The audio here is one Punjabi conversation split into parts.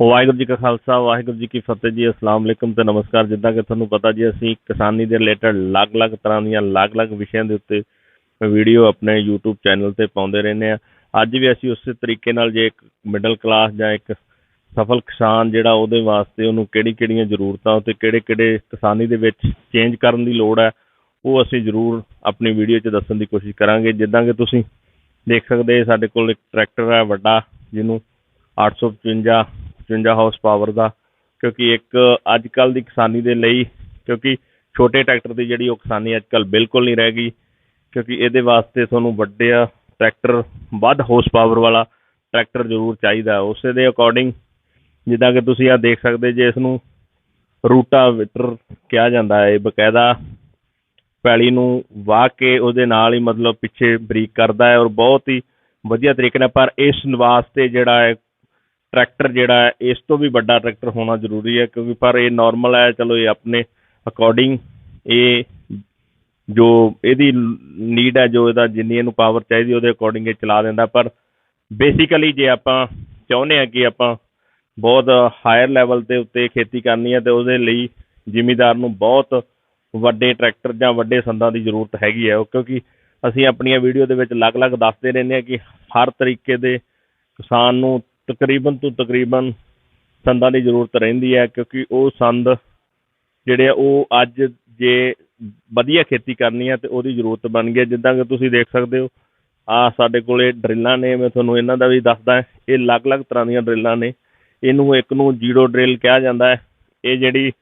ਵਾਹਿਗੁਰੂ ਜੀ ਕਾ ਖਾਲਸਾ ਵਾਹਿਗੁਰੂ ਜੀ ਕੀ ਫਤਿਹ ਜੀ। ਅਸਲਾਮ ਵਾਲੇਕੁਮ ਤੇ ਨਮਸਕਾਰ। ਜਿੱਦਾਂ ਕਿ ਤੁਹਾਨੂੰ ਪਤਾ ਜੀ, ਅਸੀਂ ਕਿਸਾਨੀ ਦੇ ਰਿਲੇਟਡ ਅਲੱਗ-ਅਲੱਗ ਤਰ੍ਹਾਂ ਦੀਆਂ ਅਲੱਗ-ਅਲੱਗ ਵਿਸ਼ਿਆਂ ਦੇ ਉੱਤੇ ਵੀਡੀਓ ਆਪਣੇ YouTube ਚੈਨਲ 'ਤੇ ਪਾਉਂਦੇ ਰਹਿੰਦੇ ਹਾਂ। ਅੱਜ ਵੀ ਅਸੀਂ ਉਸੇ ਤਰੀਕੇ ਨਾਲ, ਜੇ ਇੱਕ ਮਿਡਲ ਕਲਾਸ ਜਾਂ ਇੱਕ ਸਫਲ ਕਿਸਾਨ ਜਿਹੜਾ, ਉਹਦੇ ਵਾਸਤੇ ਉਹਨੂੰ ਕਿਹੜੀਆਂ ਜ਼ਰੂਰਤਾਂ ਅਤੇ ਕਿਹੜੇ ਕਿਸਾਨੀ ਦੇ ਵਿੱਚ ਚੇਂਜ ਕਰਨ ਦੀ ਲੋੜ ਹੈ, ਉਹ ਅਸੀਂ ਜ਼ਰੂਰ ਆਪਣੀ ਵੀਡੀਓ 'ਚ ਦੱਸਣ ਦੀ ਕੋਸ਼ਿਸ਼ ਕਰਾਂਗੇ। ਜਿੱਦਾਂ ਕਿ ਤੁਸੀਂ ਦੇਖ ਸਕਦੇ, ਸਾਡੇ ਕੋਲ ਇੱਕ ਟਰੈਕਟਰ ਹੈ ਵੱਡਾ, ਜਿਹਨੂੰ 855 ਹਾਰਸ ਪਾਵਰ ਦਾ, ਕਿਉਂਕਿ ਇੱਕ ਅੱਜ ਕੱਲ੍ਹ ਦੀ ਕਿਸਾਨੀ ਦੇ ਲਈ, ਕਿਉਂਕਿ ਛੋਟੇ ਟਰੈਕਟਰ ਦੀ ਜਿਹੜੀ ਉਹ ਕਿਸਾਨੀ ਅੱਜ ਕੱਲ੍ਹ ਬਿਲਕੁਲ ਨਹੀਂ ਰਹਿ ਗਈ, ਕਿਉਂਕਿ ਇਹਦੇ ਵਾਸਤੇ ਤੁਹਾਨੂੰ ਵੱਡੇ ਟਰੈਕਟਰ, ਵੱਧ ਹਾਰਸ ਪਾਵਰ ਵਾਲਾ ਟਰੈਕਟਰ ਜ਼ਰੂਰ ਚਾਹੀਦਾ। ਉਸੇ ਦੇ ਅਕੋਰਡਿੰਗ ਜਿੱਦਾਂ ਕਿ ਤੁਸੀਂ ਆਹ ਦੇਖ ਸਕਦੇ ਜੇ, ਇਸ ਨੂੰ ਰੂਟਾਵੇਟਰ ਕਿਹਾ ਜਾਂਦਾ ਹੈ। ਇਹ ਬਕਾਇਦਾ ਪੈਲੀ ਨੂੰ ਵਾਹ ਕੇ ਉਹਦੇ ਨਾਲ ਹੀ ਮਤਲਬ ਪਿੱਛੇ ਬਰੀਕ ਕਰਦਾ ਹੈ, ਔਰ ਬਹੁਤ ਹੀ ਵਧੀਆ ਤਰੀਕੇ ਨਾਲ। ਪਰ ਇਸ ਵਾਸਤੇ ਜਿਹੜਾ ਹੈ ਟਰੈਕਟਰ, ਜਿਹੜਾ ਹੈ ਇਸ ਤੋਂ ਵੀ ਵੱਡਾ ਟਰੈਕਟਰ ਹੋਣਾ ਜ਼ਰੂਰੀ ਹੈ, ਕਿਉਂਕਿ ਪਰ ਇਹ ਨੋਰਮਲ ਹੈ। ਚਲੋ, ਇਹ ਆਪਣੇ ਅਕੋਰਡਿੰਗ ਇਹ ਜੋ ਇਹਦੀ ਨੀਡ ਹੈ, ਜੋ ਇਹਦਾ ਜਿੰਨੀ ਇਹਨੂੰ ਪਾਵਰ ਚਾਹੀਦੀ, ਉਹਦੇ ਅਕੋਰਡਿੰਗ ਇਹ ਚਲਾ ਦਿੰਦਾ। ਪਰ ਬੇਸਿਕਲੀ ਜੇ ਆਪਾਂ ਚਾਹੁੰਦੇ ਹਾਂ ਕਿ ਆਪਾਂ ਬਹੁਤ ਹਾਇਰ ਲੈਵਲ ਦੇ ਉੱਤੇ ਖੇਤੀ ਕਰਨੀ ਹੈ, ਅਤੇ ਉਹਦੇ ਲਈ ਜ਼ਿਮੀਂਦਾਰ ਨੂੰ ਬਹੁਤ ਵੱਡੇ ਟਰੈਕਟਰ ਜਾਂ ਵੱਡੇ ਸੰਦਾਂ ਦੀ ਜ਼ਰੂਰਤ ਹੈਗੀ ਹੈ। ਕਿਉਂਕਿ ਅਸੀਂ ਆਪਣੀਆਂ ਵੀਡੀਓ ਦੇ ਵਿੱਚ ਅਲੱਗ-ਅਲੱਗ ਦੱਸਦੇ ਰਹਿੰਦੇ ਹਾਂ ਕਿ ਹਰ ਤਰੀਕੇ ਦੇ ਕਿਸਾਨ ਨੂੰ ਤਕਰੀਬਨ ਤੋਂ ਤਕਰੀਬਨ ਸੰਦਾਂ ਦੀ ਜ਼ਰੂਰਤ ਰਹਿੰਦੀ ਹੈ, ਕਿਉਂਕਿ ਉਹ ਸੰਦ ਜਿਹੜੇ ਆ ਉਹ ਅੱਜ ਜੇ ਵਧੀਆ ਖੇਤੀ ਕਰਨੀ ਹੈ ਤਾਂ ਉਹਦੀ ਜ਼ਰੂਰਤ ਬਣ ਗਈ ਹੈ। ਜਿੱਦਾਂ ਕਿ ਤੁਸੀਂ ਦੇਖ ਸਕਦੇ ਹੋ, ਸਾਡੇ ਕੋਲ ਇਹ ਡਰਿੱਲਾਂ ਨੇ। ਮੈਂ ਤੁਹਾਨੂੰ ਇਹਨਾਂ ਦਾ ਵੀ ਦੱਸਦਾ, ਇਹ ਅਲੱਗ-ਅਲੱਗ ਤਰ੍ਹਾਂ ਦੀਆਂ ਡਰਿੱਲਾਂ ਨੇ। ਇਹਨੂੰ ਇੱਕ ਨੂੰ ਜੀਰੋ ਡਰਿੱਲ ਕਿਹਾ ਜਾਂਦਾ ਹੈ। ਇਹ ਜਿਹੜੀ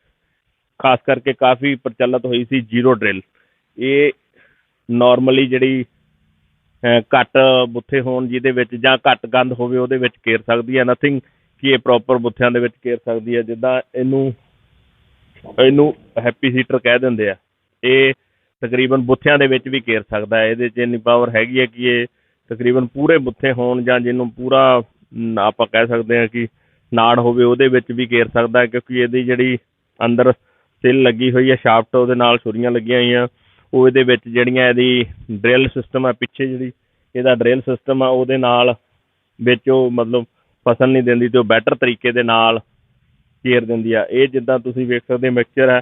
ਖਾਸ ਕਰਕੇ ਕਾਫੀ ਪ੍ਰਚਲਿਤ ਹੋਈ ਸੀ ਜੀਰੋ ਡਰਿੱਲ, ਇਹ ਨੋਰਮਲੀ ਜਿਹੜੀ ਘੱਟ ਬੁੱਥੇ ਹੋਣ ਜਿਹਦੇ ਵਿੱਚ, ਜਾਂ ਘੱਟ ਗੰਦ ਹੋਵੇ, ਉਹਦੇ ਵਿੱਚ ਕੇਰ ਸਕਦੀ ਹੈ। ਨਥਿੰਗ ਕਿ ਇਹ ਪ੍ਰੋਪਰ ਬੁੱਥਿਆਂ ਦੇ ਵਿੱਚ ਕੇਰ ਸਕਦੀ ਹੈ। ਜਿੱਦਾਂ ਇਹਨੂੰ ਹੈਪੀ ਸੀਟਰ ਕਹਿ ਦਿੰਦੇ ਆ। ਇਹ ਤਕਰੀਬਨ ਬੁੱਥਿਆਂ ਦੇ ਵਿੱਚ ਵੀ ਕੇਰ ਸਕਦਾ ਹੈ। ਇਹਦੇ 'ਚ ਇੰਨੀ ਪਾਵਰ ਹੈਗੀ ਹੈ ਕਿ ਇਹ ਤਕਰੀਬਨ ਪੂਰੇ ਬੁੱਥੇ ਹੋਣ, ਜਾਂ ਜਿਹਨੂੰ ਪੂਰਾ ਆਪਾਂ ਕਹਿ ਸਕਦੇ ਹਾਂ ਕਿ ਨਾੜ ਹੋਵੇ, ਉਹਦੇ ਵਿੱਚ ਵੀ ਕੇਰ ਸਕਦਾ ਹੈ। ਕਿਉਂਕਿ ਇਹਦੀ ਜਿਹੜੀ ਅੰਦਰ ਸਿੱਲ ਲੱਗੀ ਹੋਈ ਹੈ, ਸ਼ਾਫਟ, ਉਹਦੇ ਨਾਲ ਛੁਰੀਆਂ ਲੱਗੀਆਂ ਹੋਈਆਂ, ਉਹ ਇਹਦੇ ਵਿੱਚ ਜਿਹੜੀਆਂ ਇਹਦੀ ਡਰਿੱਲ ਸਿਸਟਮ ਹੈ, ਪਿੱਛੇ ਜਿਹੜੀ ਇਹਦਾ ਡਰਿੱਲ ਸਿਸਟਮ ਆ, ਉਹਦੇ ਨਾਲ ਵਿੱਚ ਉਹ ਮਤਲਬ ਫਸਲ ਨਹੀਂ ਦਿੰਦੀ, ਅਤੇ ਉਹ ਬੈਟਰ ਤਰੀਕੇ ਦੇ ਨਾਲ ਕੇਰ ਦਿੰਦੀ ਆ। ਇਹ ਜਿੱਦਾਂ ਤੁਸੀਂ ਵੇਖ ਸਕਦੇ ਮਿਕਸਚਰ ਹੈ।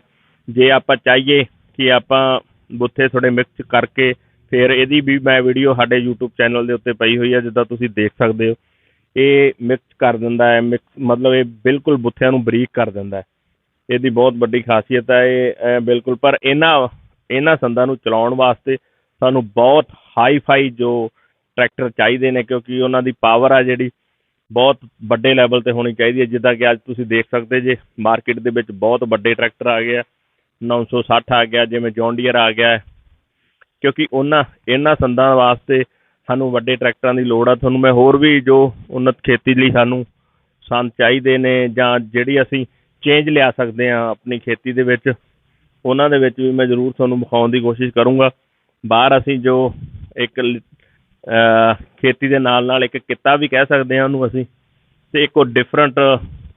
ਜੇ ਆਪਾਂ ਚਾਹੀਏ ਕਿ ਆਪਾਂ ਬੁੱਥੇ ਥੋੜ੍ਹੇ ਮਿਕਸ ਕਰਕੇ, ਫਿਰ ਇਹਦੀ ਵੀ ਮੈਂ ਵੀਡੀਓ ਸਾਡੇ YouTube ਚੈਨਲ ਦੇ ਉੱਤੇ ਪਈ ਹੋਈ ਹੈ, ਜਿੱਦਾਂ ਤੁਸੀਂ ਦੇਖ ਸਕਦੇ ਹੋ। ਇਹ ਮਿਕਸ ਕਰ ਦਿੰਦਾ ਹੈ, ਮਤਲਬ ਇਹ ਬਿਲਕੁਲ ਬੁੱਥਿਆਂ ਨੂੰ ਬਰੀਕ ਕਰ ਦਿੰਦਾ ਹੈ। ਇਹਦੀ ਬਹੁਤ ਵੱਡੀ ਖਾਸੀਅਤ ਹੈ ਇਹ ਬਿਲਕੁਲ। ਪਰ ਇਹਨਾਂ ਸੰਦਾਂ ਨੂੰ ਚਲਾਉਣ ਵਾਸਤੇ ਸਾਨੂੰ ਬਹੁਤ ਹਾਈ-ਫਾਈ ਜੋ ਟਰੈਕਟਰ ਚਾਹੀਦੇ ਨੇ, ਕਿਉਂਕਿ ਉਹਨਾਂ ਦੀ ਪਾਵਰ ਆ ਜਿਹੜੀ ਬਹੁਤ ਵੱਡੇ ਲੈਵਲ 'ਤੇ ਹੋਣੀ ਚਾਹੀਦੀ ਹੈ। ਜਿੱਦਾਂ ਕਿ ਅੱਜ ਤੁਸੀਂ ਦੇਖ ਸਕਦੇ ਜੇ, ਮਾਰਕੀਟ ਦੇ ਵਿੱਚ ਬਹੁਤ ਵੱਡੇ ਟਰੈਕਟਰ ਆ ਗਏ ਆ। 960 ਆ ਗਿਆ, ਜਿਵੇਂ ਜੌਨ ਡੀਅਰ ਆ ਗਿਆ, ਕਿਉਂਕਿ ਇਹਨਾਂ ਸੰਦਾਂ ਵਾਸਤੇ ਸਾਨੂੰ ਵੱਡੇ ਟਰੈਕਟਰਾਂ ਦੀ ਲੋੜ ਆ। ਤੁਹਾਨੂੰ ਮੈਂ ਹੋਰ ਵੀ ਜੋ ਉੱਨਤ ਖੇਤੀ ਲਈ ਸਾਨੂੰ ਸੰਦ ਚਾਹੀਦੇ ਨੇ, ਜਾਂ ਜਿਹੜੀ ਅਸੀਂ ਚੇਂਜ ਲਿਆ ਸਕਦੇ ਹਾਂ ਆਪਣੀ ਖੇਤੀ ਦੇ ਵਿੱਚ, ਉਹਨਾਂ ਦੇ ਵਿੱਚ ਵੀ ਮੈਂ ਜ਼ਰੂਰ ਤੁਹਾਨੂੰ ਵਿਖਾਉਣ ਦੀ ਕੋਸ਼ਿਸ਼ ਕਰੂੰਗਾ। ਬਾਹਰ ਅਸੀਂ ਜੋ ਇੱਕ ਖੇਤੀ ਦੇ ਨਾਲ ਇੱਕ ਕਿੱਤਾ ਵੀ ਕਹਿ ਸਕਦੇ ਹਾਂ ਉਹਨੂੰ ਅਸੀਂ, ਅਤੇ ਇੱਕ ਉਹ ਡਿਫਰੈਂਟ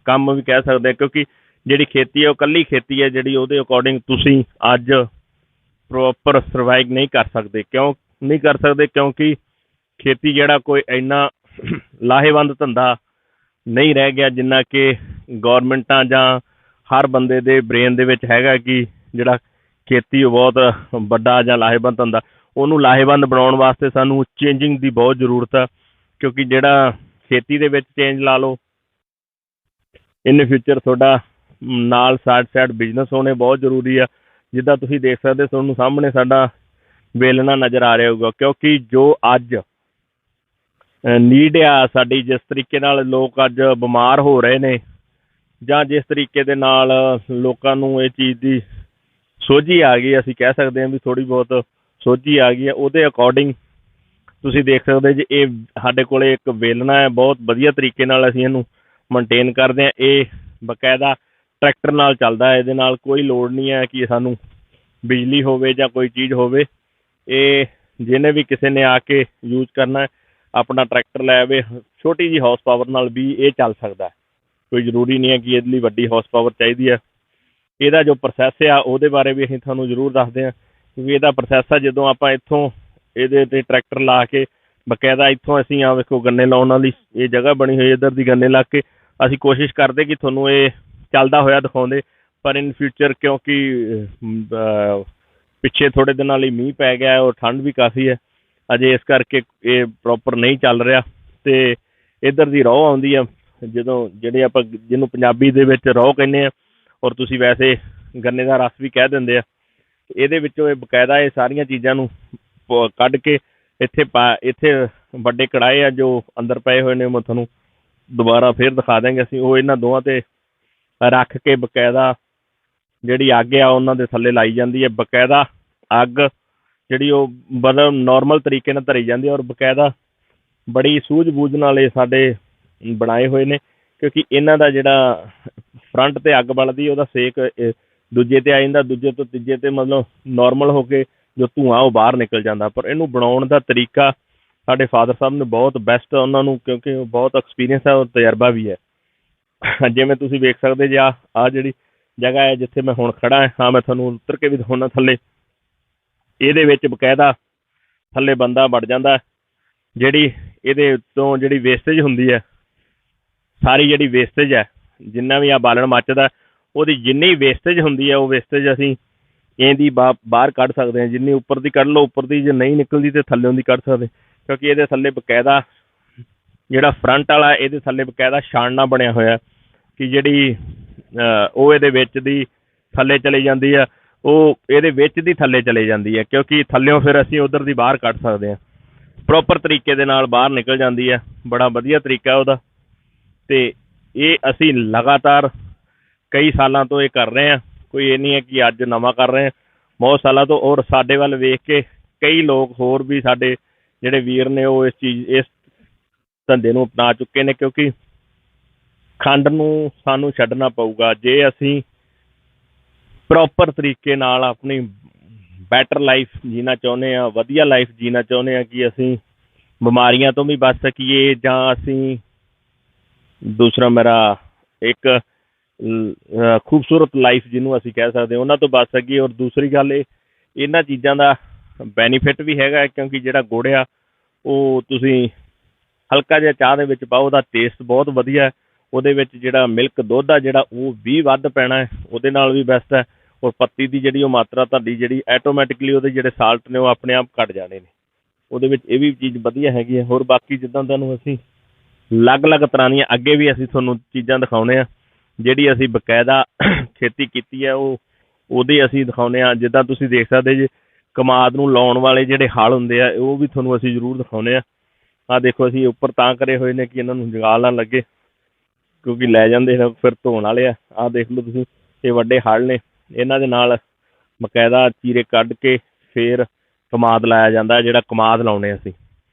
ਕੰਮ ਵੀ ਕਹਿ ਸਕਦੇ ਹਾਂ। ਕਿਉਂਕਿ ਜਿਹੜੀ ਖੇਤੀ ਹੈ ਉਹ ਇਕੱਲੀ ਖੇਤੀ ਹੈ, ਜਿਹੜੀ ਉਹਦੇ ਅਕੋਰਡਿੰਗ ਤੁਸੀਂ ਅੱਜ ਪ੍ਰੋਪਰ ਸਰਵਾਈਵ ਨਹੀਂ ਕਰ ਸਕਦੇ। ਕਿਉਂ ਨਹੀਂ ਕਰ ਸਕਦੇ? ਕਿਉਂਕਿ ਖੇਤੀ ਜਿਹੜਾ ਕੋਈ ਇੰਨਾ ਲਾਹੇਵੰਦ ਧੰਦਾ ਨਹੀਂ ਰਹਿ ਗਿਆ ਜਿੰਨਾ ਕਿ ਗੌਰਮੈਂਟਾਂ ਜਾਂ ਹਰ ਬੰਦੇ ਦੇ ਬ੍ਰੇਨ ਦੇ ਵਿੱਚ ਹੈਗਾ ਕਿ ਜਿਹੜਾ ਖੇਤੀ ਉਹ ਬਹੁਤ ਵੱਡਾ ਜਾਂ ਲਾਹੇਵੰਦ ਧੰਦਾ। ਉਹਨੂੰ ਲਾਹੇਵੰਦ ਬਣਾਉਣ ਵਾਸਤੇ ਸਾਨੂੰ ਚੇਂਜਿੰਗ ਦੀ ਬਹੁਤ ਜ਼ਰੂਰਤ ਆ, ਕਿਉਂਕਿ ਜਿਹੜਾ ਖੇਤੀ ਦੇ ਵਿੱਚ ਚੇਂਜ ਲਾ ਲਓ, ਇਨ ਫਿਊਚਰ ਤੁਹਾਡਾ ਨਾਲ ਸਾਈਡ ਬਿਜ਼ਨਸ ਹੋਣੇ ਬਹੁਤ ਜ਼ਰੂਰੀ ਆ। ਜਿੱਦਾਂ ਤੁਸੀਂ ਦੇਖ ਸਕਦੇ, ਤੁਹਾਨੂੰ ਸਾਹਮਣੇ ਸਾਡਾ ਵੇਲਣਾ ਨਜ਼ਰ ਆ ਰਿਹਾ ਹੋਊਗਾ, ਕਿਉਂਕਿ ਜੋ ਅੱਜ ਨੀਡ ਆ ਸਾਡੀ, ਜਿਸ ਤਰੀਕੇ ਨਾਲ ਲੋਕ ਅੱਜ ਬਿਮਾਰ ਹੋ ਰਹੇ ਨੇ, ਜਾਂ ਜਿਸ ਤਰੀਕੇ ਦੇ ਨਾਲ ਲੋਕਾਂ ਨੂੰ ਇਹ ਚੀਜ਼ ਦੀ ਸੋਝੀ ਆ ਗਈ, ਅਸੀਂ ਕਹਿ ਸਕਦੇ ਹਾਂ ਵੀ ਥੋੜ੍ਹੀ ਬਹੁਤ ਸੋਝੀ ਆ ਗਈ ਹੈ, ਉਹਦੇ ਅਕੋਰਡਿੰਗ ਤੁਸੀਂ ਦੇਖ ਸਕਦੇ ਜੇ ਇਹ ਸਾਡੇ ਕੋਲ ਇੱਕ ਵੇਲਣਾ ਹੈ। ਬਹੁਤ ਵਧੀਆ ਤਰੀਕੇ ਨਾਲ ਅਸੀਂ ਇਹਨੂੰ ਮੇਨਟੇਨ ਕਰਦੇ ਹਾਂ। ਇਹ ਬਕਾਇਦਾ ਟਰੈਕਟਰ ਨਾਲ ਚੱਲਦਾ ਹੈ, ਇਹਦੇ ਨਾਲ ਕੋਈ ਲੋੜ ਨਹੀਂ ਹੈ ਕਿ ਸਾਨੂੰ ਬਿਜਲੀ ਹੋਵੇ ਜਾਂ ਕੋਈ ਚੀਜ਼ ਹੋਵੇ। ਇਹ ਜਿਹਨੇ ਵੀ ਕਿਸੇ ਨੇ ਆ ਕੇ ਯੂਜ ਕਰਨਾ, ਆਪਣਾ ਟਰੈਕਟਰ ਲੈ ਆਵੇ, ਛੋਟੀ ਜਿਹੀ ਹਾਰਸ ਪਾਵਰ ਨਾਲ ਵੀ ਇਹ ਚੱਲ ਸਕਦਾ। ਕੋਈ ਜ਼ਰੂਰੀ ਨਹੀਂ ਹੈ ਕਿ ਇਹਦੇ ਲਈ ਵੱਡੀ ਹਾਰਸ ਪਾਵਰ ਚਾਹੀਦੀ ਹੈ। ਇਹਦਾ ਜੋ ਪ੍ਰੋਸੈਸ ਆ ਉਹਦੇ ਬਾਰੇ ਵੀ ਅਸੀਂ ਤੁਹਾਨੂੰ ਜ਼ਰੂਰ ਦੱਸਦੇ ਹਾਂ, ਕਿਉਂਕਿ ਇਹਦਾ ਪ੍ਰੋਸੈਸ ਆ, ਜਦੋਂ ਆਪਾਂ ਇੱਥੋਂ ਇਹਦੇ 'ਤੇ ਟਰੈਕਟਰ ਲਾ ਕੇ ਬਕਾਇਦਾ ਇੱਥੋਂ ਅਸੀਂ ਵੇਖੋ ਗੰਨੇ ਲਾਉਣ ਵਾਲੀ ਇਹ ਜਗ੍ਹਾ ਬਣੀ ਹੋਈ, ਇੱਧਰ ਦੀ ਗੰਨੇ ਲਾ ਕੇ ਅਸੀਂ ਕੋਸ਼ਿਸ਼ ਕਰਦੇ ਕਿ ਤੁਹਾਨੂੰ ਇਹ ਚੱਲਦਾ ਹੋਇਆ ਦਿਖਾਉਂਦੇ, ਪਰ ਇਨ ਫਿਊਚਰ ਕਿਉਂਕਿ ਪਿੱਛੇ ਥੋੜ੍ਹੇ ਦਿਨਾਂ ਲਈ ਮੀਂਹ ਪੈ ਗਿਆ ਔਰ ਠੰਡ ਵੀ ਕਾਫੀ ਹੈ ਅਜੇ, ਇਸ ਕਰਕੇ ਇਹ ਪ੍ਰੋਪਰ ਨਹੀਂ ਚੱਲ ਰਿਹਾ। ਅਤੇ ਇੱਧਰ ਦੀ ਰੋਹ ਆਉਂਦੀ ਆ ਜਦੋਂ, ਜਿਹੜੇ ਆਪਾਂ ਜਿਹਨੂੰ ਪੰਜਾਬੀ ਦੇ ਵਿੱਚ ਰੋਹ ਕਹਿੰਦੇ ਆ, ਔਰ ਤੁਸੀਂ ਵੈਸੇ ਗੰਨੇ ਦਾ ਰਸ ਵੀ ਕਹਿ ਦਿੰਦੇ ਆ। ਇਹਦੇ ਵਿੱਚੋਂ ਇਹ ਬਕਾਇਦਾ ਇਹ ਸਾਰੀਆਂ ਚੀਜ਼ਾਂ ਨੂੰ ਕੱਢ ਕੇ ਇੱਥੇ ਵੱਡੇ ਕੜਾਏ ਆ ਜੋ ਅੰਦਰ ਪਏ ਹੋਏ ਨੇ, ਮੈਂ ਤੁਹਾਨੂੰ ਦੁਬਾਰਾ ਫਿਰ ਦਿਖਾ ਦਾਂਗੇ ਅਸੀਂ। ਉਹ ਇਹਨਾਂ ਦੋਵਾਂ 'ਤੇ ਰੱਖ ਕੇ ਬਕਾਇਦਾ ਜਿਹੜੀ ਅੱਗ ਆ ਉਹਨਾਂ ਦੇ ਥੱਲੇ ਲਾਈ ਜਾਂਦੀ ਹੈ। ਬਕਾਇਦਾ ਅੱਗ ਜਿਹੜੀ ਉਹ ਮਤਲਬ ਨੋਰਮਲ ਤਰੀਕੇ ਨਾਲ ਧਰੀ ਜਾਂਦੀ ਹੈ, ਔਰ ਬਕਾਇਦਾ ਬੜੀ ਸੂਝ ਬੂਝ ਨਾਲ ਇਹ ਸਾਡੇ ਬਣਾਏ ਹੋਏ ਨੇ, ਕਿਉਂਕਿ ਇਹਨਾਂ ਦਾ ਜਿਹੜਾ ਫਰੰਟ 'ਤੇ ਅੱਗ ਬਲਦੀ ਉਹਦਾ ਸੇਕ ਦੂਜੇ 'ਤੇ ਆ ਜਾਂਦਾ, ਦੂਜੇ ਤੋਂ ਤੀਜੇ 'ਤੇ ਮਤਲਬ ਨੋਰਮਲ ਹੋ ਕੇ ਜੋ ਧੂੰਆਂ ਉਹ ਬਾਹਰ ਨਿਕਲ ਜਾਂਦਾ। ਪਰ ਇਹਨੂੰ ਬਣਾਉਣ ਦਾ ਤਰੀਕਾ ਸਾਡੇ ਫਾਦਰ ਸਾਹਿਬ ਨੇ ਬਹੁਤ ਬੈਸਟ, ਉਹਨਾਂ ਨੂੰ ਕਿਉਂਕਿ ਉਹ ਬਹੁਤ ਐਕਸਪੀਰੀਅੰਸ ਹੈ ਔਰ ਤਜਰਬਾ ਵੀ ਹੈ। ਜਿਵੇਂ ਤੁਸੀਂ ਵੇਖ ਸਕਦੇ ਜੇ ਆਹ ਜਿਹੜੀ ਜਗ੍ਹਾ ਹੈ ਜਿੱਥੇ ਮੈਂ ਹੁਣ ਖੜਾ ਹਾਂ, ਮੈਂ ਤੁਹਾਨੂੰ ਉਤਰ ਕੇ ਵੀ ਦਿਖਾਉਣਾ ਥੱਲੇ। ਇਹਦੇ ਵਿੱਚ ਬਕਾਇਦਾ ਥੱਲੇ ਬੰਦਾ ਵੜ ਜਾਂਦਾ, ਜਿਹੜੀ ਇਹਦੇ ਉੱਤੋਂ ਜਿਹੜੀ ਵੇਸਟੇਜ ਹੁੰਦੀ ਹੈ, ਸਾਰੀ ਜਿਹੜੀ ਵੇਸਟੇਜ ਹੈ, ਜਿੰਨਾ ਵੀ ਆ ਬਾਲਣ ਮੱਚਦਾ ਉਹਦੀ ਜਿੰਨੀ ਵੇਸਟੇਜ ਹੁੰਦੀ ਹੈ ਉਹ ਵੇਸਟੇਜ ਅਸੀਂ ਇਹਦੀ ਬਾਹਰ ਕੱਢ ਸਕਦੇ ਹਾਂ। ਜਿੰਨੀ ਉੱਪਰ ਦੀ ਕੱਢ ਲਓ, ਉੱਪਰ ਦੀ ਜੇ ਨਹੀਂ ਨਿਕਲਦੀ ਤਾਂ ਥੱਲਿਓਂ ਦੀ ਕੱਢ ਸਕਦੇ, ਕਿਉਂਕਿ ਇਹਦੇ ਥੱਲੇ ਬਕਾਇਦਾ ਜਿਹੜਾ ਫਰੰਟ ਵਾਲਾ ਇਹਦੇ ਥੱਲੇ ਬਕਾਇਦਾ ਛਾਣਨਾ ਬਣਿਆ ਹੋਇਆ ਕਿ ਜਿਹੜੀ ਉਹ ਇਹਦੇ ਵਿੱਚ ਦੀ ਥੱਲੇ ਚਲੀ ਜਾਂਦੀ ਆ, ਉਹ ਇਹਦੇ ਵਿੱਚ ਦੀ ਥੱਲੇ ਚਲੇ ਜਾਂਦੀ ਹੈ, ਕਿਉਂਕਿ ਥੱਲਿਓਂ ਫਿਰ ਅਸੀਂ ਉੱਧਰ ਦੀ ਬਾਹਰ ਕੱਢ ਸਕਦੇ ਹਾਂ। ਪ੍ਰੋਪਰ ਤਰੀਕੇ ਦੇ ਨਾਲ ਬਾਹਰ ਨਿਕਲ ਜਾਂਦੀ ਹੈ, ਬੜਾ ਵਧੀਆ ਤਰੀਕਾ ਉਹਦਾ। ਅਤੇ ਇਹ ਅਸੀਂ ਲਗਾਤਾਰ ਕਈ ਸਾਲਾਂ ਤੋਂ ਇਹ ਕਰ ਰਹੇ ਹਾਂ, ਕੋਈ ਇਹ ਨਹੀਂ ਹੈ ਕਿ ਅੱਜ ਨਵਾਂ ਕਰ ਰਹੇ ਹਾਂ, ਬਹੁਤ ਸਾਲਾਂ ਤੋਂ। ਔਰ ਸਾਡੇ ਵੱਲ ਵੇਖ ਕੇ ਕਈ ਲੋਕ ਹੋਰ ਵੀ ਸਾਡੇ ਜਿਹੜੇ ਵੀਰ ਨੇ ਉਹ ਇਸ ਧੰਦੇ ਨੂੰ ਅਪਣਾ ਚੁੱਕੇ ਨੇ, ਕਿਉਂਕਿ ਖੰਡ ਨੂੰ ਸਾਨੂੰ ਛੱਡਣਾ ਪਊਗਾ ਜੇ ਅਸੀਂ ਪ੍ਰੋਪਰ ਤਰੀਕੇ ਨਾਲ ਆਪਣੀ ਬੈਟਰ ਲਾਈਫ ਜੀਣਾ ਚਾਹੁੰਦੇ ਹਾਂ, ਵਧੀਆ ਲਾਈਫ ਜੀਣਾ ਚਾਹੁੰਦੇ ਹਾਂ, ਕਿ ਅਸੀਂ ਬਿਮਾਰੀਆਂ ਤੋਂ ਵੀ ਬਚ ਸਕੀਏ, ਜਾਂ ਅਸੀਂ ਦੂਸਰਾ ਮੇਰਾ ਇੱਕ ਖੂਬਸੂਰਤ ਲਾਈਫ ਜਿਹਨੂੰ ਅਸੀਂ ਕਹਿ ਸਕਦੇ ਉਹਨਾਂ ਤੋਂ ਬਚ ਸਕੀਏ। ਔਰ ਦੂਸਰੀ ਗੱਲ ਇਹਨਾਂ ਚੀਜ਼ਾਂ ਦਾ ਬੈਨੀਫਿਟ ਵੀ ਹੈਗਾ, ਕਿਉਂਕਿ ਜਿਹੜਾ ਗੁੜ ਆ ਉਹ ਤੁਸੀਂ ਹਲਕਾ ਜਿਹਾ ਚਾਹ ਦੇ ਵਿੱਚ ਪਾਓ, ਉਹਦਾ ਟੇਸਟ ਬਹੁਤ ਵਧੀਆ। ਉਹਦੇ ਵਿੱਚ ਜਿਹੜਾ ਮਿਲਕ ਦੁੱਧ ਆ ਜਿਹੜਾ ਉਹ ਵੀ ਵੱਧ ਪੈਣਾ ਹੈ, ਉਹਦੇ ਨਾਲ ਵੀ ਬੈਸਟ ਹੈ। ਔਰ ਪੱਤੀ ਦੀ ਜਿਹੜੀ ਉਹ ਮਾਤਰਾ ਤੁਹਾਡੀ ਜਿਹੜੀ ਐਟੋਮੈਟਿਕਲੀ ਉਹਦੇ ਜਿਹੜੇ ਸਾਲਟ ਨੇ ਉਹ ਆਪਣੇ ਆਪ ਘੱਟ ਜਾਣੇ ਨੇ, ਉਹਦੇ ਵਿੱਚ ਇਹ ਵੀ ਚੀਜ਼ ਵਧੀਆ ਹੈਗੀ ਹੈ। ਹੋਰ ਬਾਕੀ ਜਿੱਦਾਂ ਤੁਹਾਨੂੰ ਅਸੀਂ ਅਲੱਗ-ਅਲੱਗ ਤਰ੍ਹਾਂ ਦੀਆਂ ਅੱਗੇ ਵੀ ਅਸੀਂ ਤੁਹਾਨੂੰ ਚੀਜ਼ਾਂ ਦਿਖਾਉਂਦੇ ਹਾਂ, ਜਿਹੜੀ ਅਸੀਂ ਬਕਾਇਦਾ ਖੇਤੀ ਕੀਤੀ ਹੈ ਉਹ ਉਹਦੇ ਅਸੀਂ ਦਿਖਾਉਂਦੇ ਹਾਂ। ਜਿੱਦਾਂ ਤੁਸੀਂ ਦੇਖ ਸਕਦੇ ਜੇ ਕਮਾਦ ਨੂੰ ਲਾਉਣ ਵਾਲੇ ਜਿਹੜੇ ਹਲ ਹੁੰਦੇ ਆ ਉਹ ਵੀ ਤੁਹਾਨੂੰ ਅਸੀਂ ਜ਼ਰੂਰ ਦਿਖਾਉਂਦੇ ਹਾਂ। ਆਹ ਦੇਖੋ ਅਸੀਂ ਉੱਪਰ ਤਾਂ ਕਰੇ ਹੋਏ ਨੇ ਕਿ ਇਹਨਾਂ ਨੂੰ ਜਗਾਲ ਨਾ ਲੱਗੇ, ਕਿਉਂਕਿ ਲੈ ਜਾਂਦੇ ਨੇ ਫਿਰ ਧੋਣ ਵਾਲੇ ਆ। ਆਹ ਦੇਖ ਲਓ ਤੁਸੀਂ, ਇਹ ਵੱਡੇ ਹਲ ਨੇ, ਇਹਨਾਂ ਦੇ ਨਾਲ ਬਕਾਇਦਾ ਚੀਰੇ ਕੱਢ ਕੇ ਫਿਰ ਕਮਾਦ ਲਾਇਆ ਜਾਂਦਾ, ਜਿਹੜਾ ਕਮਾਦ ਲਾਉਣੇ ਅਸੀਂ।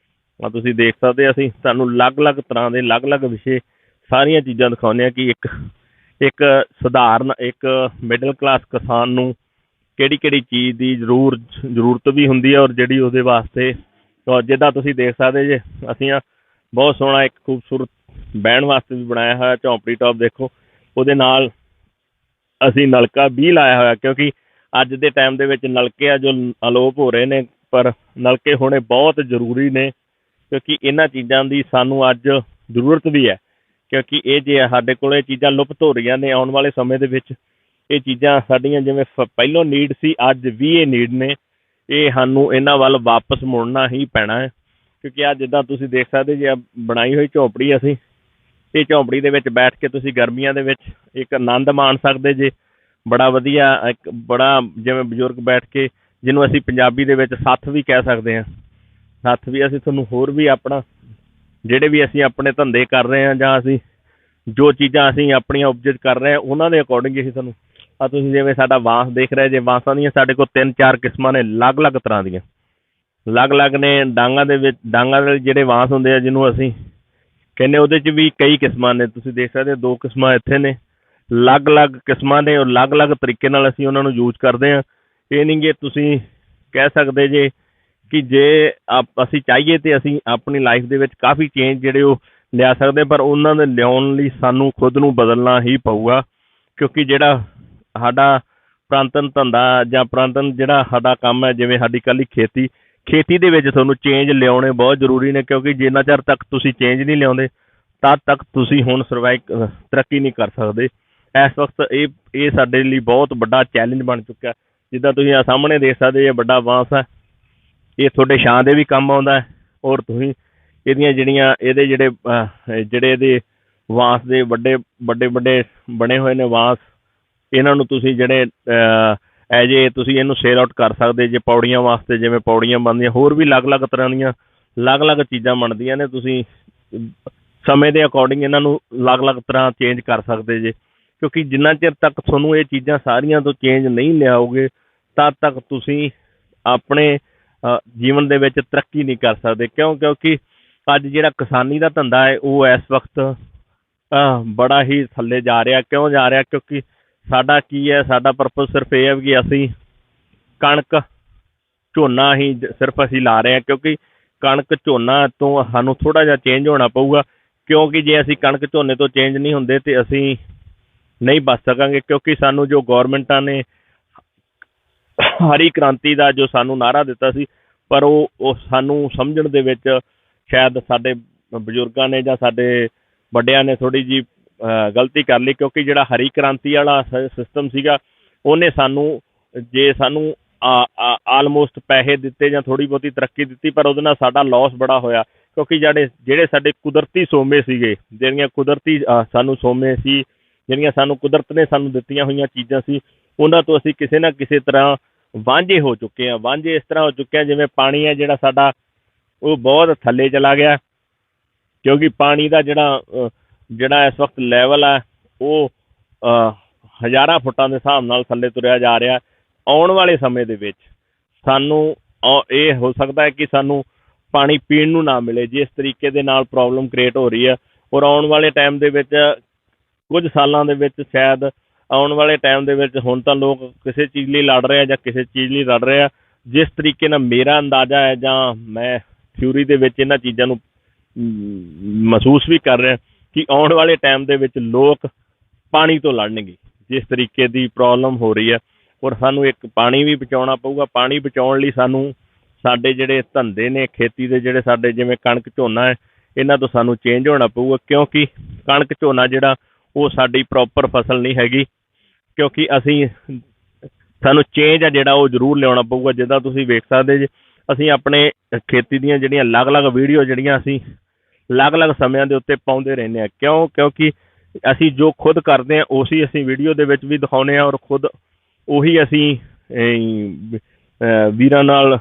ਆਹ ਤੁਸੀਂ ਦੇਖ ਸਕਦੇ, ਅਸੀਂ ਤੁਹਾਨੂੰ ਅਲੱਗ-ਅਲੱਗ ਤਰ੍ਹਾਂ ਦੇ ਅਲੱਗ-ਅਲੱਗ ਵਿਸ਼ੇ ਸਾਰੀਆਂ ਚੀਜ਼ਾਂ ਦਿਖਾਉਂਦੇ ਹਾਂ ਕਿ ਇੱਕ ਸਧਾਰਨ ਇੱਕ ਮਿਡਲ ਕਲਾਸ ਕਿਸਾਨ ਨੂੰ ਕਿਹੜੀ ਕਿਹੜੀ ਚੀਜ਼ ਦੀ ਜ਼ਰੂਰਤ ਵੀ ਹੁੰਦੀ ਹੈ, ਔਰ ਜਿਹੜੀ ਉਹਦੇ ਵਾਸਤੇ ਜਿੱਦਾਂ ਤੁਸੀਂ ਦੇਖ ਸਕਦੇ ਜੇ ਅਸੀਂ ਬਹੁਤ ਸੋਹਣਾ ਇੱਕ ਖੂਬਸੂਰਤ ਬਹਿਣ ਵਾਸਤੇ ਵੀ ਬਣਾਇਆ ਹੋਇਆ ਝੌਂਪੜੀ ਟੌਪ। ਦੇਖੋ ਉਹਦੇ ਨਾਲ ਅਸੀਂ ਨਲਕਾ ਵੀ ਲਾਇਆ ਹੋਇਆ, ਕਿਉਂਕਿ ਅੱਜ ਦੇ ਟਾਈਮ ਦੇ ਵਿੱਚ ਨਲਕੇ ਆ ਜੋ ਅਲੋਪ ਹੋ ਰਹੇ ਨੇ, ਪਰ ਨਲਕੇ ਹੋਣੇ ਬਹੁਤ ਜ਼ਰੂਰੀ ਨੇ, ਕਿਉਂਕਿ ਇਹਨਾਂ ਚੀਜ਼ਾਂ ਦੀ ਸਾਨੂੰ ਅੱਜ ਜ਼ਰੂਰਤ ਵੀ ਹੈ। ਕਿਉਂਕਿ ਇਹ ਜੇ ਸਾਡੇ ਕੋਲ ਇਹ ਚੀਜ਼ਾਂ ਲੁਪਤ ਹੋ ਰਹੀਆਂ ਨੇ, ਆਉਣ ਵਾਲੇ ਸਮੇਂ ਦੇ ਵਿੱਚ ਇਹ ਚੀਜ਼ਾਂ ਸਾਡੀਆਂ ਜਿਵੇਂ ਪਹਿਲੋਂ ਨੀਡ ਸੀ, ਅੱਜ ਵੀ ਇਹ ਨੀਡ ਨੇ। ਇਹ ਸਾਨੂੰ ਇਹਨਾਂ ਵੱਲ ਵਾਪਸ ਮੁੜਨਾ ਹੀ ਪੈਣਾ ਹੈ, ਕਿਉਂਕਿ ਅੱਜ ਜਿੱਦਾਂ ਤੁਸੀਂ ਦੇਖ ਸਕਦੇ ਜੇ ਬਣਾਈ ਹੋਈ ਝੌਂਪੜੀ ਅਸੀਂ, ਇਹ ਝੌਂਪੜੀ ਦੇ ਵਿੱਚ ਬੈਠ ਕੇ ਤੁਸੀਂ ਗਰਮੀਆਂ ਦੇ ਵਿੱਚ ਇੱਕ ਆਨੰਦ ਮਾਣ ਸਕਦੇ ਜੇ, ਬੜਾ ਵਧੀਆ। ਇੱਕ ਬੜਾ ਜਿਵੇਂ ਬਜ਼ੁਰਗ ਬੈਠ ਕੇ, ਜਿਹਨੂੰ ਅਸੀਂ ਪੰਜਾਬੀ ਦੇ ਵਿੱਚ ਸੱਥ ਵੀ ਕਹਿ ਸਕਦੇ ਹਾਂ, ਸੱਥ ਵੀ ਅਸੀਂ ਤੁਹਾਨੂੰ ਹੋਰ ਵੀ ਆਪਣਾ ਜਿਹੜੇ ਵੀ ਅਸੀਂ ਆਪਣੇ ਧੰਦੇ ਕਰ ਰਹੇ ਹਾਂ, ਜਾਂ ਅਸੀਂ ਜੋ ਚੀਜ਼ਾਂ ਅਸੀਂ ਆਪਣੀਆਂ ਉਪਜਤ ਕਰ ਰਹੇ ਹਾਂ ਉਹਨਾਂ ਦੇ ਅਕੋਰਡਿੰਗ ਅਸੀਂ ਤੁਹਾਨੂੰ ਆਹ ਤੁਸੀਂ ਜਿਵੇਂ ਸਾਡਾ ਬਾਂਸ ਦੇਖ ਰਹੇ ਜੇ, ਬਾਂਸਾਂ ਦੀਆਂ ਸਾਡੇ ਕੋਲ 3-4 ਕਿਸਮਾਂ ਨੇ, ਅਲੱਗ-ਅਲੱਗ ਤਰ੍ਹਾਂ ਦੀਆਂ, ਅਲੱਗ-ਅਲੱਗ ਨੇ। ਡਾਂਗਾਂ ਦੇ ਜਿਹੜੇ ਬਾਂਸ ਹੁੰਦੇ ਆ ਜਿਹਨੂੰ ਅਸੀਂ ਕਹਿੰਦੇ, ਉਹਦੇ 'ਚ ਵੀ ਕਈ ਕਿਸਮਾਂ ਨੇ। ਤੁਸੀਂ ਦੇਖ ਸਕਦੇ 2 ਕਿਸਮਾਂ ਇੱਥੇ ਨੇ, ਅਲੱਗ-ਅਲੱਗ ਕਿਸਮਾਂ ਦੇ, ਅਲੱਗ-ਅਲੱਗ ਤਰੀਕੇ ਨਾਲ ਅਸੀਂ ਉਹਨਾਂ ਨੂੰ ਯੂਜ ਕਰਦੇ ਹਾਂ। ਇਹ ਨਹੀਂ ਕਿ ਤੁਸੀਂ ਕਹਿ ਸਕਦੇ ਜੇ ਕਿ ਜੇ ਅਸੀਂ ਚਾਹੀਏ ਤਾਂ ਅਸੀਂ ਆਪਣੀ ਲਾਈਫ ਦੇ ਵਿੱਚ ਕਾਫੀ ਚੇਂਜ ਜਿਹੜੇ ਉਹ ਲਿਆ ਸਕਦੇ, ਪਰ ਉਹਨਾਂ ਦੇ ਲਿਆਉਣ ਲਈ ਸਾਨੂੰ ਖੁਦ ਨੂੰ ਬਦਲਣਾ ਹੀ ਪਊਗਾ, ਕਿਉਂਕਿ ਜਿਹੜਾ ਸਾਡਾ ਪੁਰਾਤਨ ਧੰਦਾ ਜਾਂ ਪੁਰਾਤਨ ਜਿਹੜਾ ਸਾਡਾ ਕੰਮ ਹੈ, ਜਿਵੇਂ ਸਾਡੀ ਇਕੱਲੀ ਖੇਤੀ ਦੇ ਵਿੱਚ ਤੁਹਾਨੂੰ ਚੇਂਜ ਲਿਆਉਣੇ ਬਹੁਤ ਜ਼ਰੂਰੀ ਨੇ, ਕਿਉਂਕਿ ਜਿੰਨਾ ਚਿਰ ਤੱਕ ਤੁਸੀਂ ਚੇਂਜ ਨਹੀਂ ਲਿਆਉਂਦੇ ਤਦ ਤੱਕ ਤੁਸੀਂ ਹੁਣ ਤਰੱਕੀ ਨਹੀਂ ਕਰ ਸਕਦੇ। ਇਸ ਵਕਤ ਇਹ ਸਾਡੇ ਲਈ ਬਹੁਤ ਵੱਡਾ ਚੈਲੰਜ ਬਣ ਚੁੱਕਾ। ਜਿੱਦਾਂ ਤੁਸੀਂ ਆ ਸਾਹਮਣੇ ਦੇਖ ਸਕਦੇ, ਇਹ ਵੱਡਾ ਬਾਂਸ ਹੈ, ਇਹ ਤੁਹਾਡੇ ਛਾਂ ਦੇ ਵੀ ਕੰਮ ਆਉਂਦਾ ਔਰ ਤੁਸੀਂ ਇਹਦੀਆਂ ਇਹਦੇ ਜਿਹੜੇ ਇਹਦੇ ਬਾਂਸ ਦੇ ਵੱਡੇ ਬਣੇ ਹੋਏ ਨੇ ਬਾਂਸ, ਇਹਨਾਂ ਨੂੰ ਤੁਸੀਂ ਤੁਸੀਂ ਇਹਨੂੰ ਸੇਲ ਆਊਟ ਕਰ ਸਕਦੇ ਜੇ ਪੌੜੀਆਂ ਵਾਸਤੇ, ਜਿਵੇਂ ਪੌੜੀਆਂ ਬਣਦੀਆਂ, ਹੋਰ ਵੀ ਅਲੱਗ-ਅਲੱਗ ਤਰ੍ਹਾਂ ਦੀਆਂ ਅਲੱਗ-ਅਲੱਗ ਚੀਜ਼ਾਂ ਬਣਦੀਆਂ ਨੇ। ਤੁਸੀਂ ਸਮੇਂ ਦੇ ਅਕੋਰਡਿੰਗ ਇਹਨਾਂ ਨੂੰ ਅਲੱਗ-ਅਲੱਗ ਤਰ੍ਹਾਂ ਚੇਂਜ ਕਰ ਸਕਦੇ ਜੇ, ਕਿਉਂਕਿ ਜਿੰਨਾ ਚਿਰ ਤੱਕ ਤੁਹਾਨੂੰ ਇਹ ਚੀਜ਼ਾਂ ਸਾਰੀਆਂ ਤੋਂ ਚੇਂਜ ਨਹੀਂ ਲਿਆਓਗੇ ਤਦ ਤੱਕ ਤੁਸੀਂ ਆਪਣੇ ਜੀਵਨ ਦੇ ਵਿੱਚ ਤਰੱਕੀ ਨਹੀਂ ਕਰ ਸਕਦੇ। ਕਿਉਂਕਿ ਅੱਜ ਜਿਹੜਾ ਕਿਸਾਨੀ ਦਾ ਧੰਦਾ ਹੈ ਉਹ ਇਸ ਵਕਤ ਬੜਾ ਹੀ ਥੱਲੇ ਜਾ ਰਿਹਾ। ਕਿਉਂ ਜਾ ਰਿਹਾ? ਕਿਉਂਕਿ ਸਾਡਾ ਕੀ ਹੈ, ਸਾਡਾ ਪਰਪਸ ਸਿਰਫ ਇਹ ਹੈ ਕਿ ਅਸੀਂ ਕਣਕ ਝੋਨਾ ਹੀ ਸਿਰਫ ਅਸੀਂ ਲਾ ਰਹੇ ਹਾਂ, ਕਿਉਂਕਿ ਕਣਕ ਝੋਨਾ ਤੋਂ ਸਾਨੂੰ ਥੋੜ੍ਹਾ ਜਿਹਾ ਚੇਂਜ ਹੋਣਾ ਪਊਗਾ। ਕਿਉਂਕਿ ਜੇ ਅਸੀਂ ਕਣਕ ਝੋਨੇ ਤੋਂ ਚੇਂਜ ਨਹੀਂ ਹੁੰਦੇ ਤਾਂ ਅਸੀਂ ਨਹੀਂ ਬਚ ਸਕਾਂਗੇ। ਕਿਉਂਕਿ ਸਾਨੂੰ ਜੋ ਗੌਰਮੈਂਟਾਂ ਨੇ ਹਰੀ ਕ੍ਰਾਂਤੀ ਦਾ ਜੋ ਸਾਨੂੰ ਨਾਅਰਾ ਦਿੱਤਾ ਸੀ, ਪਰ ਉਹ ਸਾਨੂੰ ਸਮਝਣ ਦੇ ਵਿੱਚ ਸ਼ਾਇਦ ਸਾਡੇ ਬਜ਼ੁਰਗਾਂ ਨੇ ਜਾਂ ਸਾਡੇ ਵੱਡਿਆਂ ਨੇ ਥੋੜ੍ਹੀ ਜਿਹੀ ਗਲਤੀ ਕਰ ਲਈ। ਕਿਉਂਕਿ ਜਿਹੜਾ ਹਰੀ ਕ੍ਰਾਂਤੀ ਵਾਲਾ ਸਿਸਟਮ ਸੀਗਾ, ਉਹਨੇ ਸਾਨੂੰ ਆਲਮੋਸਟ ਪੈਸੇ ਦਿੱਤੇ ਜਾਂ ਥੋੜ੍ਹੀ ਬਹੁਤੀ ਤਰੱਕੀ ਦਿੱਤੀ, ਪਰ ਉਹਦੇ ਨਾਲ ਸਾਡਾ ਲੋਸ ਬੜਾ ਹੋਇਆ। ਕਿਉਂਕਿ ਜਿਹੜੇ ਸਾਡੇ ਕੁਦਰਤੀ ਸੋਮੇ ਸੀਗੇ, ਜਿਹੜੀਆਂ ਕੁਦਰਤੀ ਸਾਨੂੰ ਸੋਮੇ ਸੀ, ਜਿਹੜੀਆਂ ਸਾਨੂੰ ਕੁਦਰਤ ਨੇ ਸਾਨੂੰ ਦਿੱਤੀਆਂ ਹੋਈਆਂ ਚੀਜ਼ਾਂ ਸੀ, ਉਹਨਾਂ ਤੋਂ ਅਸੀਂ ਕਿਸੇ ਨਾ ਕਿਸੇ ਤਰ੍ਹਾਂ ਵਾਂਝੇ ਹੋ ਚੁੱਕੇ ਹਾਂ। ਵਾਂਝੇ ਇਸ ਤਰ੍ਹਾਂ ਹੋ ਚੁੱਕੇ ਹਾਂ ਜਿਵੇਂ ਪਾਣੀ ਹੈ ਜਿਹੜਾ ਸਾਡਾ ਉਹ ਬਹੁਤ ਥੱਲੇ ਚਲਾ ਗਿਆ। ਕਿਉਂਕਿ ਪਾਣੀ ਦਾ ਜਿਹੜਾ ਇਸ ਵਕਤ ਲੈਵਲ ਹੈ ਉਹ ਹਜ਼ਾਰਾਂ ਫੁੱਟਾਂ ਦੇ ਹਿਸਾਬ ਨਾਲ ਥੱਲੇ ਤੁਰਿਆ ਜਾ ਰਿਹਾ। ਆਉਣ ਵਾਲੇ ਸਮੇਂ ਦੇ ਵਿੱਚ ਸਾਨੂੰ ਇਹ ਹੋ ਸਕਦਾ ਹੈ ਕਿ ਸਾਨੂੰ ਪਾਣੀ ਪੀਣ ਨੂੰ ਨਾ ਮਿਲੇ, ਜਿਸ ਤਰੀਕੇ ਦੇ ਨਾਲ ਪ੍ਰੋਬਲਮ ਕ੍ਰੀਏਟ ਹੋ ਰਹੀ ਹੈ। ਔਰ ਆਉਣ ਵਾਲੇ ਟਾਈਮ ਦੇ ਵਿੱਚ, ਕੁਝ ਸਾਲਾਂ ਦੇ ਵਿੱਚ, ਸ਼ਾਇਦ ਆਉਣ ਵਾਲੇ ਟਾਈਮ ਦੇ ਵਿੱਚ, ਹੁਣ ਤਾਂ ਲੋਕ ਕਿਸੇ ਚੀਜ਼ ਲਈ ਲੜ ਰਹੇ ਆ ਜਾਂ ਕਿਸੇ ਚੀਜ਼ ਲਈ ਲੜ ਰਹੇ ਆ, ਜਿਸ ਤਰੀਕੇ ਨਾਲ ਮੇਰਾ ਅੰਦਾਜ਼ਾ ਹੈ ਜਾਂ ਮੈਂ ਥਿਊਰੀ ਦੇ ਵਿੱਚ ਇਹਨਾਂ ਚੀਜ਼ਾਂ ਨੂੰ ਮਹਿਸੂਸ ਵੀ ਕਰ ਰਿਹਾ ਕਿ ਆਉਣ ਵਾਲੇ ਟਾਈਮ ਦੇ ਵਿੱਚ ਲੋਕ ਪਾਣੀ ਤੋਂ ਲੜਨਗੇ, ਜਿਸ ਤਰੀਕੇ ਦੀ ਪ੍ਰੋਬਲਮ ਹੋ ਰਹੀ ਹੈ। ਔਰ ਸਾਨੂੰ ਇੱਕ ਪਾਣੀ ਵੀ ਬਚਾਉਣਾ ਪਊਗਾ। ਪਾਣੀ ਬਚਾਉਣ ਲਈ ਸਾਨੂੰ ਸਾਡੇ ਜਿਹੜੇ ਧੰਦੇ ਨੇ ਖੇਤੀ ਦੇ, ਜਿਹੜੇ ਸਾਡੇ ਜਿਵੇਂ ਕਣਕ ਝੋਨਾ ਹੈ, ਇਹਨਾਂ ਤੋਂ ਸਾਨੂੰ ਚੇਂਜ ਹੋਣਾ ਪਊਗਾ। ਕਿਉਂਕਿ ਕਣਕ ਝੋਨਾ ਜਿਹੜਾ ਉਹ ਸਾਡੀ ਪ੍ਰੋਪਰ ਫਸਲ ਨਹੀਂ ਹੈਗੀ। ਕਿਉਂਕਿ ਸਾਨੂੰ ਚੇਂਜ ਆ ਜਿਹੜਾ ਉਹ ਜ਼ਰੂਰ ਲਿਆਉਣਾ ਪਊਗਾ। ਜਿੱਦਾਂ ਤੁਸੀਂ ਵੇਖ ਸਕਦੇ ਜੇ, ਅਸੀਂ ਆਪਣੇ ਖੇਤੀ ਦੀਆਂ ਜਿਹੜੀਆਂ ਅਲੱਗ-ਅਲੱਗ ਵੀਡੀਓ ਜਿਹੜੀਆਂ ਅਸੀਂ ਅਲੱਗ-ਅਲੱਗ ਸਮਿਆਂ ਦੇ ਉੱਤੇ ਪਾਉਂਦੇ ਰਹਿੰਦੇ ਹਾਂ। ਕਿਉਂਕਿ ਅਸੀਂ ਜੋ ਖੁਦ ਕਰਦੇ ਹਾਂ ਉਸੀ ਅਸੀਂ ਵੀਡੀਓ ਦੇ ਵਿੱਚ ਵੀ ਦਿਖਾਉਂਦੇ ਹਾਂ, ਔਰ ਖੁਦ ਉਹੀ ਅਸੀਂ ਵੀਰਾਂ ਨਾਲ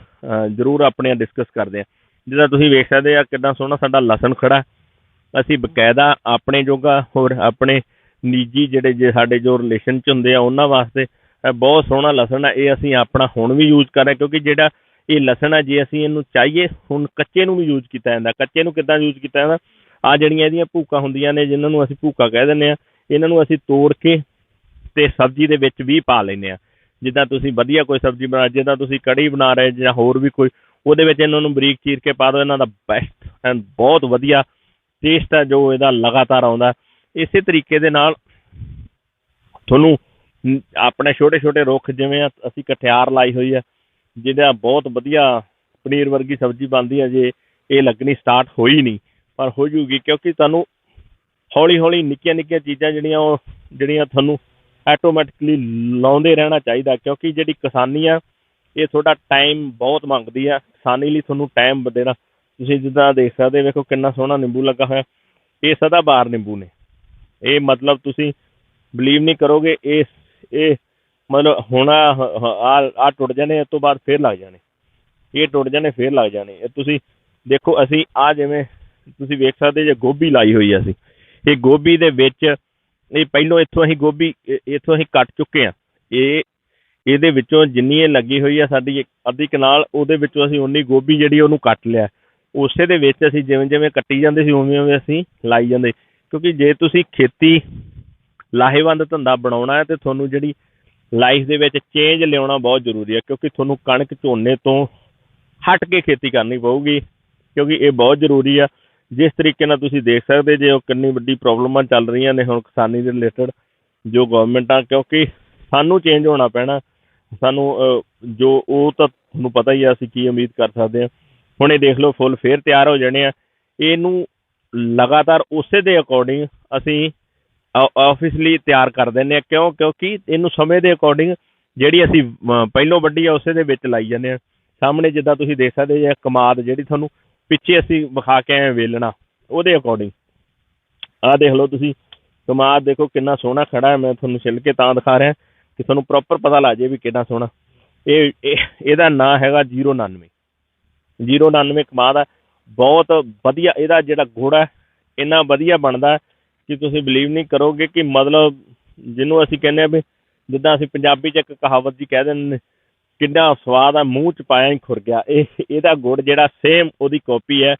ਜ਼ਰੂਰ ਆਪਣੇ ਡਿਸਕਸ ਕਰਦੇ ਹਾਂ। ਜਿੱਦਾਂ ਤੁਸੀਂ ਵੇਖ ਸਕਦੇ ਆ ਕਿੰਨਾ ਸੋਹਣਾ ਸਾਡਾ ਲਸਣ ਖੜਾ। ਅਸੀਂ ਬਕਾਇਦਾ ਆਪਣੇ ਜੋਗਾ, ਹੋਰ ਆਪਣੇ ਨਿੱਜੀ ਜਿਹੜੇ ਸਾਡੇ ਜੋ ਰਿਲੇਸ਼ਨ 'ਚ ਹੁੰਦੇ ਆ ਉਹਨਾਂ ਵਾਸਤੇ ਬਹੁਤ ਸੋਹਣਾ ਲਸਣ ਹੈ। ਇਹ ਅਸੀਂ ਆਪਣਾ ਹੁਣ ਵੀ ਯੂਜ਼ ਕਰ ਰਹੇ, ਕਿਉਂਕਿ ਜਿਹੜਾ ਇਹ ਲਸਣ ਹੈ, ਜੇ ਅਸੀਂ ਇਹਨੂੰ ਚਾਹੀਏ ਹੁਣ ਕੱਚੇ ਨੂੰ ਵੀ ਯੂਜ਼ ਕੀਤਾ ਜਾਂਦਾ। ਕੱਚੇ ਨੂੰ ਕਿੱਦਾਂ ਯੂਜ਼ ਕੀਤਾ ਜਾਂਦਾ? ਆਹ ਜਿਹੜੀਆਂ ਇਹਦੀਆਂ ਭੂਕਾਂ ਹੁੰਦੀਆਂ ਨੇ, ਜਿਨ੍ਹਾਂ ਨੂੰ ਅਸੀਂ ਭੂਕਾ ਕਹਿ ਦਿੰਦੇ ਹਾਂ, ਇਹਨਾਂ ਨੂੰ ਅਸੀਂ ਤੋੜ ਕੇ ਅਤੇ ਸਬਜ਼ੀ ਦੇ ਵਿੱਚ ਵੀ ਪਾ ਲੈਂਦੇ ਹਾਂ। ਜਿੱਦਾਂ ਤੁਸੀਂ ਵਧੀਆ ਕੋਈ ਸਬਜ਼ੀ ਬਣਾ, ਜਿੱਦਾਂ ਤੁਸੀਂ ਕੜੀ ਬਣਾ ਰਹੇ ਜਾਂ ਹੋਰ ਵੀ ਕੋਈ, ਉਹਦੇ ਵਿੱਚ ਇਹਨਾਂ ਨੂੰ ਬਰੀਕ ਚੀਰ ਕੇ ਪਾ ਦਿਓ। ਇਹਨਾਂ ਦਾ ਬੈਸਟ ਐਂਡ ਬਹੁਤ ਵਧੀਆ ਟੇਸਟ ਹੈ ਜੋ ਇਹਦਾ ਲਗਾਤਾਰ ਆਉਂਦਾ। ਇਸੇ ਤਰੀਕੇ ਦੇ ਨਾਲ ਤੁਹਾਨੂੰ ਆਪਣੇ ਛੋਟੇ ਛੋਟੇ ਰੁੱਖ, ਜਿਵੇਂ ਅਸੀਂ ਕਠਿਆਰ ਲਾਈ ਹੋਈ ਹੈ, ਜਿਹਦਾ ਬਹੁਤ ਵਧੀਆ ਪਨੀਰ ਵਰਗੀ ਸਬਜ਼ੀ ਬਣਦੀ ਹੈ। ਜੇ ਇਹ ਲੱਗਣੀ ਸਟਾਰਟ ਹੋਈ ਨਹੀਂ, ਪਰ ਹੋ ਜੂਗੀ, ਕਿਉਂਕਿ ਤੁਹਾਨੂੰ ਹੌਲੀ ਹੌਲੀ ਨਿੱਕੀਆਂ ਨਿੱਕੀਆਂ ਚੀਜ਼ਾਂ ਜਿਹੜੀਆਂ ਤੁਹਾਨੂੰ ਆਟੋਮੈਟਿਕਲੀ ਲਾਉਂਦੇ ਰਹਿਣਾ ਚਾਹੀਦਾ। ਕਿਉਂਕਿ ਜਿਹੜੀ ਕਿਸਾਨੀ ਆ ਇਹ ਤੁਹਾਡਾ ਟਾਈਮ ਬਹੁਤ ਮੰਗਦੀ ਆ। ਕਿਸਾਨੀ ਲਈ ਤੁਹਾਨੂੰ ਟਾਈਮ ਦੇਣਾ। ਤੁਸੀਂ ਜਿੱਦਾਂ ਦੇਖ ਸਕਦੇ, ਵੇਖੋ ਕਿੰਨਾ ਸੋਹਣਾ ਨਿੰਬੂ ਲੱਗਾ ਹੋਇਆ। ਇਹ ਸਦਾਬਹਾਰ ਨਿੰਬੂ ਨੇ। ਇਹ ਮਤਲਬ ਤੁਸੀਂ ਬਿਲੀਵ ਨਹੀਂ ਕਰੋਗੇ, ਇਹ ਮਤਲਬ ਹੁਣ ਆਹ ਟੁੱਟ ਜਾਣੇ, ਇਸ ਤੋਂ ਬਾਅਦ ਫਿਰ ਲੱਗ ਜਾਣੇ, ਇਹ ਟੁੱਟ ਜਾਣੇ ਫਿਰ ਲੱਗ ਜਾਣੇ। ਇਹ ਤੁਸੀਂ ਦੇਖੋ, ਅਸੀਂ ਜਿਵੇਂ ਤੁਸੀਂ ਵੇਖ ਸਕਦੇ ਜੇ ਗੋਭੀ ਲਾਈ ਹੋਈ ਆ ਅਸੀਂ, ਇਹ ਗੋਭੀ ਦੇ ਵਿੱਚ ਇਹ ਪਹਿਲੋਂ ਇੱਥੋਂ ਅਸੀਂ ਕੱਟ ਚੁੱਕੇ ਹਾਂ। ਇਹਦੇ ਵਿੱਚੋਂ ਜਿੰਨੀ ਇਹ ਲੱਗੀ ਹੋਈ ਆ ਸਾਡੀ ਅੱਧੀ ਕਨਾਲ, ਉਹਦੇ ਵਿੱਚੋਂ ਅਸੀਂ ਉਨੀ ਗੋਭੀ ਜਿਹੜੀ ਉਹਨੂੰ ਕੱਟ ਲਿਆ। ਉਸੇ ਦੇ ਵਿੱਚ ਅਸੀਂ ਜਿਵੇਂ ਜਿਵੇਂ ਕੱਟੀ ਜਾਂਦੇ ਸੀ ਉਵੇਂ ਉਵੇਂ ਅਸੀਂ ਲਾਈ ਜਾਂਦੇ। ਕਿਉਂਕਿ ਜੇ ਤੁਸੀਂ ਖੇਤੀ ਲਾਹੇਵੰਦ ਧੰਦਾ ਬਣਾਉਣਾ ਹੈ ਤਾਂ ਤੁਹਾਨੂੰ ਜਿਹੜੀ ਲਾਈਫ ਦੇ ਵਿੱਚ ਚੇਂਜ ਲਿਆਉਣਾ ਬਹੁਤ ਜ਼ਰੂਰੀ ਹੈ। ਕਿਉਂਕਿ ਤੁਹਾਨੂੰ ਕਣਕ ਝੋਨੇ ਤੋਂ ਹਟ ਕੇ ਖੇਤੀ ਕਰਨੀ ਪਊਗੀ, ਕਿਉਂਕਿ ਇਹ ਬਹੁਤ ਜ਼ਰੂਰੀ ਆ। ਜਿਸ ਤਰੀਕੇ ਨਾਲ ਤੁਸੀਂ ਦੇਖ ਸਕਦੇ ਜੇ ਉਹ ਕਿੰਨੀ ਵੱਡੀ ਪ੍ਰੋਬਲਮਾਂ ਚੱਲ ਰਹੀਆਂ ਨੇ ਹੁਣ ਕਿਸਾਨੀ ਦੇ ਰਿਲੇਟਡ, ਜੋ ਗੌਰਮੈਂਟ ਆ, ਕਿਉਂਕਿ ਸਾਨੂੰ ਚੇਂਜ ਹੋਣਾ ਪੈਣਾ। ਸਾਨੂੰ ਉਹ ਤਾਂ ਤੁਹਾਨੂੰ ਪਤਾ ਹੀ ਆ ਅਸੀਂ ਕੀ ਉਮੀਦ ਕਰ ਸਕਦੇ ਹਾਂ। ਹੁਣ ਇਹ ਦੇਖ ਲਓ, ਫੁੱਲ ਫੇਰ ਤਿਆਰ ਹੋ ਜਾਣੇ ਆ। ਇਹਨੂੰ ਲਗਾਤਾਰ ਉਸੇ ਦੇ ਅਕੋਰਡਿੰਗ ਅਸੀਂ ਆਫਿਸਲੀ ਤਿਆਰ ਕਰ ਦਿੰਦੇ ਹਾਂ। ਕਿਉਂਕਿ ਇਹਨੂੰ ਸਮੇਂ ਦੇ ਅਕੋਰਡਿੰਗ ਜਿਹੜੀ ਅਸੀਂ ਪਹਿਲੋਂ ਵੱਢੀ ਆ ਉਸੇ ਦੇ ਵਿੱਚ ਲਾਈ ਜਾਂਦੇ ਹਾਂ। ਸਾਹਮਣੇ ਜਿੱਦਾਂ ਤੁਸੀਂ ਦੇਖ ਸਕਦੇ ਜੇ ਕਮਾਦ ਜਿਹੜੀ ਤੁਹਾਨੂੰ ਪਿੱਛੇ ਅਸੀਂ ਵਿਖਾ ਕੇ ਆਏ ਵੇਲਣਾ, ਉਹਦੇ ਅਕੋਰਡਿੰਗ ਆਹ ਦੇਖ ਲਓ ਤੁਸੀਂ ਕਮਾਦ ਦੇਖੋ ਕਿੰਨਾ ਸੋਹਣਾ ਖੜਾ ਹੈ। ਮੈਂ ਤੁਹਾਨੂੰ ਛਿੱਲ ਕੇ ਤਾਂ ਦਿਖਾ ਰਿਹਾ ਕਿ ਤੁਹਾਨੂੰ ਪ੍ਰੋਪਰ ਪਤਾ ਲੱਗ ਜਾਏ ਵੀ ਕਿੰਨਾ ਸੋਹਣਾ। ਇਹਦਾ ਨਾਂ ਹੈਗਾ 099 ਕਮਾਦ ਹੈ। ਬਹੁਤ ਵਧੀਆ ਇਹਦਾ ਜਿਹੜਾ ਗੁੜ ਹੈ ਇੰਨਾ ਵਧੀਆ ਬਣਦਾ ਕਿ ਤੁਸੀਂ ਬਿਲੀਵ ਨਹੀਂ ਕਰੋਗੇ ਕਿ ਮਤਲਬ ਜਿਹਨੂੰ ਅਸੀਂ ਕਹਿੰਦੇ ਹਾਂ ਵੀ ਜਿੱਦਾਂ ਅਸੀਂ ਪੰਜਾਬੀ 'ਚ ਇੱਕ ਕਹਾਵਤ ਜੀ ਕਹਿ ਦਿੰਦੇ ਨੇ, ਕਿੰਨਾ ਸਵਾਦ ਆ ਮੂੰਹ 'ਚ ਪਾਇਆ ਹੀ ਖੁਰ ਗਿਆ। ਇਹਦਾ ਗੁੜ ਜਿਹੜਾ ਸੇਮ ਉਹਦੀ ਕਾਪੀ ਹੈ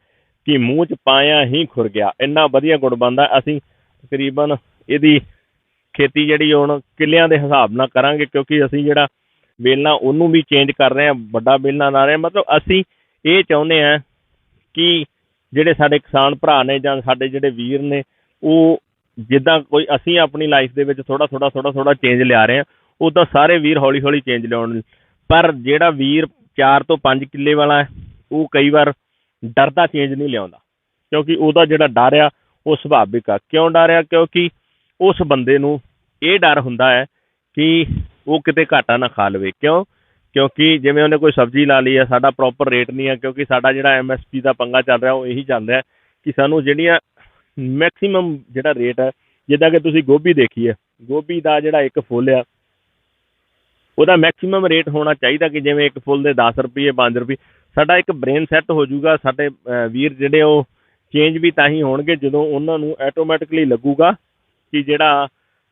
ਕਿ ਮੂੰਹ 'ਚ ਪਾਇਆ ਹੀ ਖੁਰ ਗਿਆ। ਇੰਨਾ ਵਧੀਆ ਗੁੜ ਬਣਦਾ। ਅਸੀਂ ਤਕਰੀਬਨ ਇਹਦੀ ਖੇਤੀ ਜਿਹੜੀ ਹੁਣ ਕਿੱਲਿਆਂ ਦੇ ਹਿਸਾਬ ਨਾਲ ਕਰਾਂਗੇ, ਕਿਉਂਕਿ ਅਸੀਂ ਜਿਹੜਾ ਵੇਲਣਾ ਉਹਨੂੰ ਵੀ ਚੇਂਜ ਕਰ ਰਹੇ ਹਾਂ, ਵੱਡਾ ਵੇਲਣਾ ਲਾ ਰਹੇ ਹਾਂ। ਮਤਲਬ ਅਸੀਂ ਇਹ ਚਾਹੁੰਦੇ ਹਾਂ ਕਿ ਜਿਹੜੇ ਸਾਡੇ ਕਿਸਾਨ ਭਰਾ ਨੇ ਜਾਂ ਸਾਡੇ ਜਿਹੜੇ ਵੀਰ ਨੇ ਉਹ ਜਿੱਦਾਂ ਕੋਈ ਅਸੀਂ ਆਪਣੀ ਲਾਈਫ ਦੇ ਵਿੱਚ ਥੋੜ੍ਹਾ ਚੇਂਜ ਲਿਆ ਰਹੇ ਹਾਂ, ਉੱਦਾਂ ਸਾਰੇ ਵੀਰ ਹੌਲੀ ਹੌਲੀ ਚੇਂਜ ਲਿਆਉਣ। ਪਰ ਜਿਹੜਾ ਵੀਰ 4 ਤੋਂ 5 ਕਿੱਲੇ ਵਾਲਾ ਹੈ ਉਹ ਕਈ ਵਾਰ ਡਰਦਾ ਚੇਂਜ ਨਹੀਂ ਲਿਆਉਂਦਾ, ਕਿਉਂਕਿ ਉਹਦਾ ਜਿਹੜਾ ਡਰ ਆ ਉਹ ਸੁਭਾਵਿਕ ਆ। ਕਿਉਂ ਡਰ ਆ? ਕਿਉਂਕਿ ਉਸ ਬੰਦੇ ਨੂੰ ਇਹ ਡਰ ਹੁੰਦਾ ਹੈ ਕਿ ਉਹ ਕਿਤੇ ਘਾਟਾ ਨਾ ਖਾ ਲਵੇ। ਕਿਉਂਕਿ ਜਿਵੇਂ ਉਹਨੇ ਕੋਈ ਸਬਜ਼ੀ ਲਾ ਲਈ ਹੈ, ਸਾਡਾ ਪ੍ਰੋਪਰ ਰੇਟ ਨਹੀਂ ਹੈ, ਕਿਉਂਕਿ ਸਾਡਾ ਜਿਹੜਾ MSP ਦਾ ਪੰਗਾ ਚੱਲ ਰਿਹਾ ਉਹ ਇਹੀ ਚੱਲ ਰਿਹਾ ਕਿ ਸਾਨੂੰ ਜਿਹੜੀਆਂ ਮੈਕਸੀਮਮ ਜਿਹੜਾ ਰੇਟ ਹੈ, ਜਿੱਦਾਂ ਕਿ ਤੁਸੀਂ ਗੋਭੀ ਦੇਖੀ ਹੈ, ਗੋਭੀ ਦਾ ਜਿਹੜਾ ਇੱਕ ਫੁੱਲ ਆ ਉਹਦਾ ਮੈਕਸੀਮਮ ਰੇਟ ਹੋਣਾ ਚਾਹੀਦਾ ਕਿ ਜਿਵੇਂ ਇੱਕ ਫੁੱਲ ਦੇ 10 ਰੁਪਏ 5 ਰੁਪਏ। ਸਾਡਾ ਇੱਕ ਬ੍ਰੇਨ ਸੈੱਟ ਹੋ ਜਾਊਗਾ। ਸਾਡੇ ਵੀਰ ਜਿਹੜੇ ਉਹ ਚੇਂਜ ਵੀ ਤਾਂ ਹੀ ਹੋਣਗੇ ਜਦੋਂ ਉਹਨਾਂ ਨੂੰ ਆਟੋਮੈਟਿਕਲੀ ਲੱਗੂਗਾ ਕਿ ਜਿਹੜਾ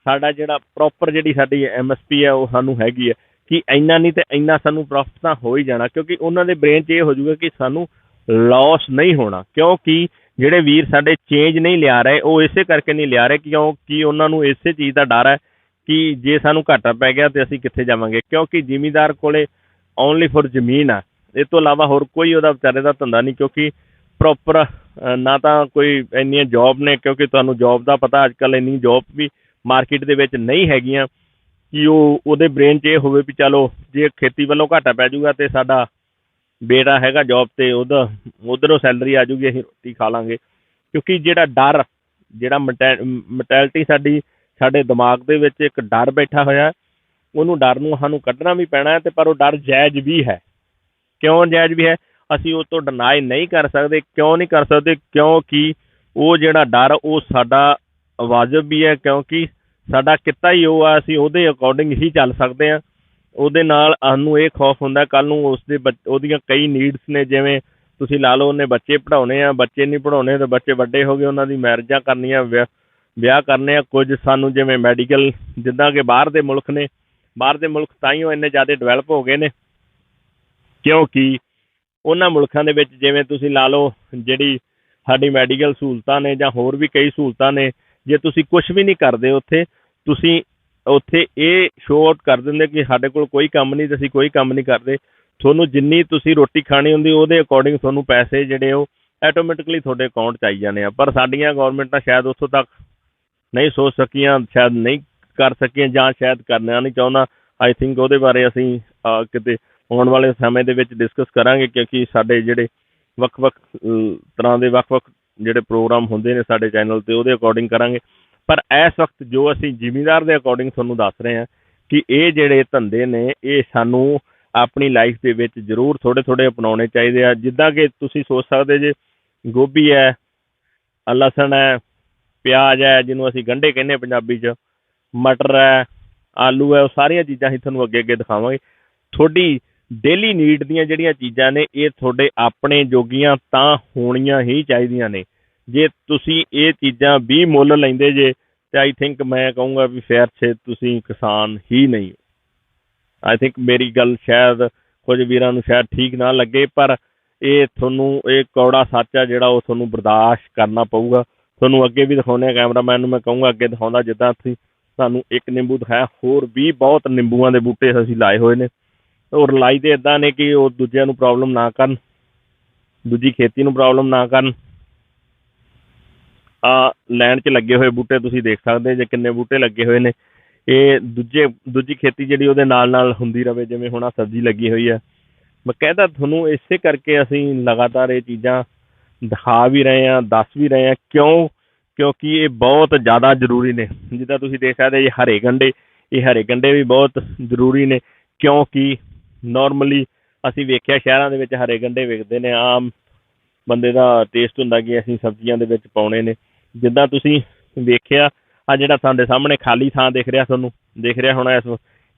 ਸਾਡਾ ਜਿਹੜਾ ਪ੍ਰੋਪਰ ਜਿਹੜੀ ਸਾਡੀ MSP ਹੈ ਉਹ ਸਾਨੂੰ ਹੈਗੀ ਹੈ ਕਿ ਇੰਨਾ ਨਹੀਂ ਤਾਂ ਇੰਨਾ ਸਾਨੂੰ ਪ੍ਰੋਫਿਟ ਤਾਂ ਹੋ ਹੀ ਜਾਣਾ। ਕਿਉਂਕਿ ਉਹਨਾਂ ਦੇ ਬ੍ਰੇਨ 'ਚ ਇਹ ਹੋ ਜਾਊਗਾ ਕਿ ਸਾਨੂੰ ਲੋਸ ਨਹੀਂ ਹੋਣਾ। ਕਿਉਂਕਿ ਜਿਹੜੇ ਵੀਰ ਸਾਡੇ ਚੇਂਜ ਨਹੀਂ ਲਿਆ ਰਹੇ ਉਹ ਇਸੇ ਕਰਕੇ ਨਹੀਂ ਲਿਆ ਰਹੇ ਕਿਉਂਕਿ ਉਹਨਾਂ ਨੂੰ ਇਸੇ ਚੀਜ਼ ਦਾ ਡਰ ਹੈ ਕਿ ਜੇ ਸਾਨੂੰ ਘਾਟਾ ਪੈ ਗਿਆ ਤਾਂ ਅਸੀਂ ਕਿੱਥੇ ਜਾਵਾਂਗੇ। ਕਿਉਂਕਿ ਜ਼ਿਮੀਂਦਾਰ ਕੋਲੇ ਓਨਲੀ ਫॉर ਜ਼ਮੀਨ ਆ, ਇਹ ਤੋਂ ਇਲਾਵਾ ਹੋਰ ਕੋਈ ਉਹਦਾ ਵਿਚਾਰੇ ਦਾ ਧੰਦਾ ਨਹੀਂ। ਕਿਉਂਕਿ ਪ੍ਰੋਪਰ ਨਾ ਤਾਂ ਕੋਈ ਇੰਨੀਆਂ ਜੋਬ ਨੇ, ਕਿਉਂਕਿ ਤੁਹਾਨੂੰ ਜੋਬ ਦਾ ਪਤਾ ਅੱਜ ਕੱਲ੍ਹ ਇੰਨੀ ਜੋਬ ਵੀ ਮਾਰਕੀਟ ਦੇ ਵਿੱਚ ਨਹੀਂ ਹੈਗੀਆਂ ਕਿ ਉਹਦੇ ਬ੍ਰੇਨ 'ਚ ਇਹ ਹੋਵੇ ਵੀ ਚਲੋ ਜੇ ਖੇਤੀ ਵੱਲੋਂ ਘਾਟਾ ਪੈ ਜਾਊਗਾ ਅਤੇ ਸਾਡਾ ਬੇਟਾ ਹੈਗਾ ਜੋਬ 'ਤੇ ਉੱਧਰੋਂ ਸੈਲਰੀ ਆ ਜਾਊਗੀ, ਅਸੀਂ ਰੋਟੀ ਖਾ ਲਾਂਗੇ। ਕਿਉਂਕਿ ਜਿਹੜਾ ਡਰ ਜਿਹੜਾ ਮੈਂਟੈਲਿਟੀ ਸਾਡੇ ਦਿਮਾਗ ਦੇ ਵਿੱਚ ਇੱਕ ਡਰ ਬੈਠਾ ਹੋਇਆ, ਉਹਨੂੰ ਡਰ ਨੂੰ ਸਾਨੂੰ ਕੱਢਣਾ ਵੀ ਪੈਣਾ ਅਤੇ ਪਰ ਉਹ ਡਰ ਜਾਇਜ਼ ਵੀ ਹੈ। ਕਿਉਂ ਜਾਇਜ਼ ਵੀ ਹੈ? ਅਸੀਂ ਉਹ ਤੋਂ ਡਿਨਾਈ ਨਹੀਂ ਕਰ ਸਕਦੇ। ਕਿਉਂ ਨਹੀਂ ਕਰ ਸਕਦੇ? ਕਿਉਂਕਿ ਉਹ ਜਿਹੜਾ ਡਰ ਉਹ ਸਾਡਾ ਵਾਜਬ ਵੀ ਹੈ, ਕਿਉਂਕਿ ਸਾਡਾ ਕਿੱਤਾ ਹੀ ਉਹ ਆ, ਅਸੀਂ ਉਹਦੇ ਅਕੋਰਡਿੰਗ ਹੀ ਚੱਲ ਸਕਦੇ ਹਾਂ। ਉਹਦੇ ਨਾਲ ਸਾਨੂੰ ਇਹ ਖੌਫ ਹੁੰਦਾ ਕੱਲ੍ਹ ਨੂੰ ਉਹਦੀਆਂ ਕਈ ਨੀਡਸ ਨੇ, ਜਿਵੇਂ ਤੁਸੀਂ ਲਾ ਲਓ ਉਹਨੇ ਬੱਚੇ ਪੜ੍ਹਾਉਣੇ ਆ, ਬੱਚੇ ਨਹੀਂ ਪੜ੍ਹਾਉਣੇ ਤਾਂ ਬੱਚੇ ਵੱਡੇ ਹੋ ਗਏ, ਉਹਨਾਂ ਦੀ ਮੈਰਿਜਾਂ ਕਰਨੀਆਂ, ਵਿਆਹ ਕਰਨੇ ਆ। ਕੁਝ ਸਾਨੂੰ ਜਿਵੇਂ ਮੈਡੀਕਲ, ਜਿੱਦਾਂ ਕਿ ਬਾਹਰ ਦੇ ਮੁਲਕ ਨੇ, ਬਾਹਰ ਦੇ ਮੁਲਕ ਤਾਂ ਹੀ ਉਹ ਇੰਨੇ ਜ਼ਿਆਦਾ ਡਿਵੈਲਪ ਹੋ ਗਏ ਨੇ ਕਿਉਂਕਿ ਉਹਨਾਂ ਮੁਲਕਾਂ ਦੇ ਵਿੱਚ ਜਿਵੇਂ ਤੁਸੀਂ ਲਾ ਲਓ ਜਿਹੜੀ ਸਾਡੀ ਮੈਡੀਕਲ ਸਹੂਲਤਾਂ ਨੇ ਜਾਂ ਹੋਰ ਵੀ ਕਈ ਸਹੂਲਤਾਂ ਨੇ, ਜੇ ਤੁਸੀਂ ਕੁਛ ਵੀ ਨਹੀਂ ਕਰਦੇ ਤੁਸੀਂ ਉੱਥੇ ਇਹ ਸ਼ੋ ਆਊਟ ਕਰ ਦਿੰਦੇ ਕਿ ਸਾਡੇ ਕੋਲ ਕੋਈ ਕੰਮ ਨਹੀਂ ਅਤੇ ਅਸੀਂ ਕੋਈ ਕੰਮ ਨਹੀਂ ਕਰਦੇ। ਤੁਹਾਨੂੰ ਜਿੰਨੀ ਤੁਸੀਂ ਰੋਟੀ ਖਾਣੀ ਹੁੰਦੀ ਉਹਦੇ ਅਕੋਰਡਿੰਗ ਤੁਹਾਨੂੰ ਪੈਸੇ ਜਿਹੜੇ ਉਹ ਆਟੋਮੈਟਿਕਲੀ ਤੁਹਾਡੇ ਅਕਾਊਂਟ 'ਚ ਆਈ ਜਾਣੇ ਆ। ਪਰ ਸਾਡੀਆਂ ਗੌਰਮੈਂਟਾਂ ਸ਼ਾਇਦ ਉੱਥੋਂ ਤੱਕ ਨਹੀਂ ਸੋਚ ਸਕੀਆਂ, ਸ਼ਾਇਦ ਨਹੀਂ ਕਰ ਸਕੀਆਂ ਜਾਂ ਸ਼ਾਇਦ ਕਰਨਾ ਨਹੀਂ ਚਾਹੁੰਦਾ। ਆਈ ਥਿੰਕ ਉਹਦੇ ਬਾਰੇ ਅਸੀਂ ਕਿਤੇ ਆਉਣ ਵਾਲੇ ਸਮੇਂ ਦੇ ਵਿੱਚ ਡਿਸਕਸ ਕਰਾਂਗੇ, ਕਿਉਂਕਿ ਸਾਡੇ ਜਿਹੜੇ ਵੱਖ ਤਰ੍ਹਾਂ ਦੇ ਵੱਖ ਜਿਹੜੇ ਪ੍ਰੋਗਰਾਮ ਹੁੰਦੇ ਨੇ ਸਾਡੇ ਚੈਨਲ 'ਤੇ ਉਹਦੇ ਅਕੋਰਡਿੰਗ ਕਰਾਂਗੇ। ਪਰ ਇਸ ਵਕਤ ਜੋ ਅਸੀਂ ਜ਼ਿਮੀਂਦਾਰ ਦੇ ਅਕੋਰਡਿੰਗ ਤੁਹਾਨੂੰ ਦੱਸ ਰਹੇ ਹਾਂ ਕਿ ਇਹ ਜਿਹੜੇ ਧੰਦੇ ਨੇ ਇਹ ਸਾਨੂੰ ਆਪਣੀ ਲਾਈਫ ਦੇ ਵਿੱਚ ਜ਼ਰੂਰ ਥੋੜ੍ਹੇ ਅਪਣਾਉਣੇ ਚਾਹੀਦੇ ਆ। ਜਿੱਦਾਂ ਕਿ ਤੁਸੀਂ ਸੋਚ ਸਕਦੇ ਜੇ ਗੋਭੀ ਹੈ, ਲਸਣ ਹੈ, ਪਿਆਜ਼ ਹੈ, ਜਿਹਨੂੰ ਅਸੀਂ ਗੰਢੇ ਕਹਿੰਦੇ ਪੰਜਾਬੀ 'ਚ, ਮਟਰ ਹੈ, ਆਲੂ ਹੈ, ਉਹ ਸਾਰੀਆਂ ਚੀਜ਼ਾਂ ਅਸੀਂ ਤੁਹਾਨੂੰ ਅੱਗੇ ਦਿਖਾਵਾਂਗੇ। ਤੁਹਾਡੀ ਡੇਲੀ ਨੀਡ ਦੀਆਂ ਜਿਹੜੀਆਂ ਚੀਜ਼ਾਂ ਨੇ ਇਹ ਤੁਹਾਡੇ ਆਪਣੇ ਜੋਗੀਆਂ ਤਾਂ ਹੋਣੀਆਂ ਹੀ ਚਾਹੀਦੀਆਂ ਨੇ। ਜੇ ਤੁਸੀਂ ਇਹ ਚੀਜ਼ਾਂ ਵੀ ਮੁੱਲ ਲੈਂਦੇ ਜੇ ਅਤੇ ਆਈ ਥਿੰਕ ਮੈਂ ਕਹੂੰਗਾ ਵੀ ਫੇਰ ਤੁਸੀਂ ਕਿਸਾਨ ਹੀ ਨਹੀਂ ਹੋ। ਆਈ ਥਿੰਕ ਮੇਰੀ ਗੱਲ ਸ਼ਾਇਦ ਕੁਝ ਵੀਰਾਂ ਨੂੰ ਸ਼ਾਇਦ ਠੀਕ ਨਾ ਲੱਗੇ, ਪਰ ਇਹ ਤੁਹਾਨੂੰ ਇਹ ਕੌੜਾ ਸੱਚ ਆ ਜਿਹੜਾ ਉਹ ਤੁਹਾਨੂੰ ਬਰਦਾਸ਼ਤ ਕਰਨਾ ਪਊਗਾ। ਤੁਹਾਨੂੰ ਅੱਗੇ ਵੀ ਦਿਖਾਉਂਦੇ ਹਾਂ, ਕੈਮਰਾਮੈਨ ਨੂੰ ਮੈਂ ਕਹੂੰਗਾ ਅੱਗੇ ਦਿਖਾਉਂਦਾ, ਜਿੱਦਾਂ ਅਸੀਂ ਤੁਹਾਨੂੰ ਇੱਕ ਨਿੰਬੂ ਦਿਖਾਇਆ, ਹੋਰ ਵੀ ਬਹੁਤ ਨਿੰਬੂਆਂ ਦੇ ਬੂਟੇ ਅਸੀਂ ਲਾਏ ਹੋਏ ਨੇ। ਔਰ ਲਾਈ ਦੇ ਇੱਦਾਂ ਨੇ ਕਿ ਉਹ ਦੂਜਿਆਂ ਨੂੰ ਪ੍ਰੋਬਲਮ ਨਾ ਕਰਨ, ਦੂਜੀ ਖੇਤੀ ਨੂੰ ਪ੍ਰੋਬਲਮ ਨਾ ਕਰਨ। ਲਾਈਨ 'ਚ ਲੱਗੇ ਹੋਏ ਬੂਟੇ ਤੁਸੀਂ ਦੇਖ ਸਕਦੇ ਜੇ ਕਿੰਨੇ ਬੂਟੇ ਲੱਗੇ ਹੋਏ ਨੇ। ਇਹ ਦੂਜੀ ਖੇਤੀ ਜਿਹੜੀ ਉਹਦੇ ਨਾਲ ਹੁੰਦੀ ਰਹੇ, ਜਿਵੇਂ ਹੁਣ ਆਹ ਸਬਜ਼ੀ ਲੱਗੀ ਹੋਈ ਹੈ। ਮੈਂ ਕਹਿੰਦਾ ਤੁਹਾਨੂੰ ਇਸੇ ਕਰਕੇ ਅਸੀਂ ਲਗਾਤਾਰ ਇਹ ਚੀਜ਼ਾਂ ਦਿਖਾ ਵੀ ਰਹੇ ਹਾਂ, ਦੱਸ ਵੀ ਰਹੇ ਹਾਂ। ਕਿਉਂ? ਕਿਉਂਕਿ ਇਹ ਬਹੁਤ ਜ਼ਿਆਦਾ ਜ਼ਰੂਰੀ ਨੇ। ਜਿੱਦਾਂ ਤੁਸੀਂ ਦੇਖ ਸਕਦੇ ਇਹ ਹਰੇ ਗੰਢੇ ਵੀ ਬਹੁਤ ਜ਼ਰੂਰੀ ਨੇ, ਕਿਉਂਕਿ ਨੋਰਮਲੀ ਅਸੀਂ ਵੇਖਿਆ ਸ਼ਹਿਰਾਂ ਦੇ ਵਿੱਚ ਹਰੇ ਗੰਢੇ ਵਿਕਦੇ ਨੇ। ਆਮ ਬੰਦੇ ਦਾ ਟੇਸਟ ਹੁੰਦਾ ਕਿ ਅਸੀਂ ਸਬਜ਼ੀਆਂ ਦੇ ਵਿੱਚ ਪਾਉਣੇ ਨੇ। ਜਿੱਦਾਂ ਤੁਸੀਂ ਵੇਖਿਆ ਆ ਜਿਹੜਾ ਸਾਡੇ ਸਾਹਮਣੇ ਖਾਲੀ ਥਾਂ ਦਿਖ ਰਿਹਾ ਹੋਣਾ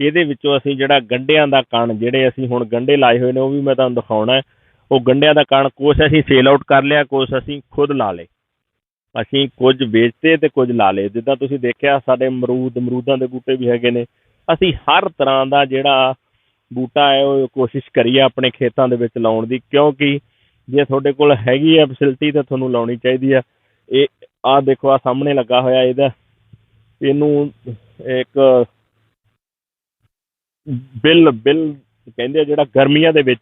ਇਹਦੇ ਵਿੱਚੋਂ ਅਸੀਂ ਜਿਹੜਾ ਗੰਢਿਆਂ ਦਾ ਕਣ, ਜਿਹੜੇ ਅਸੀਂ ਹੁਣ ਗੰਢੇ ਲਾਏ ਹੋਏ ਨੇ, ਉਹ ਵੀ ਮੈਂ ਤੁਹਾਨੂੰ ਦਿਖਾਉਣਾ। ਉਹ ਗੰਢਿਆਂ ਦਾ ਕਣ ਕੁਛ ਅਸੀਂ ਸੇਲ ਆਊਟ ਕਰ ਲਿਆ, ਕੁਛ ਅਸੀਂ ਖੁਦ ਲਾ ਲਏ। ਅਸੀਂ ਕੁਝ ਵੇਚਤੇ ਅਤੇ ਕੁਝ ਲਾ ਲਏ। ਜਿੱਦਾਂ ਤੁਸੀਂ ਦੇਖਿਆ ਸਾਡੇ ਅਮਰੂਦਾਂ ਦੇ ਬੂਟੇ ਵੀ ਹੈਗੇ ਨੇ। ਅਸੀਂ ਹਰ ਤਰ੍ਹਾਂ ਦਾ ਜਿਹੜਾ ਬੂਟਾ ਹੈ ਉਹ ਕੋਸ਼ਿਸ਼ ਕਰੀਏ ਆਪਣੇ ਖੇਤਾਂ ਦੇ ਵਿੱਚ ਲਾਉਣ ਦੀ, ਕਿਉਂਕਿ ਜੇ ਤੁਹਾਡੇ ਕੋਲ ਹੈਗੀ ਆ ਫੈਸਿਲਿਟੀ ਤਾਂ ਤੁਹਾਨੂੰ ਲਾਉਣੀ ਚਾਹੀਦੀ ਆ। ਇਹ ਆਹ ਦੇਖੋ, ਆਹ ਸਾਹਮਣੇ ਲੱਗਾ ਹੋਇਆ ਇਹਨੂੰ ਇੱਕ ਬਿੱਲ ਕਹਿੰਦੇ ਆ, ਜਿਹੜਾ ਗਰਮੀਆਂ ਦੇ ਵਿੱਚ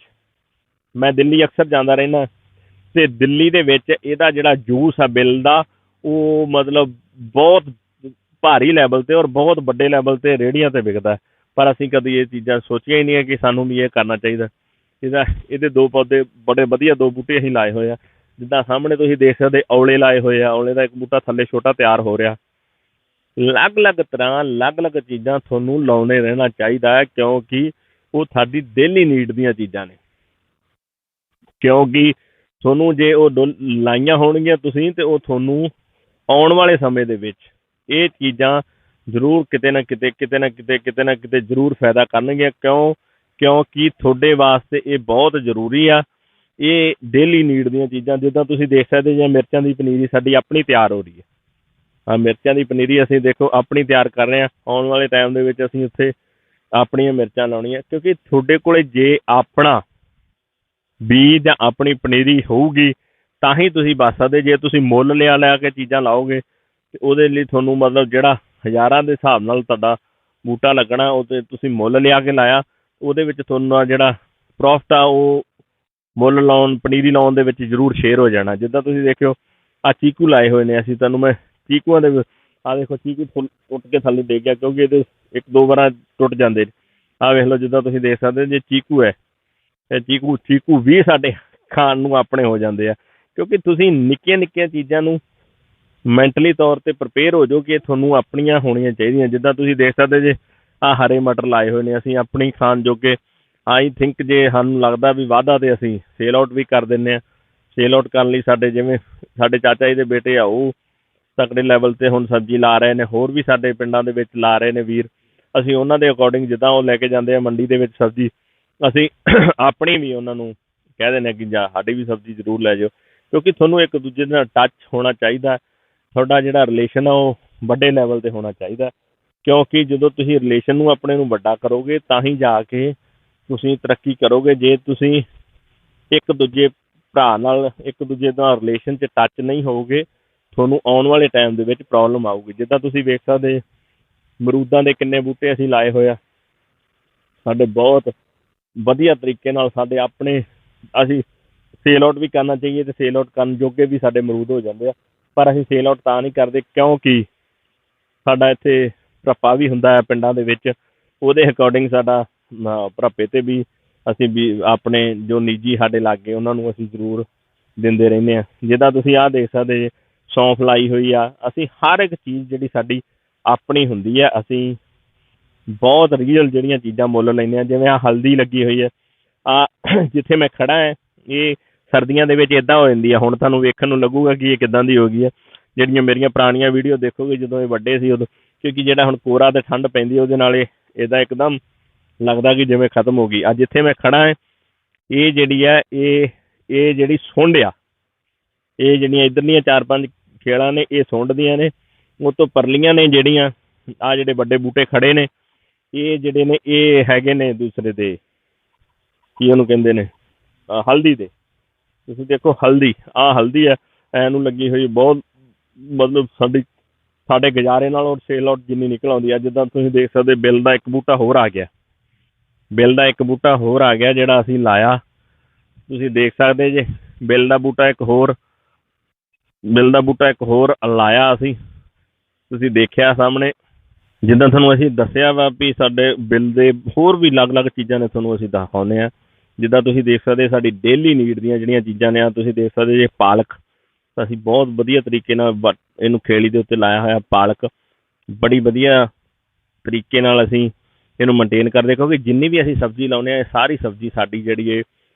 ਮੈਂ ਦਿੱਲੀ ਅਕਸਰ ਜਾਂਦਾ ਰਹਿੰਦਾ, ਅਤੇ ਦਿੱਲੀ ਦੇ ਵਿੱਚ ਇਹਦਾ ਜਿਹੜਾ ਜੂਸ ਆ ਬਿੱਲ ਦਾ, ਉਹ ਮਤਲਬ ਬਹੁਤ ਭਾਰੀ ਲੈਵਲ 'ਤੇ ਔਰ ਬਹੁਤ ਵੱਡੇ ਲੈਵਲ 'ਤੇ ਰੇਹੜੀਆਂ 'ਤੇ ਵਿਕਦਾ। ਪਰ ਅਸੀਂ ਕਦੀ ਇਹ ਚੀਜ਼ਾਂ ਸੋਚੀਆਂ ਹੀ ਨਹੀਂ ਹੈ ਕਿ ਸਾਨੂੰ ਵੀ ਇਹ ਕਰਨਾ ਚਾਹੀਦਾ। ਇਹਦੇ 2 ਪੌਦੇ ਬੜੇ ਵਧੀਆ, 2 ਬੂਟੇ ਅਸੀਂ ਲਾਏ ਹੋਏ ਆ। ਜਿੱਦਾਂ ਸਾਹਮਣੇ ਤੁਸੀਂ ਦੇਖ ਸਕਦੇ ਔਲੇ ਲਾਏ ਹੋਏ ਆ। ਔਲੇ ਦਾ ਇੱਕ ਬੂਟਾ ਥੱਲੇ ਛੋਟਾ ਤਿਆਰ ਹੋ ਰਿਹਾ। ਅਲੱਗ-ਅਲੱਗ ਤਰ੍ਹਾਂ ਅਲੱਗ-ਅਲੱਗ ਚੀਜ਼ਾਂ ਤੁਹਾਨੂੰ ਲਾਉਂਦੇ ਰਹਿਣਾ ਚਾਹੀਦਾ ਹੈ, ਕਿਉਂਕਿ ਉਹ ਸਾਡੀ ਡੇਲੀ ਨੀਡ ਦੀਆਂ ਚੀਜ਼ਾਂ ਨੇ। ਕਿਉਂਕਿ ਤੁਹਾਨੂੰ ਜੇ ਉਹ ਲਾਈਆਂ ਹੋਣਗੀਆਂ ਤੁਸੀਂ, ਅਤੇ ਉਹ ਤੁਹਾਨੂੰ ਆਉਣ ਵਾਲੇ ਸਮੇਂ ਦੇ ਵਿੱਚ ਇਹ ਚੀਜ਼ਾਂ ਜ਼ਰੂਰ ਕਿਤੇ ਨਾ ਕਿਤੇ ਜ਼ਰੂਰ ਫਾਇਦਾ ਕਰਨਗੀਆਂ। ਕਿਉਂਕਿ ਤੁਹਾਡੇ ਵਾਸਤੇ ਇਹ ਬਹੁਤ ਜ਼ਰੂਰੀ ਆ। ਇਹ ਡੇਲੀ ਨੀਡ ਦੀਆਂ ਚੀਜ਼ਾਂ, ਜਿੱਦਾਂ ਤੁਸੀਂ ਦੇਖ ਸਕਦੇ ਜਾਂ ਮਿਰਚਾਂ ਦੀ ਪਨੀਰੀ ਸਾਡੀ ਆਪਣੀ ਤਿਆਰ ਹੋ ਰਹੀ ਹੈ। ਮਿਰਚਾਂ ਦੀ ਪਨੀਰੀ ਅਸੀਂ ਦੇਖੋ ਆਪਣੀ ਤਿਆਰ ਕਰ ਰਹੇ ਹਾਂ। ਆਉਣ ਵਾਲੇ ਟਾਈਮ ਦੇ ਵਿੱਚ ਅਸੀਂ ਉੱਥੇ ਆਪਣੀਆਂ ਮਿਰਚਾਂ ਲਾਉਣੀਆਂ, ਕਿਉਂਕਿ ਤੁਹਾਡੇ ਕੋਲ ਜੇ ਆਪਣਾ ਬੀਜ ਜਾਂ ਆਪਣੀ ਪਨੀਰੀ ਹੋਊਗੀ ਤਾਂ ਹੀ ਤੁਸੀਂ ਬਚ ਸਕਦੇ। ਜੇ ਤੁਸੀਂ ਮੁੱਲ ਲਿਆ ਕੇ ਚੀਜ਼ਾਂ ਲਾਓਗੇ ਅਤੇ ਉਹਦੇ ਲਈ ਤੁਹਾਨੂੰ ਮਤਲਬ ਜਿਹੜਾ ਹਜ਼ਾਰਾਂ ਦੇ ਹਿਸਾਬ ਨਾਲ ਤੁਹਾਡਾ ਬੂਟਾ ਲੱਗਣਾ, ਉਹ 'ਤੇ ਤੁਸੀਂ ਮੁੱਲ ਲਿਆ ਕੇ ਲਾਇਆ, ਉਹਦੇ ਵਿੱਚ ਤੁਹਾਨੂੰ ਜਿਹੜਾ ਪ੍ਰੋਫਿਟ ਆ ਉਹ ਪਨੀਰੀ ਲਾਉਣ ਦੇ ਵਿੱਚ ਜ਼ਰੂਰ ਸ਼ੇਅਰ ਹੋ ਜਾਣਾ। ਜਿੱਦਾਂ ਤੁਸੀਂ ਦੇਖਿਓ ਆਹ ਚੀਕੂ ਲਾਏ ਹੋਏ ਨੇ ਅਸੀਂ, ਤੁਹਾਨੂੰ ਮੈਂ ਚੀਕੂਆਂ ਦੇ ਆਹ ਦੇਖੋ ਚੀਕੂ ਟੁੱਟ ਕੇ ਥੱਲੇ ਡਿੱਗ ਗਿਆ, ਕਿਉਂਕਿ ਇਹਦੇ 1-2 ਵਾਰ ਟੁੱਟ ਜਾਂਦੇ ਨੇ। ਆਹ ਵੇਖ ਲਓ, ਜਿੱਦਾਂ ਤੁਸੀਂ ਦੇਖ ਸਕਦੇ ਜੇ ਚੀਕੂ ਹੈ, ਚੀਕੂ ਵੀ ਸਾਡੇ ਖਾਣ ਨੂੰ ਆਪਣੇ ਹੋ ਜਾਂਦੇ ਆ। ਕਿਉਂਕਿ ਤੁਸੀਂ ਨਿੱਕੀਆਂ ਚੀਜ਼ਾਂ ਨੂੰ ਮੈਂਟਲੀ ਤੌਰ 'ਤੇ ਪ੍ਰੀਪੇਅਰ ਹੋ ਜਾਓ ਕਿ ਇਹ ਤੁਹਾਨੂੰ ਆਪਣੀਆਂ ਹੋਣੀਆਂ ਚਾਹੀਦੀਆਂ। ਜਿੱਦਾਂ ਤੁਸੀਂ ਦੇਖ ਸਕਦੇ ਜੇ ਆਹ ਹਰੇ ਮਟਰ ਲਾਏ ਹੋਏ ਨੇ ਅਸੀਂ ਆਪਣੀ ਖਾਣ ਜੋਗੇ। ਆਈ ਥਿੰਕ ਜੇ ਸਾਨੂੰ ਲੱਗਦਾ ਵੀ ਵਾਧਾ ਤਾਂ ਅਸੀਂ ਸੇਲ ਆਊਟ ਵੀ ਕਰ ਦਿੰਦੇ ਹਾਂ। ਸੇਲ ਆਊਟ ਕਰਨ ਲਈ ਜਿਵੇਂ ਸਾਡੇ ਚਾਚਾ ਜੀ ਦੇ ਬੇਟੇ ਆ, ਉਹ ਤਕੜੇ ਲੈਵਲ 'ਤੇ ਹੁਣ ਸਬਜ਼ੀ ਲਾ ਰਹੇ ਨੇ। ਹੋਰ ਵੀ ਸਾਡੇ ਪਿੰਡਾਂ ਦੇ ਵਿੱਚ ਲਾ ਰਹੇ ਨੇ ਵੀਰ। ਅਸੀਂ ਉਹਨਾਂ ਦੇ ਅਕੋਰਡਿੰਗ ਜਿੱਦਾਂ ਉਹ ਲੈ ਕੇ ਜਾਂਦੇ ਆ ਮੰਡੀ ਦੇ ਵਿੱਚ ਸਬਜ਼ੀ, ਅਸੀਂ ਆਪਣੀ ਵੀ ਉਹਨਾਂ ਨੂੰ ਕਹਿ ਦਿੰਦੇ ਹਾਂ ਕਿ ਸਾਡੀ ਵੀ ਸਬਜ਼ੀ ਜ਼ਰੂਰ ਲੈ ਜਾਓ। ਕਿਉਂਕਿ ਤੁਹਾਨੂੰ ਇੱਕ ਦੂਜੇ ਨਾਲ ਟੱਚ ਹੋਣਾ ਚਾਹੀਦਾ। ਤੁਹਾਡਾ ਜਿਹੜਾ ਰਿਲੇਸ਼ਨ ਆ ਉਹ ਵੱਡੇ ਲੈਵਲ 'ਤੇ ਹੋਣਾ ਚਾਹੀਦਾ, ਕਿਉਂਕਿ ਜਦੋਂ ਤੁਸੀਂ ਰਿਲੇਸ਼ਨ ਨੂੰ ਆਪਣੇ ਨੂੰ ਵੱਡਾ ਕਰੋਗੇ ਤਾਂ ਹੀ ਜਾ ਕੇ ਤੁਸੀਂ ਤਰੱਕੀ ਕਰੋਗੇ। ਜੇ ਤੁਸੀਂ ਇੱਕ ਦੂਜੇ ਭਰਾ ਨਾਲ ਇੱਕ ਦੂਜੇ ਨਾਲ ਰਿਲੇਸ਼ਨ 'ਚ ਟੱਚ ਨਹੀਂ ਹੋਊਗੇ, ਤੁਹਾਨੂੰ ਆਉਣ ਵਾਲੇ ਟਾਈਮ ਦੇ ਵਿੱਚ ਪ੍ਰੋਬਲਮ ਆਊਗੀ। ਜਿੱਦਾਂ ਤੁਸੀਂ ਵੇਖ ਸਕਦੇ ਅਮਰੂਦਾਂ ਦੇ ਕਿੰਨੇ ਬੂਟੇ ਅਸੀਂ ਲਾਏ ਹੋਏ ਆ। ਸਾਡੇ ਬਹੁਤ ਵਧੀਆ ਤਰੀਕੇ ਨਾਲ ਸਾਡੇ ਆਪਣੇ ਅਸੀਂ ਸੇਲ ਆਊਟ ਵੀ ਕਰਨਾ ਚਾਹੀਏ ਅਤੇ ਸੇਲ ਆਊਟ ਕਰਨ ਜੋਗੇ ਵੀ ਸਾਡੇ ਅਮਰੂਦ ਹੋ ਜਾਂਦੇ ਆ। ਪਰ ਅਸੀਂ ਸੇਲ ਆਊਟ ਤਾਂ ਨਹੀਂ ਕਰਦੇ ਕਿਉਂਕਿ ਸਾਡਾ ਇੱਥੇ ਭਰੱਪਾ ਵੀ ਹੁੰਦਾ ਹੈ ਪਿੰਡਾਂ ਦੇ ਵਿੱਚ। ਉਹਦੇ ਅਕੋਰਡਿੰਗ ਸਾਡਾ ਭਰੱਪੇ 'ਤੇ ਵੀ ਅਸੀਂ ਵੀ ਆਪਣੇ ਜੋ ਨਿੱਜੀ ਸਾਡੇ ਲਾਗੇ ਉਹਨਾਂ ਨੂੰ ਅਸੀਂ ਜ਼ਰੂਰ ਦਿੰਦੇ ਰਹਿੰਦੇ ਹਾਂ। ਜਿੱਦਾਂ ਤੁਸੀਂ ਆਹ ਦੇਖ ਸਕਦੇ ਜੇ ਸੌਂਫ ਲਾਈ ਹੋਈ ਆ। ਅਸੀਂ ਹਰ ਇੱਕ ਚੀਜ਼ ਜਿਹੜੀ ਸਾਡੀ ਆਪਣੀ ਹੁੰਦੀ ਹੈ, ਅਸੀਂ ਬਹੁਤ ਰੀਅਲ ਜਿਹੜੀਆਂ ਚੀਜ਼ਾਂ ਮੁੱਲ ਲੈਂਦੇ ਹਾਂ। ਜਿਵੇਂ ਆਹ ਹਲਦੀ ਲੱਗੀ ਹੋਈ ਹੈ, ਜਿੱਥੇ ਮੈਂ ਖੜਾ ਹੈ ਇਹ ਸਰਦੀਆਂ ਦੇ ਵਿੱਚ ਇੱਦਾਂ ਹੋ ਜਾਂਦੀ ਆ। ਹੁਣ ਤੁਹਾਨੂੰ ਵੇਖਣ ਨੂੰ ਲੱਗੂਗਾ ਕਿ ਇਹ ਕਿੱਦਾਂ ਦੀ ਹੋ ਗਈ ਹੈ। ਜਿਹੜੀਆਂ ਮੇਰੀਆਂ ਪੁਰਾਣੀਆਂ ਵੀਡੀਓ ਦੇਖੋਗੇ ਜਦੋਂ ਇਹ ਵੱਡੇ ਸੀ ਉਦੋਂ, ਕਿਉਂਕਿ ਜਿਹੜਾ ਹੁਣ ਕੋਰਾ ਅਤੇ ਠੰਡ ਪੈਂਦੀ ਉਹਦੇ ਨਾਲ ਇਹਦਾ ਇੱਕਦਮ ਲੱਗਦਾ ਕਿ ਜਿਵੇਂ ਖਤਮ ਹੋ ਗਈ। ਅੱਜ ਜਿੱਥੇ ਮੈਂ ਖੜਾ ਹੈ ਇਹ ਜਿਹੜੀ ਹੈ ਇਹ ਜਿਹੜੀ ਸੁੰਡ ਆ, ਇਹ ਜਿਹੜੀਆਂ ਇੱਧਰਲੀਆਂ 4-5 ਖੇਲਾਂ ਨੇ ਇਹ ਸੁੰਡ ਦੀਆਂ ਨੇ। ਉਹ ਤੋਂ ਪਰਲੀਆਂ ਨੇ ਜਿਹੜੀਆਂ ਆਹ ਜਿਹੜੇ ਵੱਡੇ ਬੂਟੇ ਖੜੇ ਨੇ ਇਹ ਜਿਹੜੇ ਨੇ ਇਹ ਹੈਗੇ ਨੇ ਦੂਸਰੇ ਦੇ ਕੀ ਉਹਨੂੰ ਕਹਿੰਦੇ ਨੇ ਹਲਦੀ ਦੇ। ਤੁਸੀਂ ਦੇਖੋ ਹਲਦੀ ਆ ਇਹਨੂੰ ਲੱਗੀ ਹੋਈ ਬਹੁਤ ਮਤਲਬ ਸਾਡੇ ਗੁਜ਼ਾਰੇ ਨਾਲ ਔਰ ਸੇਲ ਆਊਟ ਜਿੰਨੀ ਨਿਕਲ ਆਉਂਦੀ ਆ। ਜਿੱਦਾਂ ਤੁਸੀਂ ਦੇਖ ਸਕਦੇ ਬਿੱਲ ਦਾ ਇੱਕ ਬੂਟਾ ਹੋਰ ਆ ਗਿਆ, ਜਿਹੜਾ ਅਸੀਂ ਲਾਇਆ। ਤੁਸੀਂ ਦੇਖ ਸਕਦੇ ਜੇ ਬਿੱਲ ਦਾ ਬੂਟਾ ਇੱਕ ਹੋਰ ਲਾਇਆ ਅਸੀਂ। ਤੁਸੀਂ ਦੇਖਿਆ ਸਾਹਮਣੇ ਜਿੱਦਾਂ ਤੁਹਾਨੂੰ ਅਸੀਂ ਦੱਸਿਆ ਵਾ ਵੀ ਸਾਡੇ ਬਿੱਲ ਦੇ ਹੋਰ ਵੀ ਅਲੱਗ-ਅਲੱਗ ਚੀਜ਼ਾਂ ਨੇ ਤੁਹਾਨੂੰ ਅਸੀਂ ਦਿਖਾਉਂਦੇ ਹਾਂ। ਜਿੱਦਾਂ ਤੁਸੀਂ ਦੇਖ ਸਕਦੇ ਸਾਡੀ ਡੇਲੀ ਨੀਡ ਦੀਆਂ ਜਿਹੜੀਆਂ ਚੀਜ਼ਾਂ ਨੇ, ਆ ਤੁਸੀਂ ਦੇਖ ਸਕਦੇ ਜੇ ਪਾਲਕ, ਅਸੀਂ ਬਹੁਤ ਵਧੀਆ ਤਰੀਕੇ ਨਾਲ ਇਹਨੂੰ ਖੇਲੀ ਦੇ ਉੱਤੇ ਲਾਇਆ ਹੋਇਆ। ਪਾਲਕ ਬੜੀ ਵਧੀਆ ਤਰੀਕੇ ਨਾਲ ਅਸੀਂ ਇਹਨੂੰ ਮੇਨਟੇਨ ਕਰਦੇ, ਕਿਉਂਕਿ ਜਿੰਨੀ ਵੀ ਅਸੀਂ ਸਬਜ਼ੀ ਲਾਉਂਦੇ ਹਾਂ, ਇਹ ਸਾਰੀ ਸਬਜ਼ੀ ਸਾਡੀ ਜਿਹੜੀ ਇਹ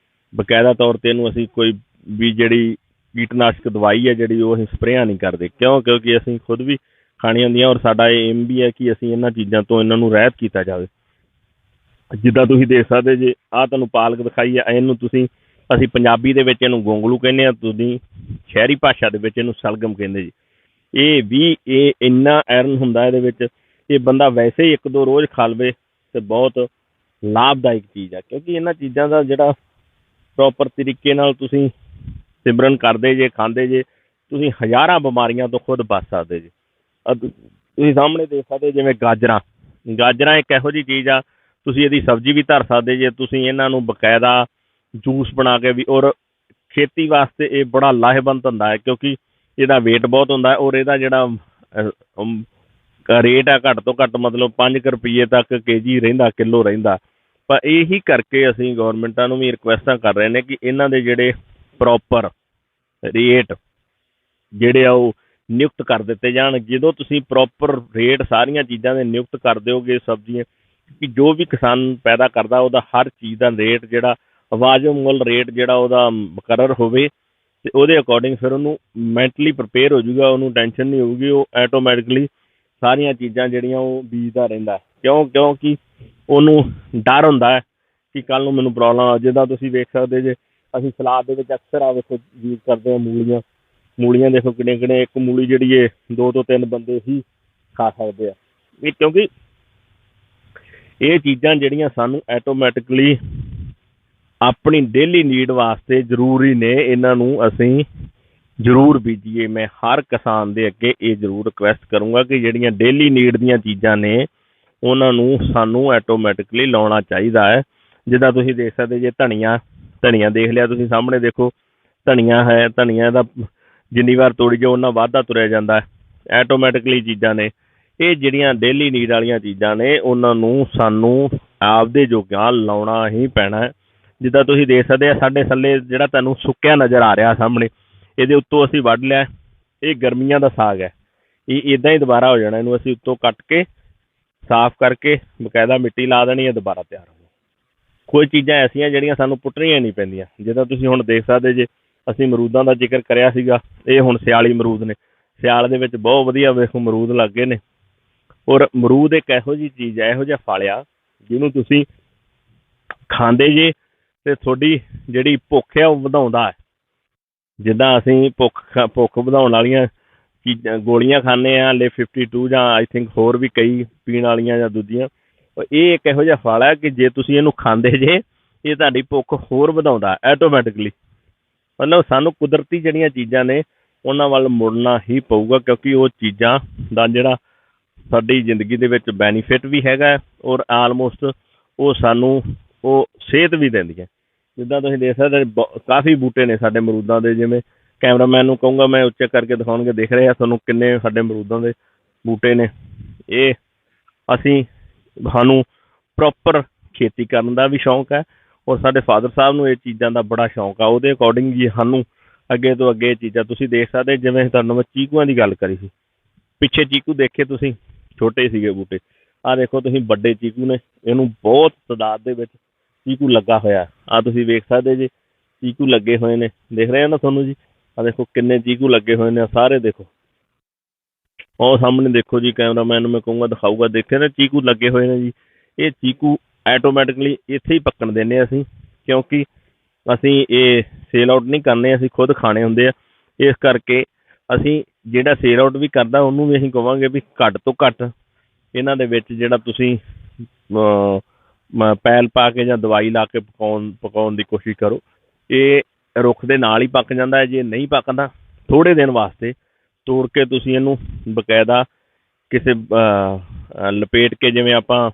ਬਕਾਇਦਾ ਤੌਰ 'ਤੇ ਇਹਨੂੰ ਅਸੀਂ ਕੋਈ ਵੀ ਜਿਹੜੀ ਕੀਟਨਾਸ਼ਕ ਦਵਾਈ ਹੈ ਜਿਹੜੀ ਉਹ ਅਸੀਂ ਸਪਰੇਆਂ ਨਹੀਂ ਕਰਦੇ, ਕਿਉਂਕਿ ਅਸੀਂ ਖੁਦ ਵੀ ਖਾਣੀ ਹੁੰਦੀਆਂ, ਔਰ ਸਾਡਾ ਇਹ ਏਮ ਵੀ ਹੈ ਕਿ ਅਸੀਂ ਇਹਨਾਂ ਚੀਜ਼ਾਂ ਤੋਂ ਇਹਨਾਂ ਨੂੰ ਰਹਿਤ ਕੀਤਾ ਜਾਵੇ। ਜਿੱਦਾਂ ਤੁਸੀਂ ਦੇਖ ਸਕਦੇ ਜੇ ਆਹ ਤੁਹਾਨੂੰ ਪਾਲਕ ਦਿਖਾਈ ਹੈ, ਇਹਨੂੰ ਅਸੀਂ ਪੰਜਾਬੀ ਦੇ ਵਿੱਚ ਇਹਨੂੰ ਗੋਂਗਲੂ ਕਹਿੰਦੇ ਹਾਂ, ਤੁਸੀਂ ਸ਼ਹਿਰੀ ਭਾਸ਼ਾ ਦੇ ਵਿੱਚ ਇਹਨੂੰ ਸਲਗਮ ਕਹਿੰਦੇ ਜੀ। ਇਹ ਇੰਨਾ ਆਇਰਨ ਹੁੰਦਾ ਇਹਦੇ ਵਿੱਚ, ਇਹ ਬੰਦਾ ਵੈਸੇ ਹੀ 1-2 ਰੋਜ਼ ਖਾ ਲਵੇ ਤੇ ਬਹੁਤ ਲਾਭਦਾਇਕ ਚੀਜ਼ ਹੈ, ਕਿਉਂਕਿ ਇਹਨਾਂ ਚੀਜ਼ਾਂ ਦਾ ਜਿਹੜਾ ਪ੍ਰੋਪਰ ਤਰੀਕੇ ਨਾਲ ਤੁਸੀਂ ਸਿਮਰਨ ਕਰਦੇ ਜੇ, ਖਾਂਦੇ ਜੇ, ਤੁਸੀਂ ਹਜ਼ਾਰਾਂ ਬਿਮਾਰੀਆਂ ਤੋਂ ਖੁਦ ਬਚ ਸਕਦੇ ਜੇ। ਤੁਸੀਂ ਸਾਹਮਣੇ ਦੇਖ ਸਕਦੇ ਜਿਵੇਂ ਗਾਜਰਾਂ ਇੱਕ ਇਹੋ ਜਿਹੀ ਚੀਜ਼ ਆ, ਤੁਸੀਂ ਇਹਦੀ ਸਬਜ਼ੀ ਵੀ ਧਰ ਸਕਦੇ ਜੇ, ਤੁਸੀਂ ਇਹਨਾਂ ਨੂੰ ਬਕਾਇਦਾ ਜੂਸ ਬਣਾ ਕੇ ਵੀ, ਔਰ ਖੇਤੀ ਵਾਸਤੇ ਇਹ ਬੜਾ ਲਾਹੇਵੰਦ ਹੁੰਦਾ ਹੈ, ਕਿਉਂਕਿ ਇਹਦਾ ਵੇਟ ਬਹੁਤ ਹੁੰਦਾ ਹੈ, ਔਰ ਇਹਦਾ ਜਿਹੜਾ ਰੇਟ ਆ ਘੱਟ ਤੋਂ ਘੱਟ ਮਤਲਬ 5 ਰੁਪਈਏ ਤੱਕ kg ਰਹਿੰਦਾ, ਕਿਲੋ ਰਹਿੰਦਾ। ਪਰ ਇਹੀ ਕਰਕੇ ਅਸੀਂ ਗੌਰਮੈਂਟਾਂ ਨੂੰ ਵੀ ਰਿਕੁਐਸਟਾਂ ਕਰ ਰਹੇ ਨੇ ਕਿ ਇਹਨਾਂ ਦੇ ਜਿਹੜੇ ਪ੍ਰੋਪਰ ਰੇਟ ਜਿਹੜੇ ਆ ਉਹ ਨਿਯੁਕਤ ਕਰ ਦਿੱਤੇ ਜਾਣ। ਜਦੋਂ ਤੁਸੀਂ ਪ੍ਰੋਪਰ ਰੇਟ ਸਾਰੀਆਂ ਚੀਜ਼ਾਂ ਦੇ ਨਿਯੁਕਤ ਕਰ ਦਿਓਗੇ, ਸਬਜ਼ੀਆਂ ਕਿ ਜੋ ਵੀ ਕਿਸਾਨ ਪੈਦਾ ਕਰਦਾ ਉਹਦਾ ਹਰ ਚੀਜ਼ ਦਾ ਰੇਟ ਜਿਹੜਾ ਵਾਜਬ ਮੁੱਲ ਰੇਟ ਜਿਹੜਾ ਉਹਦਾ ਮੁਕਰਰ ਹੋਵੇ, ਅਤੇ ਉਹਦੇ ਅਕੋਰਡਿੰਗ ਫਿਰ ਉਹਨੂੰ ਮੈਂਟਲੀ ਪ੍ਰਪੇਅਰ ਹੋ ਜਾਊਗਾ, ਉਹਨੂੰ ਟੈਨਸ਼ਨ ਨਹੀਂ ਹੋਊਗੀ, ਉਹ ਐਟੋਮੈਟਿਕਲੀ ਸਾਰੀਆਂ ਚੀਜ਼ਾਂ ਜਿਹੜੀਆਂ ਉਹ ਬੀਜਦਾ ਰਹਿੰਦਾ। ਕਿਉਂਕਿ ਉਹਨੂੰ ਡਰ ਹੁੰਦਾ ਹੈ ਕਿ ਕੱਲ੍ਹ ਨੂੰ ਮੈਨੂੰ ਪ੍ਰੋਬਲਮ ਆ। ਜਿੱਦਾਂ ਤੁਸੀਂ ਵੇਖ ਸਕਦੇ ਜੇ ਅਸੀਂ ਸਲਾਦ ਦੇ ਵਿੱਚ ਅਕਸਰ ਆ ਵੇਖੋ ਯੂਜ਼ ਕਰਦੇ ਹਾਂ ਮੂਲੀਆਂ ਦੇਖੋ ਕਿੰਨੇ ਇੱਕ ਮੂਲੀ ਜਿਹੜੀ ਇਹ 2 ਤੋਂ 3 ਬੰਦੇ ਹੀ ਖਾ ਸਕਦੇ ਆ। ਇਹ ਕਿਉਂਕਿ ਇਹ ਚੀਜ਼ਾਂ ਜਿਹੜੀਆਂ ਸਾਨੂੰ ਐਟੋਮੈਟਿਕਲੀ ਆਪਣੀ ਡੇਲੀ ਨੀਡ ਵਾਸਤੇ ਜ਼ਰੂਰੀ ਨੇ, ਇਹਨਾਂ ਨੂੰ ਅਸੀਂ ਜ਼ਰੂਰ ਬੀਜੀਏ। ਮੈਂ ਹਰ ਕਿਸਾਨ ਦੇ ਅੱਗੇ ਇਹ ਜ਼ਰੂਰ ਰਿਕੁਐਸਟ ਕਰੂੰਗਾ ਕਿ ਜਿਹੜੀਆਂ ਡੇਲੀ ਨੀਡ ਦੀਆਂ ਚੀਜ਼ਾਂ ਨੇ ਉਹਨਾਂ ਨੂੰ ਸਾਨੂੰ ਐਟੋਮੈਟਿਕਲੀ ਲਾਉਣਾ ਚਾਹੀਦਾ ਹੈ। ਜਿੱਦਾਂ ਤੁਸੀਂ ਦੇਖ ਸਕਦੇ ਜੇ ਧਨੀਆ ਦੇਖ ਲਿਆ ਤੁਸੀਂ ਸਾਹਮਣੇ, ਦੇਖੋ ਧਨੀਆ ਦਾ ਜਿੰਨੀ ਵਾਰ ਤੋੜੀ ਜਾਓ ਉਹਨਾਂ ਵਾਧਾ ਤੁਰਿਆ ਜਾਂਦਾ। ਐਟੋਮੈਟਿਕਲੀ ਚੀਜ਼ਾਂ ਨੇ ਇਹ ਜਿਹੜੀਆਂ ਡੇਲੀ ਨੀਡ ਵਾਲੀਆਂ ਚੀਜ਼ਾਂ ਨੇ, ਉਹਨਾਂ ਨੂੰ ਸਾਨੂੰ ਆਪਦੇ ਜੋਗਾ ਲਾਉਣਾ ਹੀ ਪੈਣਾ ਹੈ। ਜਿੱਦਾਂ ਤੁਸੀਂ ਦੇਖ ਸਕਦੇ ਆ ਸਾਡੇ ਥੱਲੇ ਜਿਹੜਾ ਤੁਹਾਨੂੰ ਸੁੱਕਿਆ ਨਜ਼ਰ ਆ ਰਿਹਾ ਸਾਹਮਣੇ, ਇਹਦੇ ਉੱਤੋਂ ਅਸੀਂ ਵੱਢ ਲਿਆ, ਇਹ ਗਰਮੀਆਂ ਦਾ ਸਾਗ ਹੈ। ਇਹ ਇੱਦਾਂ ਹੀ ਦੁਬਾਰਾ ਹੋ ਜਾਣਾ, ਇਹਨੂੰ ਅਸੀਂ ਉੱਤੋਂ ਕੱਟ ਕੇ ਸਾਫ਼ ਕਰਕੇ ਬਕਾਇਦਾ ਮਿੱਟੀ ਲਾ ਦੇਣੀ ਹੈ, ਦੁਬਾਰਾ ਤਿਆਰ ਹੋ। ਕੋਈ ਚੀਜ਼ਾਂ ਐਸੀਆਂ ਜਿਹੜੀਆਂ ਸਾਨੂੰ ਪੁੱਟਣੀਆਂ ਨਹੀਂ ਪੈਂਦੀਆਂ। ਜਿੱਦਾਂ ਤੁਸੀਂ ਹੁਣ ਦੇਖ ਸਕਦੇ ਜੇ ਅਸੀਂ ਅਮਰੂਦਾਂ ਦਾ ਜ਼ਿਕਰ ਕਰਿਆ ਸੀਗਾ, ਇਹ ਹੁਣ ਸਿਆਲੀ ਅਮਰੂਦ ਨੇ, ਸਿਆਲ ਦੇ ਵਿੱਚ ਬਹੁਤ ਵਧੀਆ ਵੇਖੋ ਅਮਰੂਦ ਲੱਗੇ ਨੇ। ਔਰ ਅਮਰੂਦ ਇੱਕ ਇਹੋ ਜਿਹੀ ਚੀਜ਼ ਹੈ, ਇਹੋ ਜਿਹਾ ਫਲ ਆ ਜਿਹਨੂੰ ਤੁਸੀਂ ਖਾਂਦੇ ਜੇ ਅਤੇ ਤੁਹਾਡੀ ਜਿਹੜੀ ਭੁੱਖ ਹੈ ਉਹ ਵਧਾਉਂਦਾ ਹੈ। ਜਿੱਦਾਂ ਅਸੀਂ ਭੁੱਖ ਵਧਾਉਣ ਵਾਲੀਆਂ ਚੀਜ਼ਾਂ ਗੋਲੀਆਂ ਖਾਂਦੇ ਹਾਂ, L52 ਜਾਂ ਆਈ ਥਿੰਕ ਹੋਰ ਵੀ ਕਈ ਪੀਣ ਵਾਲੀਆਂ ਜਾਂ ਦੂਜੀਆਂ, ਇਹ ਇੱਕ ਇਹੋ ਜਿਹਾ ਫਲ ਹੈ ਕਿ ਜੇ ਤੁਸੀਂ ਇਹਨੂੰ ਖਾਂਦੇ ਜੇ ਇਹ ਤੁਹਾਡੀ ਭੁੱਖ ਹੋਰ ਵਧਾਉਂਦਾ ਐਟੋਮੈਟਿਕਲੀ। ਮਤਲਬ ਸਾਨੂੰ ਕੁਦਰਤੀ ਜਿਹੜੀਆਂ ਚੀਜ਼ਾਂ ਨੇ ਉਹਨਾਂ ਵੱਲ ਮੁੜਨਾ ਹੀ ਪਊਗਾ, ਕਿਉਂਕਿ ਉਹ ਚੀਜ਼ਾਂ ਦਾ ਜਿਹੜਾ ਸਾਡੀ ਜ਼ਿੰਦਗੀ ਦੇ ਵਿੱਚ ਬੈਨੀਫਿਟ ਵੀ ਹੈਗਾ, ਔਰ ਆਲਮੋਸਟ ਉਹ ਸਾਨੂੰ ਉਹ ਸਿਹਤ ਵੀ ਦਿੰਦੀਆਂ। ਜਿੱਦਾਂ ਤੁਸੀਂ ਦੇਖ ਸਕਦੇ ਕਾਫੀ ਬੂਟੇ ਨੇ ਸਾਡੇ ਅਮਰੂਦਾਂ ਦੇ, ਜਿਵੇਂ ਕੈਮਰਾਮੈਨ ਨੂੰ ਕਹੂੰਗਾ ਮੈਂ ਉੱਚੇ ਕਰਕੇ ਦਿਖਾਉਣਗੇ, ਦਿਖ ਰਹੇ ਆ ਤੁਹਾਨੂੰ ਕਿੰਨੇ ਸਾਡੇ ਅਮਰੂਦਾਂ ਦੇ ਬੂਟੇ ਨੇ। ਇਹ ਸਾਨੂੰ ਪ੍ਰੋਪਰ ਖੇਤੀ ਕਰਨ ਦਾ ਵੀ ਸ਼ੌਂਕ ਹੈ, ਔਰ ਸਾਡੇ ਫਾਦਰ ਸਾਹਿਬ ਨੂੰ ਇਹ ਚੀਜ਼ਾਂ ਦਾ ਬੜਾ ਸ਼ੌਂਕ ਆ। ਉਹਦੇ ਅਕੋਰਡਿੰਗ ਹੀ ਸਾਨੂੰ ਅੱਗੇ ਤੋਂ ਅੱਗੇ ਚੀਜ਼ਾਂ ਤੁਸੀਂ ਦੇਖ ਸਕਦੇ। ਜਿਵੇਂ ਤੁਹਾਨੂੰ ਮੈਂ ਚੀਕੂਆਂ ਦੀ ਗੱਲ ਕਰੀ ਸੀ, ਪਿੱਛੇ ਚੀਕੂ ਦੇਖੇ ਤੁਸੀਂ, ਛੋਟੇ ਸੀਗੇ ਬੂਟੇ, ਆਹ ਦੇਖੋ ਤੁਸੀਂ ਵੱਡੇ ਚੀਕੂ ਨੇ, ਇਹਨੂੰ ਬਹੁਤ ਤਾਦਾਦ ਦੇ ਵਿੱਚ ਚੀਕੂ ਲੱਗਾ ਹੋਇਆ। ਆਹ ਤੁਸੀਂ ਵੇਖ ਸਕਦੇ ਜੀ ਚੀਕੂ ਲੱਗੇ ਹੋਏ ਨੇ, ਦੇਖ ਰਹੇ ਹੋ ਨਾ ਤੁਹਾਨੂੰ ਜੀ, ਆਹ ਦੇਖੋ ਕਿੰਨੇ ਚੀਕੂ ਲੱਗੇ ਹੋਏ ਨੇ ਸਾਰੇ। ਦੇਖੋ ਉਹ ਸਾਹਮਣੇ ਦੇਖੋ ਜੀ, ਕੈਮਰਾਮੈਨ ਨੂੰ ਮੈਂ ਕਹੂੰਗਾ ਦਿਖਾਊਗਾ, ਦੇਖੇ ਨਾ ਚੀਕੂ ਲੱਗੇ ਹੋਏ ਨੇ ਜੀ। ਇਹ ਚੀਕੂ ਐਟੋਮੈਟਿਕਲੀ ਇੱਥੇ ਹੀ ਪੱਕਣ ਦਿੰਦੇ ਅਸੀਂ, ਕਿਉਂਕਿ ਅਸੀਂ ਇਹ ਸੇਲ ਆਊਟ ਨਹੀਂ ਕਰਨੇ, ਅਸੀਂ ਖੁਦ ਖਾਣੇ ਹੁੰਦੇ ਆ। ਇਸ ਕਰਕੇ ਅਸੀਂ ਜਿਹੜਾ ਸੇਲ ਆਊਟ ਵੀ ਕਰਦਾ ਉਹਨੂੰ ਵੀ ਅਸੀਂ ਕਹਾਂਗੇ ਵੀ ਘੱਟ ਤੋਂ ਘੱਟ ਇਹਨਾਂ ਦੇ ਵਿੱਚ ਜਿਹੜਾ ਤੁਸੀਂ ਪੈਲ ਪਾ ਕੇ ਜਾਂ ਦਵਾਈ ਲਾ ਕੇ ਪਕਾਉਣ ਦੀ ਕੋਸ਼ਿਸ਼ ਕਰੋ। ਇਹ ਰੁੱਖ ਦੇ ਨਾਲ ਹੀ ਪੱਕ ਜਾਂਦਾ ਹੈ। ਜੇ ਨਹੀਂ ਪੱਕਦਾ ਥੋੜ੍ਹੇ ਦਿਨ ਵਾਸਤੇ ਤੋੜ ਕੇ ਤੁਸੀਂ ਇਹਨੂੰ ਬਕਾਇਦਾ ਕਿਸੇ ਲਪੇਟ ਕੇ, ਜਿਵੇਂ ਆਪਾਂ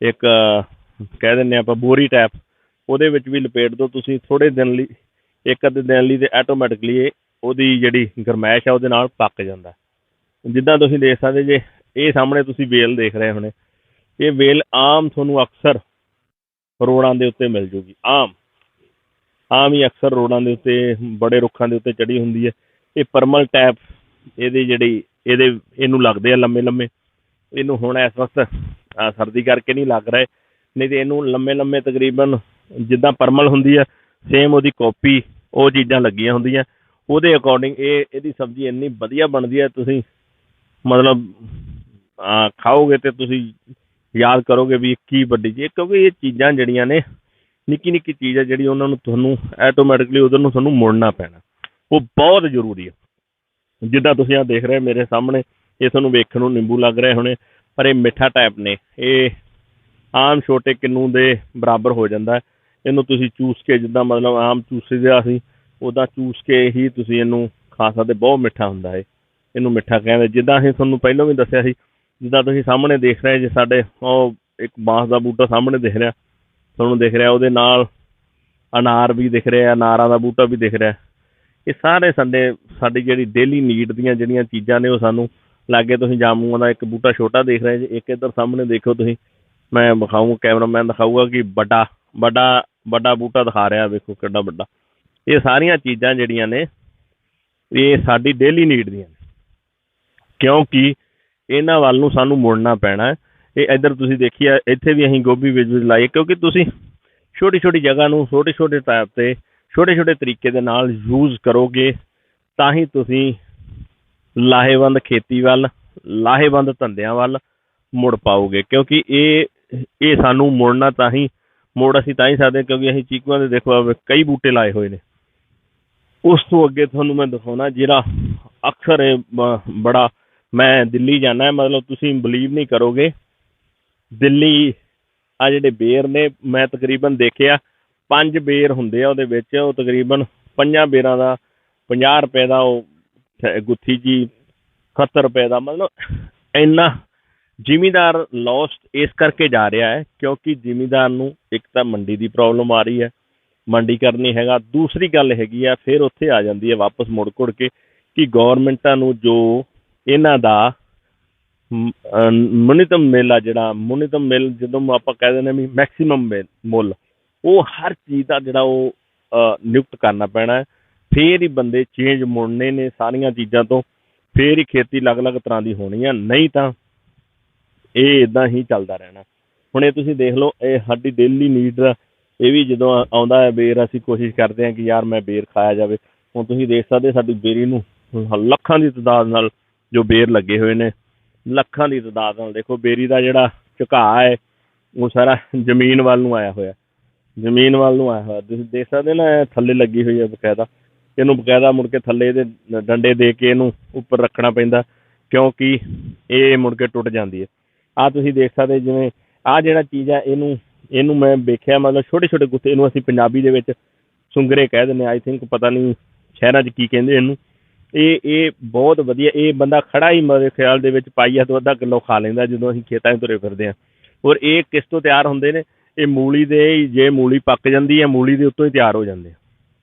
ਇੱਕ ਕਹਿ ਦਿੰਦੇ ਆਪਾਂ ਬੋਰੀ ਟੈਪ, ਉਹਦੇ ਵਿੱਚ ਵੀ ਲਪੇਟ ਦਿਓ ਤੁਸੀਂ ਥੋੜ੍ਹੇ ਦਿਨ ਲਈ, 1 ਅੱਧੇ ਦਿਨ ਲਈ, ਅਤੇ ਐਟੋਮੈਟਿਕਲੀ ਇਹ ਉਹਦੀ ਜਿਹੜੀ ਗਰਮੈਸ਼ ਆ ਉਹਦੇ ਨਾਲ ਪੱਕ ਜਾਂਦਾ। ਜਿੱਦਾਂ ਤੁਸੀਂ ਦੇਖ ਸਕਦੇ ਜੇ ਇਹ ਸਾਹਮਣੇ ਤੁਸੀਂ ਵੇਲ ਦੇਖ ਰਹੇ ਹੋਣੇ, ਇਹ ਵੇਲ ਆਮ ਤੁਹਾਨੂੰ ਅਕਸਰ ਰੋਡਾਂ ਦੇ ਉੱਤੇ ਮਿਲ ਜੂਗੀ। ਆਮ ਹੀ ਅਕਸਰ ਰੋਡਾਂ ਦੇ ਉੱਤੇ ਬੜੇ ਰੁੱਖਾਂ ਦੇ ਉੱਤੇ ਚੜ੍ਹੀ ਹੁੰਦੀ ਹੈ। ਇਹ ਪਰਮਲ ਟੈਪ ਇਹਨੂੰ ਲੱਗਦੇ ਆ ਲੰਮੇ ਲੰਮੇ। ਇਹਨੂੰ ਹੁਣ ਇਸ ਵਕਤ ਸਰਦੀ ਕਰਕੇ ਨਹੀਂ ਲੱਗ ਰਹੇ, ਨਹੀਂ ਤਾਂ ਇਹਨੂੰ ਲੰਮੇ ਲੰਮੇ ਤਕਰੀਬਨ ਜਿੱਦਾਂ ਪਰਮਲ ਹੁੰਦੀ ਆ ਸੇਮ ਉਹਦੀ ਕਾਪੀ ਉਹ ਚੀਜ਼ਾਂ ਲੱਗੀਆਂ ਹੁੰਦੀਆਂ। ਉਹਦੇ ਅਕੋਰਡਿੰਗ ਇਹਦੀ ਸਬਜ਼ੀ ਇੰਨੀ ਵਧੀਆ ਬਣਦੀ ਹੈ, ਤੁਸੀਂ ਮਤਲਬ ਖਾਓਗੇ ਅਤੇ ਤੁਸੀਂ ਯਾਦ ਕਰੋਗੇ ਵੀ ਕੀ ਵੱਡੀ ਚੀਜ਼, ਕਿਉਂਕਿ ਇਹ ਚੀਜ਼ਾਂ ਜਿਹੜੀਆਂ ਨੇ ਨਿੱਕੀ ਨਿੱਕੀ ਚੀਜ਼ ਹੈ ਜਿਹੜੀ ਉਹਨਾਂ ਨੂੰ ਤੁਹਾਨੂੰ ਐਟੋਮੈਟਿਕਲੀ ਉਧਰ ਨੂੰ ਤੁਹਾਨੂੰ ਮੁੜਨਾ ਪੈਣਾ, ਉਹ ਬਹੁਤ ਜ਼ਰੂਰੀ ਹੈ। ਜਿੱਦਾਂ ਤੁਸੀਂ ਆਹ ਦੇਖ ਰਹੇ ਮੇਰੇ ਸਾਹਮਣੇ, ਇਹ ਤੁਹਾਨੂੰ ਵੇਖਣ ਨੂੰ ਨਿੰਬੂ ਲੱਗ ਰਹੇ ਹੋਣੇ, ਪਰ ਇਹ ਮਿੱਠਾ ਟਾਈਪ ਨੇ। ਇਹ ਆਮ ਛੋਟੇ ਕਿੰਨੂ ਦੇ ਬਰਾਬਰ ਹੋ ਜਾਂਦਾ। ਇਹਨੂੰ ਤੁਸੀਂ ਚੂਸ ਕੇ ਜਿੱਦਾਂ ਮਤਲਬ ਆਮ ਚੂਸੇ ਦਾ ਅਸੀਂ ਉੱਦਾਂ ਚੂਸ ਕੇ ਹੀ ਤੁਸੀਂ ਇਹਨੂੰ ਖਾ ਸਕਦੇ। ਬਹੁਤ ਮਿੱਠਾ ਹੁੰਦਾ ਇਹਨੂੰ ਮਿੱਠਾ ਕਹਿੰਦੇ। ਜਿੱਦਾਂ ਅਸੀਂ ਤੁਹਾਨੂੰ ਪਹਿਲਾਂ ਵੀ ਦੱਸਿਆ ਸੀ, ਜਿੱਦਾਂ ਤੁਸੀਂ ਸਾਹਮਣੇ ਦੇਖ ਰਹੇ ਜੇ ਸਾਡੇ ਉਹ ਇੱਕ ਬਾਂਸ ਦਾ ਬੂਟਾ ਸਾਹਮਣੇ ਦਿਖ ਰਿਹਾ, ਤੁਹਾਨੂੰ ਦਿਖ ਰਿਹਾ, ਉਹਦੇ ਨਾਲ ਅਨਾਰ ਵੀ ਦਿਖ ਰਿਹਾ, ਅਨਾਰਾਂ ਦਾ ਬੂਟਾ ਵੀ ਦਿਖ ਰਿਹਾ। ਇਹ ਸਾਰੇ ਸਾਡੀ ਜਿਹੜੀ ਡੇਲੀ ਨੀਡ ਦੀਆਂ ਜਿਹੜੀਆਂ ਚੀਜ਼ਾਂ ਨੇ ਉਹ ਸਾਨੂੰ ਲਾਗੇ। ਤੁਸੀਂ ਜਾਮੂਆਂ ਦਾ ਇੱਕ ਬੂਟਾ ਛੋਟਾ ਦੇਖ ਰਹੇ ਜੇ, ਇੱਕ ਇੱਧਰ ਸਾਹਮਣੇ ਦੇਖੋ ਤੁਸੀਂ, ਮੈਂ ਵਿਖਾਊਂਗਾ, ਕੈਮਰਾਮੈਨ ਦਿਖਾਊਗਾ ਕਿ ਵੱਡਾ ਬੂਟਾ ਦਿਖਾ ਰਿਹਾ, ਵੇਖੋ ਕਿੱਡਾ ਵੱਡਾ। ਇਹ ਸਾਰੀਆਂ ਚੀਜ਼ਾਂ ਜਿਹੜੀਆਂ ਨੇ ਇਹ ਸਾਡੀ ਡੇਲੀ ਨੀਡ ਦੀਆਂ ਨੇ, ਕਿਉਂਕਿ ਇਹਨਾਂ ਵੱਲ ਨੂੰ ਸਾਨੂੰ ਮੁੜਨਾ ਪੈਣਾ। ਇਹ ਇੱਧਰ ਤੁਸੀਂ ਦੇਖੀਏ, ਇੱਥੇ ਵੀ ਅਸੀਂ ਗੋਭੀ ਵਿੱਚ ਲਾਈ, ਕਿਉਂਕਿ ਤੁਸੀਂ ਛੋਟੀ ਛੋਟੀ ਜਗ੍ਹਾ ਨੂੰ ਛੋਟੇ ਛੋਟੇ ਟਾਈਪ 'ਤੇ ਛੋਟੇ ਛੋਟੇ ਤਰੀਕੇ ਦੇ ਨਾਲ ਯੂਜ਼ ਕਰੋਗੇ ਤਾਂ ਹੀ ਤੁਸੀਂ ਲਾਹੇਵੰਦ ਖੇਤੀ ਵੱਲ, ਲਾਹੇਵੰਦ ਧੰਦਿਆਂ ਵੱਲ ਮੁੜ ਪਾਓਗੇ। ਕਿਉਂਕਿ ਇਹ ਸਾਨੂੰ ਮੁੜਨਾ ਅਸੀਂ ਤਾਂ ਹੀ ਸਕਦੇ, ਕਿਉਂਕਿ ਅਸੀਂ ਚੀਕੂਆਂ ਦੇ ਦੇਖੋ ਕਈ ਬੂਟੇ ਲਾਏ ਹੋਏ ਨੇ। ਉਸ ਤੋਂ ਅੱਗੇ ਤੁਹਾਨੂੰ ਮੈਂ ਦਿਖਾਉਣਾ ਜਿਹੜਾ ਅਕਸਰ ਬੜਾ, ਮੈਂ ਦਿੱਲੀ ਜਾਂਦਾ, ਮਤਲਬ ਤੁਸੀਂ ਬਿਲੀਵ ਨਹੀਂ ਕਰੋਗੇ, ਦਿੱਲੀ ਆ ਜਿਹੜੇ ਬੇਰ ਨੇ ਮੈਂ ਤਕਰੀਬਨ ਦੇਖਿਆ 5 ਬੇਰ ਹੁੰਦੇ ਆ ਉਹਦੇ ਵਿੱਚ, ਉਹ ਤਕਰੀਬਨ 5 ਬੇਰਾਂ ਦਾ 50 ਰੁਪਏ ਦਾ ਉਹ ਗੁੱਥੀ ਜੀ 70 ਰੁਪਏ ਦਾ। ਮਤਲਬ ਇੰਨਾ ਜ਼ਿਮੀਂਦਾਰ ਲੋਸਟ ਇਸ ਕਰਕੇ ਜਾ ਰਿਹਾ ਹੈ ਕਿਉਂਕਿ ਜ਼ਿਮੀਂਦਾਰ ਨੂੰ ਇੱਕ ਤਾਂ ਮੰਡੀ ਦੀ ਪ੍ਰੋਬਲਮ ਆ ਰਹੀ ਹੈ, ਮੰਡੀ ਕਰਨੀ ਹੈਗਾ। ਦੂਸਰੀ ਗੱਲ ਹੈਗੀ ਆ, ਫਿਰ ਉੱਥੇ ਆ ਜਾਂਦੀ ਹੈ ਵਾਪਸ ਮੁੜ ਘੁੜ ਕੇ ਕਿ ਗੌਰਮੈਂਟਾਂ ਨੂੰ ਜੋ ਇਹਨਾਂ ਦਾ ਮੁਨਿਤਮ ਮਿਲ ਆ, ਜਿਹੜਾ ਮੁਨਿਤਮ ਮਿਲ ਜਦੋਂ ਆਪਾਂ ਕਹਿ ਦਿੰਦੇ ਵੀ ਮੈਕਸੀਮਮ ਮੁੱਲ, ਉਹ ਹਰ ਚੀਜ਼ ਦਾ ਜਿਹੜਾ ਉਹ ਨਿਯੁਕਤ ਕਰਨਾ ਪੈਣਾ ਹੈ। ਫਿਰ ਹੀ ਬੰਦੇ ਚੇਂਜ ਮੁੜਨੇ ਨੇ ਸਾਰੀਆਂ ਚੀਜ਼ਾਂ ਤੋਂ, ਫਿਰ ਹੀ ਖੇਤੀ ਅਲੱਗ ਅਲੱਗ ਤਰ੍ਹਾਂ ਦੀ ਹੋਣੀ ਆ, ਨਹੀਂ ਤਾਂ ਇਹ ਇੱਦਾਂ ਹੀ ਚੱਲਦਾ ਰਹਿਣਾ। ਹੁਣ ਇਹ ਤੁਸੀਂ ਦੇਖ ਲਓ, ਇਹ ਸਾਡੀ ਡੇਲੀ ਨੀਡ ਦਾ, ਇਹ ਵੀ ਜਦੋਂ ਆਉਂਦਾ ਹੈ ਬੇਰ ਅਸੀਂ ਕੋਸ਼ਿਸ਼ ਕਰਦੇ ਹਾਂ ਕਿ ਯਾਰ ਮੈਂ ਬੇਰ ਖਾਇਆ ਜਾਵੇ। ਹੁਣ ਤੁਸੀਂ ਦੇਖ ਸਕਦੇ ਸਾਡੀ ਬੇਰੀ ਨੂੰ ਲੱਖਾਂ ਦੀ ਤਾਦਾਦ ਨਾਲ ਜੋ ਬੇਰ ਲੱਗੇ ਹੋਏ ਨੇ, ਲੱਖਾਂ ਦੀ ਤਾਦਾਦ ਨਾਲ। ਦੇਖੋ ਬੇਰੀ ਦਾ ਜਿਹੜਾ ਝੁਕਾਅ ਹੈ ਉਹ ਸਾਰਾ ਜ਼ਮੀਨ ਵੱਲ ਨੂੰ ਆਇਆ ਹੋਇਆ, ਜ਼ਮੀਨ ਵੱਲ ਨੂੰ ਆਇਆ ਹੋਇਆ। ਤੁਸੀਂ ਦੇਖ ਸਕਦੇ ਨਾ, ਥੱਲੇ ਲੱਗੀ ਹੋਈ ਹੈ ਬਕਾਇਦਾ। ਇਹਨੂੰ ਬਕਾਇਦਾ ਮੁੜ ਕੇ ਥੱਲੇ ਇਹਦੇ ਡੰਡੇ ਦੇ ਕੇ ਇਹਨੂੰ ਉੱਪਰ ਰੱਖਣਾ ਪੈਂਦਾ, ਕਿਉਂਕਿ ਇਹ ਮੁੜ ਕੇ ਟੁੱਟ ਜਾਂਦੀ ਹੈ। ਆਹ ਤੁਸੀਂ ਦੇਖ ਸਕਦੇ, ਜਿਵੇਂ ਆਹ ਜਿਹੜਾ ਚੀਜ਼ ਹੈ ਇਹਨੂੰ ਮੈਂ ਵੇਖਿਆ, ਮਤਲਬ ਛੋਟੇ ਛੋਟੇ ਗੁੱਥੇ, ਇਹਨੂੰ ਅਸੀਂ ਪੰਜਾਬੀ ਦੇ ਵਿੱਚ ਸੁੰਗਰੇ ਕਹਿ ਦਿੰਦੇ, ਆਈ ਥਿੰਕ, ਪਤਾ ਨਹੀਂ ਸ਼ਹਿਰਾਂ 'ਚ ਕੀ ਕਹਿੰਦੇ ਇਹਨੂੰ। ਇਹ ਬਹੁਤ ਵਧੀਆ, ਇਹ ਬੰਦਾ ਖੜਾ ਹੀ ਮੇਰੇ ਖਿਆਲ ਦੇ ਵਿੱਚ ਪਾਈਆ ਤੋਂ ਅੱਧਾ ਕਿੱਲੋ ਖਾ ਲੈਂਦਾ ਜਦੋਂ ਅਸੀਂ ਖੇਤਾਂ 'ਚ ਤੁਰੇ ਫਿਰਦੇ ਹਾਂ। ਔਰ ਇਹ ਕਿਸ ਤੋਂ ਤਿਆਰ ਹੁੰਦੇ ਨੇ? ਇਹ ਮੂਲੀ ਦੇ, ਜੇ ਮੂਲੀ ਪੱਕ ਜਾਂਦੀ ਹੈ ਮੂਲੀ ਦੇ ਉੱਤੋਂ ਹੀ ਤਿਆਰ ਹੋ ਜਾਂਦੇ ਆ,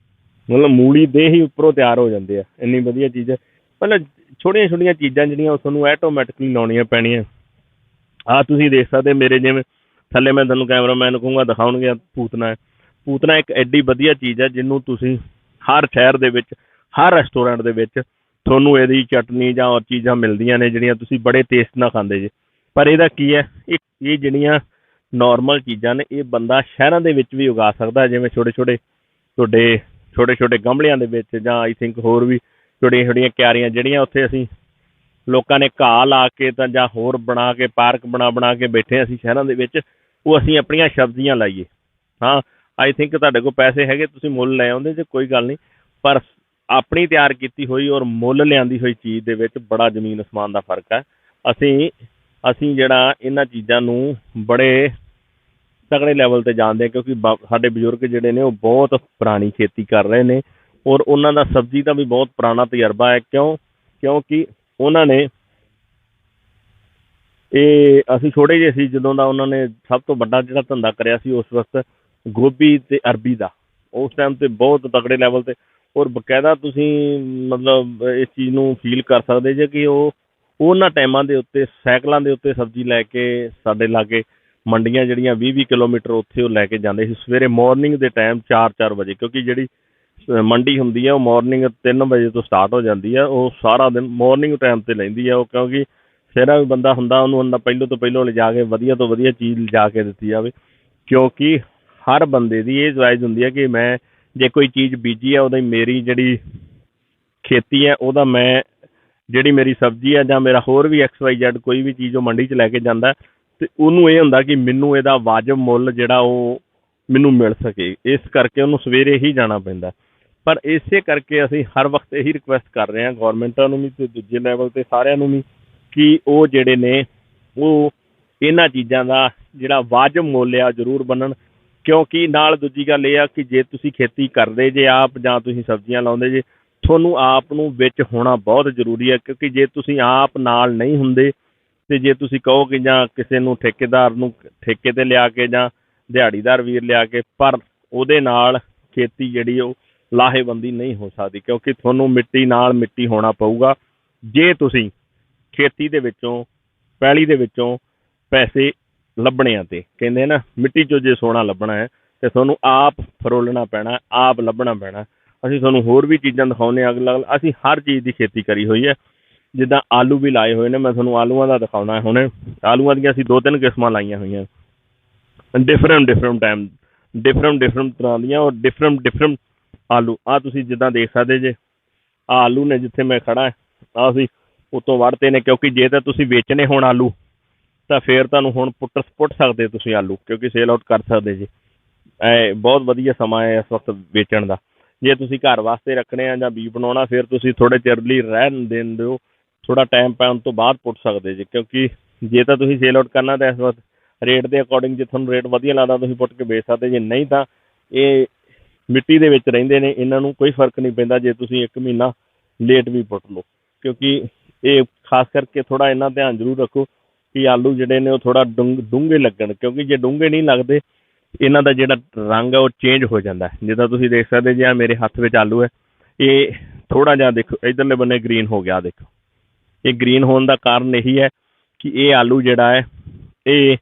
ਮਤਲਬ ਮੂਲੀ ਦੇ ਹੀ ਉੱਪਰੋਂ ਤਿਆਰ ਹੋ ਜਾਂਦੇ ਆ। ਇੰਨੀ ਵਧੀਆ ਚੀਜ਼ ਹੈ। ਮਤਲਬ ਛੋਟੀਆਂ ਛੋਟੀਆਂ ਚੀਜ਼ਾਂ ਜਿਹੜੀਆਂ ਉਹ ਤੁਹਾਨੂੰ ਐਟੋਮੈਟਿਕਲੀ ਲਾਉਣੀਆਂ ਪੈਣੀਆਂ। ਆਹ ਤੁਸੀਂ ਦੇਖ ਸਕਦੇ ਮੇਰੇ, ਜਿਵੇਂ ਥੱਲੇ ਮੈਂ ਤੁਹਾਨੂੰ ਕੈਮਰਾਮੈਨ ਨੂੰ ਕਹੂੰਗਾ ਦਿਖਾਉਣਗੇ, ਪੂਤਨਾ ਇੱਕ ਐਡੀ ਵਧੀਆ ਚੀਜ਼ ਹੈ ਜਿਹਨੂੰ ਤੁਸੀਂ ਹਰ ਸ਼ਹਿਰ ਦੇ ਵਿੱਚ, ਹਰ ਰੈਸਟੋਰੈਂਟ ਦੇ ਵਿੱਚ ਤੁਹਾਨੂੰ ਇਹਦੀ ਚਟਨੀ ਜਾਂ ਹੋਰ ਚੀਜ਼ਾਂ ਮਿਲਦੀਆਂ ਨੇ ਜਿਹੜੀਆਂ ਤੁਸੀਂ ਬੜੇ ਟੇਸਟ ਨਾਲ ਖਾਂਦੇ ਜੇ। ਪਰ ਇਹਦਾ ਕੀ ਹੈ, ਇਹ ਜਿਹੜੀਆਂ ਨੋਰਮਲ ਚੀਜ਼ਾਂ ਨੇ ਇਹ ਬੰਦਾ ਸ਼ਹਿਰਾਂ ਦੇ ਵਿੱਚ ਵੀ ਉਗਾ ਸਕਦਾ, ਜਿਵੇਂ ਛੋਟੇ ਛੋਟੇ ਗਮਲਿਆਂ ਦੇ ਵਿੱਚ, ਜਾਂ ਆਈ ਥਿੰਕ ਹੋਰ ਵੀ ਛੋਟੀਆਂ ਛੋਟੀਆਂ ਕਿਆਰੀਆਂ ਜਿਹੜੀਆਂ ਉੱਥੇ ਅਸੀਂ ਲੋਕਾਂ ਨੇ ਘਾਹ ਲਾ ਕੇ ਤਾਂ ਜਾਂ ਹੋਰ ਬਣਾ ਕੇ ਪਾਰਕ ਬਣਾ ਕੇ ਬੈਠੇ ਅਸੀਂ ਸ਼ਹਿਰਾਂ ਦੇ ਵਿੱਚ, ਉਹ ਅਸੀਂ ਆਪਣੀਆਂ ਸਬਜ਼ੀਆਂ ਲਾਈਏ। ਹਾਂ, ਆਈ ਥਿੰਕ ਤੁਹਾਡੇ ਕੋਲ ਪੈਸੇ ਹੈਗੇ, ਤੁਸੀਂ ਮੁੱਲ ਲੈ ਆਉਂਦੇ ਜੇ, ਕੋਈ ਗੱਲ ਨਹੀਂ, ਪਰ ਆਪਣੀ ਤਿਆਰ ਕੀਤੀ ਹੋਈ ਔਰ ਮੁੱਲ ਲਿਆਂਦੀ ਹੋਈ ਚੀਜ਼ ਦੇ ਵਿੱਚ ਬੜਾ ਜ਼ਮੀਨ ਅਸਮਾਨ ਦਾ ਫਰਕ ਹੈ। ਅਸੀਂ ਜਿਹੜਾ ਇਹਨਾਂ ਚੀਜ਼ਾਂ ਨੂੰ ਬੜੇ ਤਗੜੇ ਲੈਵਲ 'ਤੇ ਜਾਣਦੇ, ਕਿਉਂਕਿ ਸਾਡੇ ਬਜ਼ੁਰਗ ਜਿਹੜੇ ਨੇ ਉਹ ਬਹੁਤ ਪੁਰਾਣੀ ਖੇਤੀ ਕਰ ਰਹੇ ਨੇ ਔਰ ਉਹਨਾਂ ਦਾ ਸਬਜ਼ੀ ਦਾ ਵੀ ਬਹੁਤ ਪੁਰਾਣਾ ਤਜਰਬਾ ਹੈ। ਕਿਉਂਕਿ ਉਹਨਾਂ ਨੇ, ਇਹ ਅਸੀਂ ਛੋਟੇ ਜਿਹੇ ਸੀ ਜਦੋਂ ਦਾ, ਉਹਨਾਂ ਨੇ ਸਭ ਤੋਂ ਵੱਡਾ ਜਿਹੜਾ ਧੰਦਾ ਕਰਿਆ ਸੀ ਉਸ ਵਕਤ ਗੋਭੀ ਅਤੇ ਅਰਬੀ ਦਾ, ਉਸ ਟਾਈਮ 'ਤੇ ਬਹੁਤ ਤਗੜੇ ਲੈਵਲ 'ਤੇ। ਔਰ ਬਕਾਇਦਾ ਤੁਸੀਂ ਮਤਲਬ ਇਸ ਚੀਜ਼ ਨੂੰ ਫੀਲ ਕਰ ਸਕਦੇ ਜੇ ਕਿ ਉਹਨਾਂ ਟਾਈਮਾਂ ਦੇ ਉੱਤੇ ਸਾਈਕਲਾਂ ਦੇ ਉੱਤੇ ਸਬਜ਼ੀ ਲੈ ਕੇ ਸਾਡੇ ਲਾਗੇ ਮੰਡੀਆਂ ਜਿਹੜੀਆਂ 20-20 ਕਿਲੋਮੀਟਰ ਉੱਥੇ ਉਹ ਲੈ ਕੇ ਜਾਂਦੇ ਸੀ ਸਵੇਰੇ ਮੋਰਨਿੰਗ ਦੇ ਟਾਈਮ 4-4 ਵਜੇ, ਕਿਉਂਕਿ ਜਿਹੜੀ ਮੰਡੀ ਹੁੰਦੀ ਹੈ ਉਹ ਮੋਰਨਿੰਗ 3 ਵਜੇ ਤੋਂ ਸਟਾਰਟ ਹੋ ਜਾਂਦੀ ਹੈ। ਉਹ ਸਾਰਾ ਦਿਨ ਮੋਰਨਿੰਗ ਟਾਈਮ 'ਤੇ ਲੈਂਦੀ ਹੈ ਉਹ, ਕਿਉਂਕਿ ਜਿਹੜਾ ਵੀ ਬੰਦਾ ਹੁੰਦਾ ਉਹਨੂੰ ਹੁੰਦਾ ਪਹਿਲੋਂ ਤੋਂ ਪਹਿਲੋਂ ਲਿਜਾ ਕੇ ਵਧੀਆ ਤੋਂ ਵਧੀਆ ਚੀਜ਼ ਲਿਜਾ ਕੇ ਦਿੱਤੀ ਜਾਵੇ, ਕਿਉਂਕਿ ਹਰ ਬੰਦੇ ਦੀ ਇਹ ਚੁਆਇਸ ਹੁੰਦੀ ਹੈ ਕਿ ਮੈਂ ਜੇ ਕੋਈ ਚੀਜ਼ ਬੀਜੀ ਹੈ ਉਹਦੀ ਮੇਰੀ ਜਿਹੜੀ ਖੇਤੀ ਹੈ ਉਹਦਾ ਮੈਂ ਜਿਹੜੀ ਮੇਰੀ ਸਬਜ਼ੀ ਹੈ ਜਾਂ ਮੇਰਾ ਹੋਰ ਵੀ XYZ ਕੋਈ ਵੀ ਚੀਜ਼ ਉਹ ਮੰਡੀ 'ਚ ਲੈ ਕੇ ਜਾਂਦਾ ਅਤੇ ਉਹਨੂੰ ਇਹ ਹੁੰਦਾ ਕਿ ਮੈਨੂੰ ਇਹਦਾ ਵਾਜਬ ਮੁੱਲ ਜਿਹੜਾ ਉਹ ਮੈਨੂੰ ਮਿਲ ਸਕੇ, ਇਸ ਕਰਕੇ ਉਹਨੂੰ ਸਵੇਰੇ ਹੀ ਜਾਣਾ ਪੈਂਦਾ। ਪਰ ਇਸੇ ਕਰਕੇ ਅਸੀਂ ਹਰ ਵਕਤ ਇਹੀ ਰਿਕੁਐਸਟ ਕਰ ਰਹੇ ਹਾਂ ਗੌਰਮੈਂਟਾਂ ਨੂੰ ਵੀ ਅਤੇ ਦੂਜੇ ਲੈਵਲ 'ਤੇ ਸਾਰਿਆਂ ਨੂੰ ਵੀ ਕਿ ਉਹ ਜਿਹੜੇ ਨੇ ਉਹ ਇਹਨਾਂ ਚੀਜ਼ਾਂ ਦਾ ਜਿਹੜਾ ਵਾਜਬ ਮੁੱਲ ਆ ਜ਼ਰੂਰ ਬਣਨ, ਕਿਉਂਕਿ ਨਾਲ ਦੂਜੀ ਗੱਲ ਇਹ ਆ ਕਿ ਜੇ ਤੁਸੀਂ ਖੇਤੀ ਕਰਦੇ ਜੇ ਆਪ ਜਾਂ ਤੁਸੀਂ ਸਬਜ਼ੀਆਂ ਲਾਉਂਦੇ ਜੇ, ਤੁਹਾਨੂੰ ਆਪ ਨੂੰ ਵਿੱਚ ਹੋਣਾ ਬਹੁਤ ਜ਼ਰੂਰੀ ਹੈ, ਕਿਉਂਕਿ ਜੇ ਤੁਸੀਂ ਆਪ ਨਾਲ ਨਹੀਂ ਹੁੰਦੇ ਅਤੇ ਜੇ ਤੁਸੀਂ ਕਹੋ ਕਿ ਜਾਂ ਕਿਸੇ ਨੂੰ ਠੇਕੇਦਾਰ ਨੂੰ ਠੇਕੇ 'ਤੇ ਲਿਆ ਕੇ ਜਾਂ ਦਿਹਾੜੀਦਾਰ ਵੀਰ ਲਿਆ ਕੇ, ਪਰ ਉਹਦੇ ਨਾਲ ਖੇਤੀ ਜਿਹੜੀ ਉਹ ਲਾਹੇਵੰਦੀ ਨਹੀਂ ਹੋ ਸਕਦੀ, ਕਿਉਂਕਿ ਤੁਹਾਨੂੰ ਮਿੱਟੀ ਨਾਲ ਮਿੱਟੀ ਹੋਣਾ ਪਊਗਾ ਜੇ ਤੁਸੀਂ ਖੇਤੀ ਦੇ ਵਿੱਚੋਂ ਪੈਲੀ ਦੇ ਵਿੱਚੋਂ ਪੈਸੇ ਲੱਭਣੇ ਆ। ਅਤੇ ਕਹਿੰਦੇ ਨਾ ਮਿੱਟੀ 'ਚੋਂ ਜੇ ਸੋਨਾ ਲੱਭਣਾ ਹੈ ਅਤੇ ਤੁਹਾਨੂੰ ਆਪ ਫਰੋਲਣਾ ਪੈਣਾ, ਆਪ ਲੱਭਣਾ ਪੈਣਾ। ਅਸੀਂ ਤੁਹਾਨੂੰ ਹੋਰ ਵੀ ਚੀਜ਼ਾਂ ਦਿਖਾਉਂਦੇ ਹਾਂ, ਅਗਲਾ ਅਸੀਂ ਹਰ ਚੀਜ਼ ਦੀ ਖੇਤੀ ਕਰੀ ਹੋਈ ਹੈ, ਜਿੱਦਾਂ ਆਲੂ ਵੀ ਲਾਏ ਹੋਏ ਨੇ, ਮੈਂ ਤੁਹਾਨੂੰ ਆਲੂਆਂ ਦਾ ਦਿਖਾਉਣਾ ਹੁਣ। ਆਲੂਆਂ ਦੀਆਂ ਅਸੀਂ 2-3 ਕਿਸਮਾਂ ਲਾਈਆਂ ਹੋਈਆਂ, ਡਿਫਰੈਂਟ ਟਾਈਮ ਡਿਫਰੈਂਟ ਤਰ੍ਹਾਂ ਦੀਆਂ ਔਰ ਡਿਫਰੈਂਟ ਆਲੂ। ਆਹ ਤੁਸੀਂ ਜਿੱਦਾਂ ਦੇਖ ਸਕਦੇ ਜੇ ਆਹ ਆਲੂ ਨੇ, ਜਿੱਥੇ ਮੈਂ ਖੜਾ ਆਹ ਅਸੀਂ ਉੱਤੋਂ ਵੱਢਤੇ ਨੇ, ਕਿਉਂਕਿ ਜੇ ਤਾਂ ਤੁਸੀਂ ਵੇਚਣੇ ਹੋਣ ਆਲੂ ਤਾਂ ਫਿਰ ਤੁਹਾਨੂੰ ਹੁਣ ਪੁੱਟ ਸਕਦੇ ਤੁਸੀਂ ਆਲੂ, ਕਿਉਂਕਿ ਸੇਲ ਆਊਟ ਕਰ ਸਕਦੇ ਜੀ। ਇਹ ਬਹੁਤ ਵਧੀਆ ਸਮਾਂ ਹੈ ਇਸ ਵਕਤ ਵੇਚਣ ਦਾ। ਜੇ ਤੁਸੀਂ ਘਰ ਵਾਸਤੇ ਰੱਖਣੇ ਆ ਜਾਂ ਬੀ ਬਣਾਉਣਾ, ਫਿਰ ਤੁਸੀਂ ਥੋੜ੍ਹੇ ਚਿਰ ਲਈ ਰਹਿਣ ਦੇਣ ਦਿਓ, ਥੋੜ੍ਹਾ ਟਾਈਮ ਪੈਣ ਤੋਂ ਬਾਅਦ ਪੁੱਟ ਸਕਦੇ ਜੀ, ਕਿਉਂਕਿ ਜੇ ਤਾਂ ਤੁਸੀਂ ਸੇਲ ਆਊਟ ਕਰਨਾ ਤਾਂ ਇਸ ਵਕਤ ਰੇਟ ਦੇ ਅਕੋਰਡਿੰਗ ਜੇ ਤੁਹਾਨੂੰ ਰੇਟ ਵਧੀਆ ਲੱਗਦਾ ਤੁਸੀਂ ਪੁੱਟ ਕੇ ਵੇਚ ਸਕਦੇ, ਜੇ ਨਹੀਂ ਤਾਂ ਇਹ ਮਿੱਟੀ ਦੇ ਵਿੱਚ ਰਹਿੰਦੇ ਨੇ, ਇਹਨਾਂ ਨੂੰ ਕੋਈ ਫਰਕ ਨਹੀਂ ਪੈਂਦਾ ਜੇ ਤੁਸੀਂ 1 ਮਹੀਨਾ ਲੇਟ ਵੀ ਪੁੱਟ ਲਓ, ਕਿਉਂਕਿ ਇਹ ਖਾਸ ਕਰਕੇ ਥੋੜ੍ਹਾ ਇੰਨਾ ਧਿਆਨ ਜ਼ਰੂਰ ਰੱਖੋ ਕਿ ਆਲੂ ਜਿਹੜੇ ਨੇ ਉਹ ਥੋੜ੍ਹਾ ਡੂੰਘੇ ਲੱਗਣ, ਕਿਉਂਕਿ ਜੇ ਡੂੰਘੇ ਨਹੀਂ ਲੱਗਦੇ ਇਹਨਾਂ ਦਾ ਜਿਹੜਾ ਰੰਗ ਹੈ ਉਹ ਚੇਂਜ ਹੋ ਜਾਂਦਾ। ਜਿੱਦਾਂ ਤੁਸੀਂ ਦੇਖ ਸਕਦੇ ਜੇ ਮੇਰੇ ਹੱਥ ਵਿੱਚ ਆਲੂ ਹੈ, ਇਹ ਥੋੜ੍ਹਾ ਜਿਹਾ ਦੇਖੋ ਇੱਧਰਲੇ ਬੰਨੇ ਗਰੀਨ ਹੋ ਗਿਆ, ਦੇਖੋ ਇਹ ਗਰੀਨ ਹੋਣ ਦਾ ਕਾਰਨ ਇਹੀ ਹੈ ਕਿ ਇਹ ਆਲੂ ਜਿਹੜਾ ਹੈ ਇਹ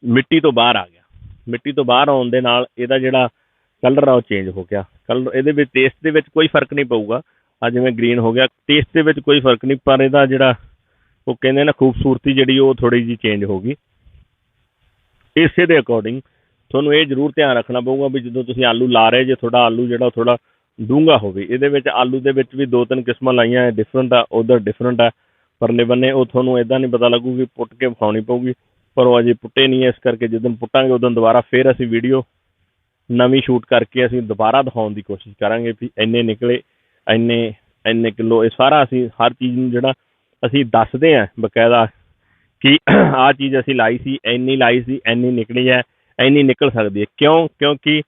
ਮਿੱਟੀ ਤੋਂ ਬਾਹਰ ਆ ਗਿਆ। ਮਿੱਟੀ ਤੋਂ ਬਾਹਰ ਆਉਣ ਦੇ ਨਾਲ ਇਹਦਾ ਜਿਹੜਾ ਕਲਰ ਆ ਉਹ ਚੇਂਜ ਹੋ ਗਿਆ। ਕਲਰ ਇਹਦੇ ਵਿੱਚ ਟੇਸਟ ਦੇ ਵਿੱਚ ਕੋਈ ਫਰਕ ਨਹੀਂ ਪਊਗਾ, ਆ ਜਿਵੇਂ ਗਰੀਨ ਹੋ ਗਿਆ ਟੇਸਟ ਦੇ ਵਿੱਚ ਕੋਈ ਫਰਕ ਨਹੀਂ, ਪਰ ਇਹਦਾ ਜਿਹੜਾ ਉਹ ਕਹਿੰਦੇ ਨਾ ਖੂਬਸੂਰਤੀ ਜਿਹੜੀ ਉਹ ਥੋੜ੍ਹੀ ਜਿਹੀ ਚੇਂਜ ਹੋ ਗਈ। ਇਸੇ ਦੇ ਅਕੋਰਡਿੰਗ ਤੁਹਾਨੂੰ ਇਹ ਜ਼ਰੂਰ ਧਿਆਨ ਰੱਖਣਾ ਪਊਗਾ ਵੀ ਜਦੋਂ ਤੁਸੀਂ ਆਲੂ ਲਾ ਰਹੇ ਜੇ ਤੁਹਾਡਾ ਆਲੂ ਜਿਹੜਾ ਥੋੜ੍ਹਾ ਡੂੰਘਾ ਹੋਵੇ। ਇਹਦੇ ਵਿੱਚ ਆਲੂ ਦੇ ਵਿੱਚ ਵੀ 2-3 ਕਿਸਮਾਂ ਲਾਈਆਂ ਹੈ, ਡਿਫਰੈਂਟ ਆ, ਉੱਧਰ ਡਿਫਰੈਂਟ ਆ ਪਰਲੇ ਬੰਨੇ। ਉਹ ਤੁਹਾਨੂੰ ਇੱਦਾਂ ਨਹੀਂ ਪਤਾ ਲੱਗੂਗੀ, ਪੁੱਟ ਕੇ ਵਿਖਾਉਣੀ ਪਊਗੀ, ਪਰ ਉਹ ਅਜੇ ਪੁੱਟੇ ਨਹੀਂ ਹੈ। ਇਸ ਕਰਕੇ ਜਿੱਦਣ ਪੁੱਟਾਂਗੇ ਉਦੋਂ ਦੁਬਾਰਾ ਫਿਰ ਅਸੀਂ ਵੀਡੀਓ ਨਵੀਂ ਸ਼ੂਟ ਕਰਕੇ ਅਸੀਂ ਦੁਬਾਰਾ ਦਿਖਾਉਣ ਦੀ ਕੋਸ਼ਿਸ਼ ਕਰਾਂਗੇ ਵੀ ਇੰਨੇ ਨਿਕਲੇ, ਇੰਨੇ ਕਿਲੋ। ਇਹ ਸਾਰਾ ਅਸੀਂ ਹਰ ਚੀਜ਼ ਨੂੰ ਜਿਹੜਾ ਅਸੀਂ ਦੱਸਦੇ ਹਾਂ ਬਕਾਇਦਾ ਕਿ ਆਹ ਚੀਜ਼ ਅਸੀਂ ਲਾਈ ਸੀ, ਇੰਨੀ ਲਾਈ ਸੀ, ਇੰਨੀ ਨਿਕਲੀ ਹੈ, ਇੰਨੀ ਨਿਕਲ ਸਕਦੀ ਹੈ। ਕਿਉਂਕਿ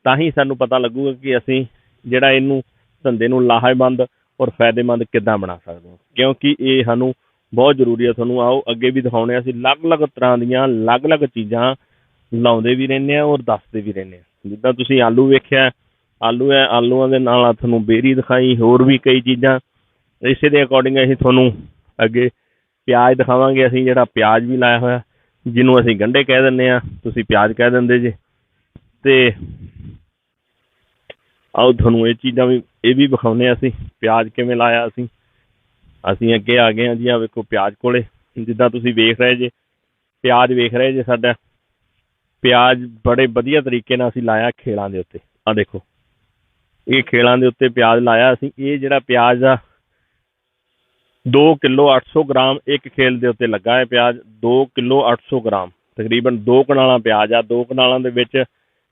ਤਾਂ ਹੀ ਸਾਨੂੰ ਪਤਾ ਲੱਗੂਗਾ ਕਿ ਅਸੀਂ ਜਿਹੜਾ ਇਹਨੂੰ ਧੰਦੇ ਨੂੰ ਲਾਹੇਵੰਦ ਔਰ ਫਾਇਦੇਮੰਦ ਕਿੱਦਾਂ ਬਣਾ ਸਕਦੇ ਹਾਂ, ਕਿਉਂਕਿ ਇਹ ਸਾਨੂੰ ਬਹੁਤ ਜ਼ਰੂਰੀ ਹੈ। ਤੁਹਾਨੂੰ ਆਓ ਅੱਗੇ ਵੀ ਦਿਖਾਉਂਦੇ ਹਾਂ, ਅਸੀਂ ਅਲੱਗ-ਅਲੱਗ ਤਰ੍ਹਾਂ ਦੀਆਂ ਅਲੱਗ-ਅਲੱਗ ਚੀਜ਼ਾਂ ਲਾਉਂਦੇ ਵੀ ਰਹਿੰਦੇ ਹਾਂ ਔਰ ਦੱਸਦੇ ਵੀ ਰਹਿੰਦੇ ਹਾਂ। ਜਿੱਦਾਂ ਤੁਸੀਂ ਆਲੂ ਵੇਖਿਆ, ਆਲੂ ਹੈ, ਆਲੂਆਂ ਦੇ ਨਾਲ ਤੁਹਾਨੂੰ ਬੇਰੀ ਦਿਖਾਈ, ਹੋਰ ਵੀ ਕਈ ਚੀਜ਼ਾਂ। ਇਸੇ ਦੇ ਅਕੋਰਡਿੰਗ ਅਸੀਂ ਤੁਹਾਨੂੰ ਅੱਗੇ ਪਿਆਜ਼ ਦਿਖਾਵਾਂਗੇ। ਅਸੀਂ ਜਿਹੜਾ ਪਿਆਜ਼ ਵੀ ਲਾਇਆ ਹੋਇਆ, ਜਿਹਨੂੰ ਅਸੀਂ ਗੰਢੇ ਕਹਿ ਦਿੰਦੇ ਹਾਂ, ਤੁਸੀਂ ਪਿਆਜ਼ ਕਹਿ ਦਿੰਦੇ ਜੇ। ਅਤੇ ਆਓ ਤੁਹਾਨੂੰ ਇਹ ਚੀਜ਼ਾਂ ਵੀ ਇਹ ਵੀ ਵਿਖਾਉਂਦੇ ਹਾਂ ਅਸੀਂ ਪਿਆਜ਼ ਕਿਵੇਂ ਲਾਇਆ। ਅਸੀਂ ਅੱਗੇ ਆ ਗਏ ਹਾਂ ਜੀ। ਆਹ ਵੇਖੋ ਪਿਆਜ਼ ਕੋਲੇ, ਜਿੱਦਾਂ ਤੁਸੀਂ ਵੇਖ ਰਹੇ ਜੇ ਪਿਆਜ਼ ਵੇਖ ਰਹੇ ਜੇ, ਸਾਡਾ ਪਿਆਜ਼ ਬੜੇ ਵਧੀਆ ਤਰੀਕੇ ਨਾਲ ਅਸੀਂ ਲਾਇਆ ਖੇਲਾਂ ਦੇ ਉੱਤੇ। ਆਹ ਦੇਖੋ ਇਹ ਖੇਲਾਂ ਦੇ ਉੱਤੇ ਪਿਆਜ਼ ਲਾਇਆ ਅਸੀਂ। ਇਹ ਜਿਹੜਾ ਪਿਆਜ਼ ਆ 2 ਕਿਲੋ 800 ਗ੍ਰਾਮ ਇੱਕ ਖੇਲ ਦੇ ਉੱਤੇ ਲੱਗਾ ਹੈ ਪਿਆਜ਼। 2 ਕਿਲੋ 800 ਗ੍ਰਾਮ, ਤਕਰੀਬਨ 2 ਕਨਾਲਾਂ ਪਿਆਜ਼ ਆ। 2 ਕਨਾਲਾਂ ਦੇ ਵਿੱਚ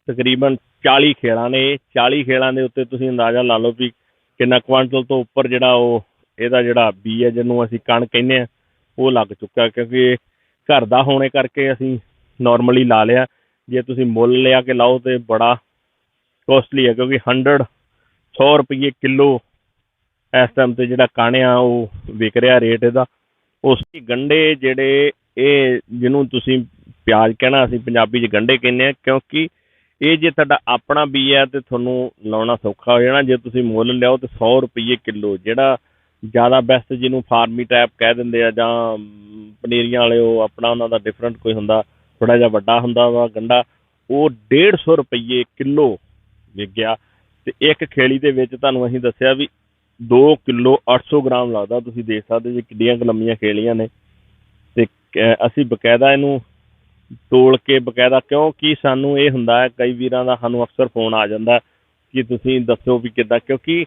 ਤਕਰੀਬਨ 40 ਖੇਲਾਂ ਨੇ। 40 ਖੇਲਾਂ ਦੇ ਉੱਤੇ ਤੁਸੀਂ ਅੰਦਾਜ਼ਾ ਲਾ ਲਓ ਵੀ ਕਿੰਨਾ ਕੁਆਂਟਲ ਤੋਂ ਉੱਪਰ ਜਿਹੜਾ ਉਹ ਇਹਦਾ ਜਿਹੜਾ ਬੀ ਹੈ, ਜਿਹਨੂੰ ਅਸੀਂ ਕਣ ਕਹਿੰਦੇ ਹਾਂ, ਉਹ ਲੱਗ ਚੁੱਕਾ। ਕਿਉਂਕਿ ਘਰ ਦਾ ਹੋਣੇ ਕਰਕੇ ਅਸੀਂ ਨੋਰਮਲੀ ਲਾ ਲਿਆ। ਜੇ ਤੁਸੀਂ ਮੁੱਲ ਲਿਆ ਕੇ ਲਾਓ ਤਾਂ ਬੜਾ ਕੋਸਟਲੀ ਹੈ, ਕਿਉਂਕਿ 100 ਰੁਪਈਏ ਕਿਲੋ ਇਸ ਟਾਈਮ 'ਤੇ ਜਿਹੜਾ ਕਣ ਆ ਉਹ ਵਿਕ ਰਿਹਾ ਰੇਟ ਇਹਦਾ। ਉਸ ਗੰਢੇ ਜਿਹੜੇ ਇਹ ਜਿਹਨੂੰ ਤੁਸੀਂ ਪਿਆਜ਼ ਕਹਿਣਾ, ਅਸੀਂ ਪੰਜਾਬੀ 'ਚ ਗੰਢੇ ਕਹਿੰਦੇ ਹਾਂ, ਕਿਉਂਕਿ ਇਹ ਜੇ ਤੁਹਾਡਾ ਆਪਣਾ ਬੀ ਹੈ ਤਾਂ ਤੁਹਾਨੂੰ ਲਾਉਣਾ ਸੌਖਾ ਹੋ ਜਾਣਾ। ਜੇ ਤੁਸੀਂ ਮੁੱਲ ਲਿਆਓ ਤਾਂ 100 ਰੁਪਈਏ ਕਿਲੋ, ਜਿਹੜਾ ਜ਼ਿਆਦਾ ਬੈਸਟ ਜਿਹਨੂੰ ਫਾਰਮੀ ਟਾਈਪ ਕਹਿ ਦਿੰਦੇ ਆ, ਜਾਂ ਪਨੀਰੀਆਂ ਵਾਲੇ ਉਹ ਆਪਣਾ ਉਹਨਾਂ ਦਾ ਡਿਫਰੈਂਟ ਕੋਈ ਹੁੰਦਾ, ਥੋੜ੍ਹਾ ਜਿਹਾ ਵੱਡਾ ਹੁੰਦਾ ਵਾ ਗੰਢਾ, ਉਹ 150 ਰੁਪਈਏ ਕਿਲੋ ਵਿਕ ਗਿਆ। ਅਤੇ ਇੱਕ ਖੇਲੀ ਦੇ ਵਿੱਚ ਤੁਹਾਨੂੰ ਅਸੀਂ ਦੱਸਿਆ ਵੀ 2 ਕਿਲੋ 800 ਗ੍ਰਾਮ ਲੱਗਦਾ। ਤੁਸੀਂ ਦੇਖ ਸਕਦੇ ਜੀ ਕਿੱਡੀਆਂ ਕੁ ਲੰਮੀਆਂ ਖੇਲੀਆਂ ਨੇ। ਅਤੇ ਅਸੀਂ ਬਕਾਇਦਾ ਇਹਨੂੰ ਤੋਲ ਕੇ ਬਕਾਇਦਾ, ਕਿਉਂਕਿ ਸਾਨੂੰ ਇਹ ਹੁੰਦਾ ਹੈ ਕਈ ਵੀਰਾਂ ਦਾ ਸਾਨੂੰ ਅਕਸਰ ਫੋਨ ਆ ਜਾਂਦਾ ਕਿ ਤੁਸੀਂ ਦੱਸੋ ਵੀ ਕਿੱਦਾਂ, ਕਿਉਂਕਿ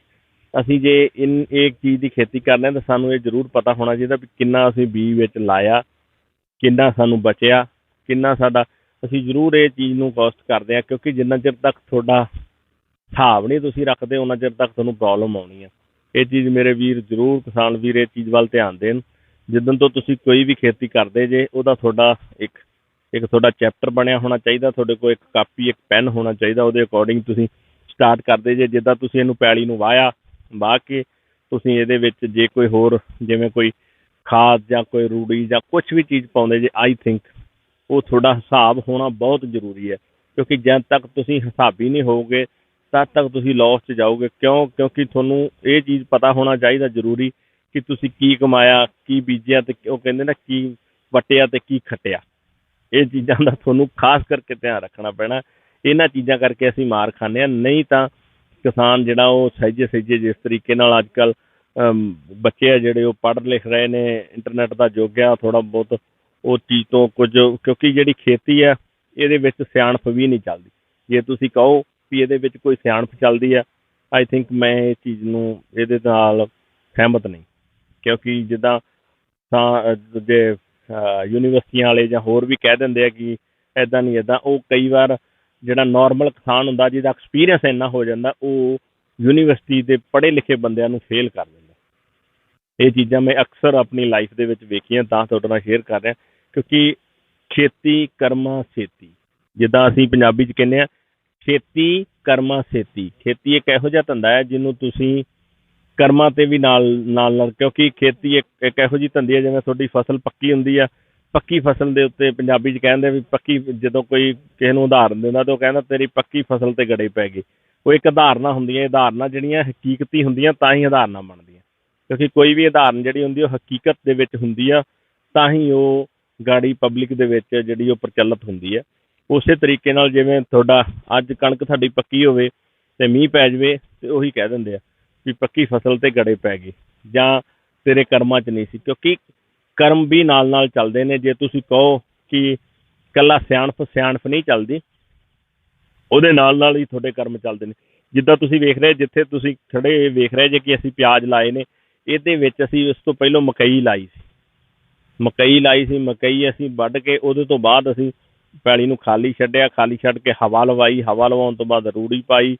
ਅਸੀਂ ਜੇ ਇਹ ਚੀਜ਼ ਦੀ ਖੇਤੀ ਕਰਦੇ ਹਾਂ ਤਾਂ ਸਾਨੂੰ ਇਹ ਜ਼ਰੂਰ ਪਤਾ ਹੋਣਾ ਚਾਹੀਦਾ ਵੀ ਕਿੰਨਾ ਅਸੀਂ ਬੀਜ ਵਿੱਚ ਲਾਇਆ, ਕਿੰਨਾ ਸਾਨੂੰ ਬਚਿਆ, ਕਿੰਨਾ ਸਾਡਾ, ਅਸੀਂ ਜ਼ਰੂਰ ਇਹ ਚੀਜ਼ ਨੂੰ ਕੋਸਟ ਕਰਦੇ ਹਾਂ, ਕਿਉਂਕਿ ਜਿੰਨਾ ਚਿਰ ਤੱਕ ਤੁਹਾਡਾ ਹਿਸਾਬ ਨਹੀਂ ਤੁਸੀਂ ਰੱਖਦੇ ਉਹਨਾਂ ਚਿਰ ਤੱਕ ਤੁਹਾਨੂੰ ਪ੍ਰੋਬਲਮ ਆਉਣੀ ਹੈ। ਇਹ ਚੀਜ਼ ਮੇਰੇ ਵੀਰ ਜ਼ਰੂਰ, ਕਿਸਾਨ ਵੀਰ ਇਹ ਚੀਜ਼ ਵੱਲ ਧਿਆਨ ਦੇਣ। ਜਿੱਦਣ ਤੋਂ ਤੁਸੀਂ ਕੋਈ ਵੀ ਖੇਤੀ ਕਰਦੇ ਜੇ ਉਹਦਾ ਤੁਹਾਡਾ ਇੱਕ ਤੁਹਾਡਾ ਚੈਪਟਰ ਬਣਿਆ ਹੋਣਾ ਚਾਹੀਦਾ, ਤੁਹਾਡੇ ਕੋਲ ਇੱਕ ਕਾਪੀ ਇੱਕ ਪੈਨ ਹੋਣਾ ਚਾਹੀਦਾ, ਉਹਦੇ ਅਕੋਰਡਿੰਗ ਤੁਸੀਂ ਸਟਾਰਟ ਕਰਦੇ ਜੇ। ਜਿੱਦਾਂ ਤੁਸੀਂ ਇਹਨੂੰ ਪੈਲੀ ਨੂੰ ਵਾਹ ਕੇ ਤੁਸੀਂ ਇਹਦੇ ਵਿੱਚ ਜੇ ਕੋਈ ਹੋਰ ਜਿਵੇਂ ਕੋਈ ਖਾਦ ਜਾਂ ਕੋਈ ਰੂੜੀ ਜਾਂ ਕੁਛ ਵੀ ਚੀਜ਼ ਪਾਉਂਦੇ ਜੇ, ਆਈ ਥਿੰਕ ਉਹ ਤੁਹਾਡਾ ਹਿਸਾਬ ਹੋਣਾ ਬਹੁਤ ਜ਼ਰੂਰੀ ਹੈ, ਕਿਉਂਕਿ ਜਦ ਤੱਕ ਤੁਸੀਂ ਹਿਸਾਬੀ ਨਹੀਂ ਹੋਵੋਗੇ ਤਦ ਤੱਕ ਤੁਸੀਂ ਲੋਸ 'ਚ ਜਾਓਗੇ। ਕਿਉਂਕਿ ਤੁਹਾਨੂੰ ਇਹ ਚੀਜ਼ ਪਤਾ ਹੋਣਾ ਚਾਹੀਦਾ ਜ਼ਰੂਰੀ ਕਿ ਤੁਸੀਂ ਕੀ ਕਮਾਇਆ, ਕੀ ਬੀਜਿਆ, ਅਤੇ ਉਹ ਕਹਿੰਦੇ ਨਾ ਕੀ ਵੱਟਿਆ ਅਤੇ ਕੀ ਖੱਟਿਆ। ਇਹ ਚੀਜ਼ਾਂ ਦਾ ਤੁਹਾਨੂੰ ਖਾਸ ਕਰਕੇ ਧਿਆਨ ਰੱਖਣਾ ਪੈਣਾ। ਇਹਨਾਂ ਚੀਜ਼ਾਂ ਕਰਕੇ ਅਸੀਂ ਮਾਰ ਖਾਂਦੇ ਹਾਂ। ਨਹੀਂ ਤਾਂ ਕਿਸਾਨ ਜਿਹੜਾ ਉਹ ਸਹਿਜੇ ਜਿਸ ਤਰੀਕੇ ਨਾਲ ਅੱਜ ਕੱਲ੍ਹ ਬੱਚੇ ਆ ਜਿਹੜੇ ਉਹ ਪੜ੍ਹ ਲਿਖ ਰਹੇ ਨੇ, ਇੰਟਰਨੈਟ ਦਾ ਯੁੱਗ ਆ, ਥੋੜ੍ਹਾ ਬਹੁਤ ਉਹ ਚੀਜ਼ ਤੋਂ ਕੁਝ, ਕਿਉਂਕਿ ਜਿਹੜੀ ਖੇਤੀ ਆ ਇਹਦੇ ਵਿੱਚ ਸਿਆਣਪ ਵੀ ਨਹੀਂ ਚੱਲਦੀ। ਜੇ ਤੁਸੀਂ ਕਹੋ ਵੀ ਇਹਦੇ ਵਿੱਚ ਕੋਈ ਸਿਆਣਪ ਚੱਲਦੀ ਆ, ਆਈ ਥਿੰਕ ਮੈਂ ਇਹ ਚੀਜ਼ ਨੂੰ ਇਹਦੇ ਨਾਲ ਸਹਿਮਤ ਨਹੀਂ, ਕਿਉਂਕਿ ਜਿੱਦਾਂ ਤਾਂ ਦੂਜੇ ਯੂਨੀਵਰਸਿਟੀਆਂ ਵਾਲੇ ਜਾਂ ਹੋਰ ਵੀ ਕਹਿ ਦਿੰਦੇ ਆ ਕਿ ਇੱਦਾਂ ਨਹੀਂ ਇੱਦਾਂ, ਉਹ ਕਈ ਵਾਰ ਜਿਹੜਾ ਨੋਰਮਲ ਕਿਸਾਨ ਹੁੰਦਾ ਜਿਹਦਾ ਐਕਸਪੀਰੀਅੰਸ ਇੰਨਾ ਹੋ ਜਾਂਦਾ, ਉਹ ਯੂਨੀਵਰਸਿਟੀ ਦੇ ਪੜ੍ਹੇ ਲਿਖੇ ਬੰਦਿਆਂ ਨੂੰ ਫੇਲ ਕਰ ਦਿੰਦਾ। ਇਹ ਚੀਜ਼ਾਂ ਮੈਂ ਅਕਸਰ ਆਪਣੀ ਲਾਈਫ ਦੇ ਵਿੱਚ ਵੇਖੀਆਂ, ਤਾਂ ਤੁਹਾਡੇ ਨਾਲ ਸ਼ੇਅਰ ਕਰ ਰਿਹਾ। ਕਿਉਂਕਿ ਖੇਤੀ ਕਰਮਾ ਛੇਤੀ, ਜਿੱਦਾਂ ਅਸੀਂ ਪੰਜਾਬੀ 'ਚ ਕਹਿੰਦੇ ਹਾਂ ਖੇਤੀ ਕਰਮਾ ਛੇਤੀ। ਖੇਤੀ ਇੱਕ ਇਹੋ ਜਿਹਾ ਧੰਦਾ ਹੈ ਜਿਹਨੂੰ ਤੁਸੀਂ ਕਰਮਾਂ 'ਤੇ ਵੀ ਨਾਲ ਕਿਉਂਕਿ ਖੇਤੀ ਇੱਕ ਇਹੋ ਜਿਹੀ ਧੰਦੀ ਹੈ ਜਿਵੇਂ ਤੁਹਾਡੀ ਫਸਲ ਪੱਕੀ ਹੁੰਦੀ ਆ, ਪੱਕੀ ਫਸਲ ਦੇ ਉੱਤੇ ਪੰਜਾਬੀ 'ਚ ਕਹਿੰਦੇ ਵੀ ਪੱਕੀ, ਜਦੋਂ ਕੋਈ ਕਿਸੇ ਨੂੰ ਉਦਾਹਰਨ ਦਿੰਦਾ ਤਾਂ ਉਹ ਕਹਿੰਦਾ ਤੇਰੀ ਪੱਕੀ ਫਸਲ 'ਤੇ ਗੜੇ ਪੈ ਗਏ। ਉਹ ਇੱਕ ਉਦਾਹਰਨਾਂ ਹੁੰਦੀਆਂ, ਉਦਾਹਰਨਾਂ ਜਿਹੜੀਆਂ ਹਕੀਕਤੀ ਹੁੰਦੀਆਂ ਤਾਂ ਹੀ ਉਦਾਹਰਨਾਂ ਬਣਦੀਆਂ, ਕਿਉਂਕਿ ਕੋਈ ਵੀ ਉਦਾਹਰਨ ਜਿਹੜੀ ਹੁੰਦੀ ਉਹ ਹਕੀਕਤ ਦੇ ਵਿੱਚ ਹੁੰਦੀ ਆ, ਤਾਂ ਹੀ ਉਹ ਗਾੜੀ ਪਬਲਿਕ ਦੇ ਵਿੱਚ ਜਿਹੜੀ ਉਹ ਪ੍ਰਚਲਿਤ ਹੁੰਦੀ ਹੈ। ਉਸੇ ਤਰੀਕੇ ਨਾਲ ਜਿਵੇਂ ਤੁਹਾਡਾ ਅੱਜ ਕਣਕ ਤੁਹਾਡੀ ਪੱਕੀ ਹੋਵੇ ਅਤੇ ਮੀਂਹ ਪੈ ਜਾਵੇ ਅਤੇ ਉਹੀ ਕਹਿ ਦਿੰਦੇ ਆ ਵੀ ਪੱਕੀ ਫਸਲ 'ਤੇ ਗੜੇ ਪੈ ਗਏ ਜਾਂ ਤੇਰੇ ਕਰਮਾਂ 'ਚ ਨਹੀਂ ਸੀ, ਕਿਉਂਕਿ ਕਰਮ ਵੀ ਨਾਲ ਚੱਲਦੇ ਨੇ। ਜੇ ਤੁਸੀਂ ਕਹੋ ਕਿ ਇਕੱਲਾ ਸਿਆਣਪ ਨਹੀਂ ਚੱਲਦੀ, ਉਹਦੇ ਨਾਲ ਹੀ ਤੁਹਾਡੇ ਕਰਮ ਚੱਲਦੇ ਨੇ। ਜਿੱਦਾਂ ਤੁਸੀਂ ਵੇਖ ਰਹੇ, ਜਿੱਥੇ ਤੁਸੀਂ ਖੜੇ ਵੇਖ ਰਹੇ ਜੇ ਕਿ ਅਸੀਂ ਪਿਆਜ਼ ਲਾਏ ਨੇ, ਇਹਦੇ ਵਿੱਚ ਅਸੀਂ ਉਸ ਤੋਂ ਪਹਿਲਾਂ ਮਕਈ ਲਾਈ ਸੀ। ਮਕਈ ਅਸੀਂ ਵੱਢ ਕੇ ਉਹਦੇ ਤੋਂ ਬਾਅਦ ਅਸੀਂ ਪੈਲੀ ਨੂੰ ਖਾਲੀ ਛੱਡਿਆ, ਖਾਲੀ ਛੱਡ ਕੇ ਹਵਾ ਲਵਾਈ, ਹਵਾ ਲਵਾਉਣ ਤੋਂ ਬਾਅਦ ਰੂੜੀ ਪਾਈ,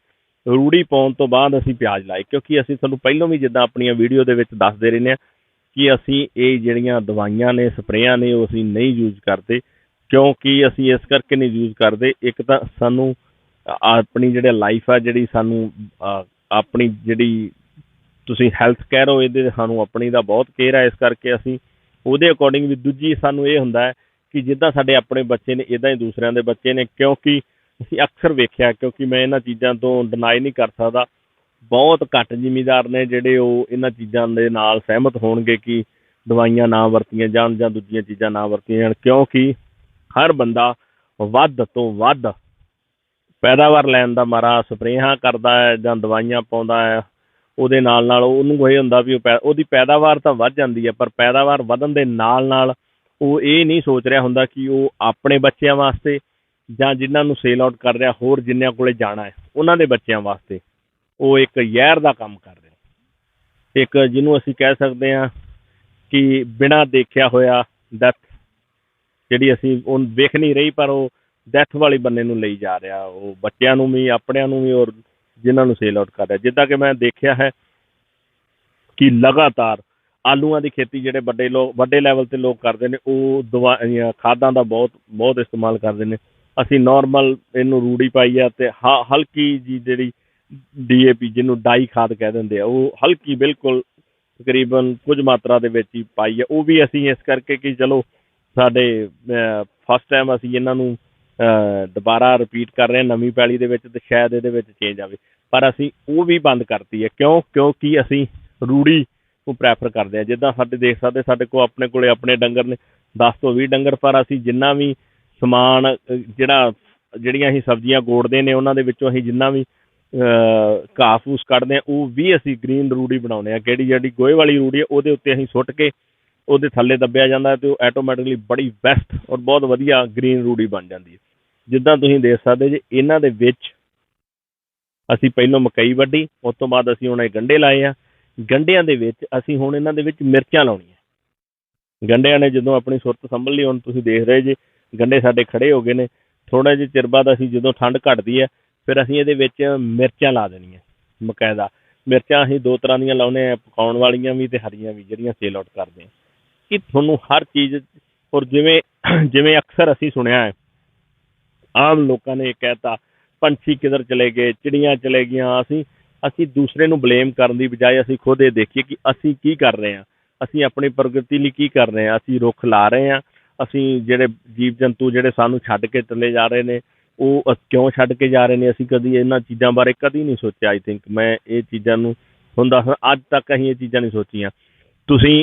ਰੂੜੀ ਪਾਉਣ ਤੋਂ ਬਾਅਦ ਅਸੀਂ ਪਿਆਜ਼ ਲਾਏ। ਕਿਉਂਕਿ ਅਸੀਂ ਤੁਹਾਨੂੰ ਪਹਿਲਾਂ ਵੀ ਜਿੱਦਾਂ ਆਪਣੀਆਂ ਵੀਡੀਓ ਦੇ ਵਿੱਚ ਦੱਸਦੇ ਰਹਿੰਦੇ ਹਾਂ ਕਿ ਅਸੀਂ ਇਹ ਜਿਹੜੀਆਂ ਦਵਾਈਆਂ ਨੇ, ਸਪਰੇਆਂ ਨੇ, ਉਹ ਅਸੀਂ ਨਹੀਂ ਯੂਜ਼ ਕਰਦੇ। ਕਿਉਂਕਿ ਅਸੀਂ ਇਸ ਕਰਕੇ ਨਹੀਂ ਯੂਜ਼ ਕਰਦੇ, ਇੱਕ ਤਾਂ ਸਾਨੂੰ ਆਪਣੀ ਜਿਹੜੀ ਲਾਈਫ ਆ, ਜਿਹੜੀ ਸਾਨੂੰ ਆਪਣੀ ਜਿਹੜੀ ਤੁਸੀਂ ਹੈਲਥ ਕਹਿ ਰਹੋ, ਇਹਦੇ ਸਾਨੂੰ ਆਪਣੀ ਦਾ ਬਹੁਤ ਕੇਅਰ ਹੈ, ਇਸ ਕਰਕੇ ਅਸੀਂ ਉਹਦੇ ਅਕੋਰਡਿੰਗ ਵੀ। ਦੂਜੀ ਸਾਨੂੰ ਇਹ ਹੁੰਦਾ ਹੈ ਕਿ ਜਿੱਦਾਂ ਸਾਡੇ ਆਪਣੇ ਬੱਚੇ ਨੇ ਇੱਦਾਂ ਹੀ ਦੂਸਰਿਆਂ ਦੇ ਬੱਚੇ ਨੇ, ਕਿਉਂਕਿ ਅਸੀਂ ਅਕਸਰ ਵੇਖਿਆ, ਕਿਉਂਕਿ ਮੈਂ ਇਹਨਾਂ ਚੀਜ਼ਾਂ ਤੋਂ ਡਿਨਾਈ ਨਹੀਂ ਕਰ ਸਕਦਾ, ਬਹੁਤ ਘੱਟ ਜ਼ਿਮੀਂਦਾਰ ਨੇ ਜਿਹੜੇ ਉਹ ਇਹਨਾਂ ਚੀਜ਼ਾਂ ਦੇ ਨਾਲ ਸਹਿਮਤ ਹੋਣਗੇ ਕਿ ਦਵਾਈਆਂ ਨਾ ਵਰਤੀਆਂ ਜਾਣ ਜਾਂ ਦੂਜੀਆਂ ਚੀਜ਼ਾਂ ਨਾ ਵਰਤੀਆਂ ਜਾਣ, ਕਿਉਂਕਿ ਹਰ ਬੰਦਾ ਵੱਧ ਤੋਂ ਵੱਧ ਪੈਦਾਵਾਰ ਲੈਣ ਦਾ ਮਾਰਾ ਸਪਰੇਹਾਂ ਕਰਦਾ ਹੈ ਜਾਂ ਦਵਾਈਆਂ ਪਾਉਂਦਾ ਹੈ। ਉਹਦੇ ਨਾਲ ਉਹਨੂੰ ਇਹ ਹੁੰਦਾ ਵੀ ਉਹਦੀ ਪੈਦਾਵਾਰ ਤਾਂ ਵੱਧ ਜਾਂਦੀ ਹੈ, ਪਰ ਪੈਦਾਵਾਰ ਵਧਣ ਦੇ ਨਾਲ ਉਹ ਇਹ ਨਹੀਂ ਸੋਚ ਰਿਹਾ ਹੁੰਦਾ ਕਿ ਉਹ ਆਪਣੇ ਬੱਚਿਆਂ ਵਾਸਤੇ ਜਾਂ ਜਿਨ੍ਹਾਂ ਨੂੰ ਸੇਲ ਆਊਟ ਕਰ ਰਿਹਾ, ਹੋਰ ਜਿੰਨਿਆਂ ਕੋਲ ਜਾਣਾ ਹੈ ਉਹਨਾਂ ਦੇ ਬੱਚਿਆਂ ਵਾਸਤੇ ਉਹ ਇੱਕ ਜ਼ਹਿਰ ਦਾ ਕੰਮ ਕਰ ਰਿਹਾ। ਇੱਕ ਜਿਹਨੂੰ ਅਸੀਂ ਕਹਿ ਸਕਦੇ ਹਾਂ ਕਿ ਬਿਨਾਂ ਦੇਖਿਆ ਹੋਇਆ ਡੈਥ, ਜਿਹੜੀ ਅਸੀਂ ਉਹ ਵੇਖ ਨਹੀਂ ਰਹੀ, ਪਰ ਉਹ ਡੈਥ ਵਾਲੇ ਬੰਨੇ ਨੂੰ ਲਈ ਜਾ ਰਿਹਾ, ਉਹ ਬੱਚਿਆਂ ਨੂੰ ਵੀ, ਆਪਣਿਆਂ ਨੂੰ ਵੀ, ਔਰ ਜਿਨ੍ਹਾਂ ਨੂੰ ਸੇਲ ਆਊਟ ਕਰ ਰਿਹਾ। ਜਿੱਦਾਂ ਕਿ ਮੈਂ ਦੇਖਿਆ ਹੈ ਕਿ ਲਗਾਤਾਰ ਆਲੂਆਂ ਦੀ ਖੇਤੀ ਜਿਹੜੇ ਵੱਡੇ ਲੈਵਲ 'ਤੇ ਲੋਕ ਕਰਦੇ ਨੇ, ਉਹ ਖਾਦਾਂ ਦਾ ਬਹੁਤ ਇਸਤੇਮਾਲ ਕਰਦੇ ਨੇ। ਅਸੀਂ ਨੋਰਮਲ ਇਹਨੂੰ ਰੂੜੀ ਪਾਈ ਆ ਅਤੇ ਹਲਕੀ ਜਿਹੀ ਜਿਹੜੀ DAP ਜਿਹਨੂੰ ਡਾਈ ਖਾਦ ਕਹਿ ਦਿੰਦੇ ਆ, ਉਹ ਹਲਕੀ ਬਿਲਕੁਲ ਤਕਰੀਬਨ ਕੁਝ ਮਾਤਰਾ ਦੇ ਵਿੱਚ ਹੀ ਪਾਈ ਆ। ਉਹ ਵੀ ਅਸੀਂ ਇਸ ਕਰਕੇ ਕਿ ਚਲੋ ਸਾਡੇ ਫਸਟ ਟਾਈਮ ਅਸੀਂ ਇਹਨਾਂ ਨੂੰ ਦੁਬਾਰਾ ਰਿਪੀਟ ਕਰ ਰਹੇ ਹਾਂ ਨਵੀਂ ਪੈਲੀ ਦੇ ਵਿੱਚ, ਅਤੇ ਸ਼ਾਇਦ ਇਹਦੇ ਵਿੱਚ ਚੇਂਜ ਆਵੇ, ਪਰ ਅਸੀਂ ਉਹ ਵੀ ਬੰਦ ਕਰਤੀ ਹੈ। ਕਿਉਂਕਿ ਅਸੀਂ ਰੂੜੀ ਨੂੰ ਪ੍ਰੈਫਰ ਕਰਦੇ ਹਾਂ। ਜਿੱਦਾਂ ਸਾਡੇ ਦੇਖ ਸਕਦੇ, ਸਾਡੇ ਕੋਲ ਆਪਣੇ ਡੰਗਰ ਨੇ 10 ਤੋਂ 20 ਡੰਗਰ, ਪਰ ਅਸੀਂ ਜਿੰਨਾ ਵੀ ਸਮਾਨ ਜਿਹੜੀਆਂ ਅਸੀਂ ਸਬਜ਼ੀਆਂ ਗੋੜਦੇ ਨੇ ਉਹਨਾਂ ਦੇ ਵਿੱਚੋਂ ਅਸੀਂ ਜਿੰਨਾ ਵੀ ਘਾਹ ਫੂਸ ਕੱਢਦੇ ਹਾਂ ਉਹ ਵੀ ਅਸੀਂ ਗ੍ਰੀਨ ਰੂੜੀ ਬਣਾਉਂਦੇ ਹਾਂ। ਜਿਹੜੀ ਗੋਹੇ ਵਾਲੀ ਰੂੜੀ ਹੈ ਉਹਦੇ ਉੱਤੇ ਅਸੀਂ ਸੁੱਟ ਕੇ ਉਹਦੇ ਥੱਲੇ ਦੱਬਿਆ ਜਾਂਦਾ ਅਤੇ ਉਹ ਐਟੋਮੈਟਿਕਲੀ ਬੜੀ ਬੈਸਟ ਔਰ ਬਹੁਤ ਵਧੀਆ ਗ੍ਰੀਨ ਰੂੜੀ ਬਣ ਜਾਂਦੀ ਹੈ। ਜਿੱਦਾਂ ਤੁਸੀਂ ਦੇਖ ਸਕਦੇ ਜੇ ਇਹਨਾਂ ਦੇ ਵਿੱਚ ਅਸੀਂ ਪਹਿਲੋਂ ਮਕਈ ਵੱਢੀ, ਉਸ ਤੋਂ ਬਾਅਦ ਅਸੀਂ ਹੁਣ ਇਹ ਗੰਢੇ ਲਾਏ ਆ। ਗੰਢਿਆਂ ਦੇ ਵਿੱਚ ਅਸੀਂ ਹੁਣ ਇਹਨਾਂ ਦੇ ਵਿੱਚ ਮਿਰਚਾਂ ਲਾਉਣੀਆਂ। ਗੰਢਿਆਂ ਨੇ ਜਦੋਂ ਆਪਣੀ ਸੁਰਤ ਸੰਭਲ ਲਈ, ਹੁਣ ਤੁਸੀਂ ਦੇਖ ਰਹੇ ਜੇ ਗੰਢੇ ਸਾਡੇ ਖੜੇ ਹੋ ਗਏ ਨੇ। ਥੋੜ੍ਹਾ ਜਿਹੇ ਚਿਰ ਬਾਅਦ ਅਸੀਂ ਜਦੋਂ ਠੰਡ ਘਟਦੀ ਹੈ ਫਿਰ ਅਸੀਂ ਇਹਦੇ ਵਿੱਚ ਮਿਰਚਾਂ ਲਾ ਦੇਣੀਆਂ। ਬਕਾਇਦਾ ਮਿਰਚਾਂ ਅਸੀਂ 2 ਤਰ੍ਹਾਂ ਦੀਆਂ ਲਾਉਂਦੇ ਹਾਂ, ਪਕਾਉਣ ਵਾਲੀਆਂ ਵੀ ਅਤੇ ਹਰੀਆਂ ਵੀ, ਜਿਹੜੀਆਂ ਸੇਲ ਆਊਟ ਕਰਦੇ ਹਾਂ। ਕਿ ਤੁਹਾਨੂੰ ਹਰ ਚੀਜ਼ ਔਰ ਜਿਵੇਂ ਅਕਸਰ ਅਸੀਂ ਸੁਣਿਆ ਹੈ, ਆਮ ਲੋਕਾਂ ਨੇ ਕਹਿ ਤਾ ਪੰਛੀ ਕਿੱਧਰ ਚਲੇ ਗਏ, ਚਿੜੀਆਂ ਚਲੇ ਗਈਆਂ। ਅਸੀਂ ਦੂਸਰੇ ਨੂੰ ਬਲੇਮ ਕਰਨ ਦੀ ਬਜਾਏ ਅਸੀਂ ਖੁਦ ਇਹ ਦੇਖੀਏ ਕਿ ਅਸੀਂ ਕੀ ਕਰ ਰਹੇ ਹਾਂ, ਅਸੀਂ ਆਪਣੀ ਪ੍ਰਗਤੀ ਲਈ ਕੀ ਕਰ ਰਹੇ ਹਾਂ। ਅਸੀਂ ਰੁੱਖ ਲਾ ਰਹੇ ਹਾਂ, ਅਸੀਂ ਜਿਹੜੇ ਜੀਵ ਜੰਤੂ ਜਿਹੜੇ ਸਾਨੂੰ ਛੱਡ ਕੇ ਚਲੇ ਜਾ ਰਹੇ ਨੇ ਉਹ ਕਿਉਂ ਛੱਡ ਕੇ ਜਾ ਰਹੇ ਨੇ। ਅਸੀਂ ਕਦੀ ਇਹਨਾਂ ਚੀਜ਼ਾਂ ਬਾਰੇ ਕਦੀ ਨਹੀਂ ਸੋਚਿਆ। ਆਈ ਥਿੰਕ ਮੈਂ ਇਹ ਚੀਜ਼ਾਂ ਨੂੰ ਤੁਹਾਨੂੰ ਦੱਸਦਾ, ਅੱਜ ਤੱਕ ਅਸੀਂ ਇਹ ਚੀਜ਼ਾਂ ਨਹੀਂ ਸੋਚੀਆਂ। ਤੁਸੀਂ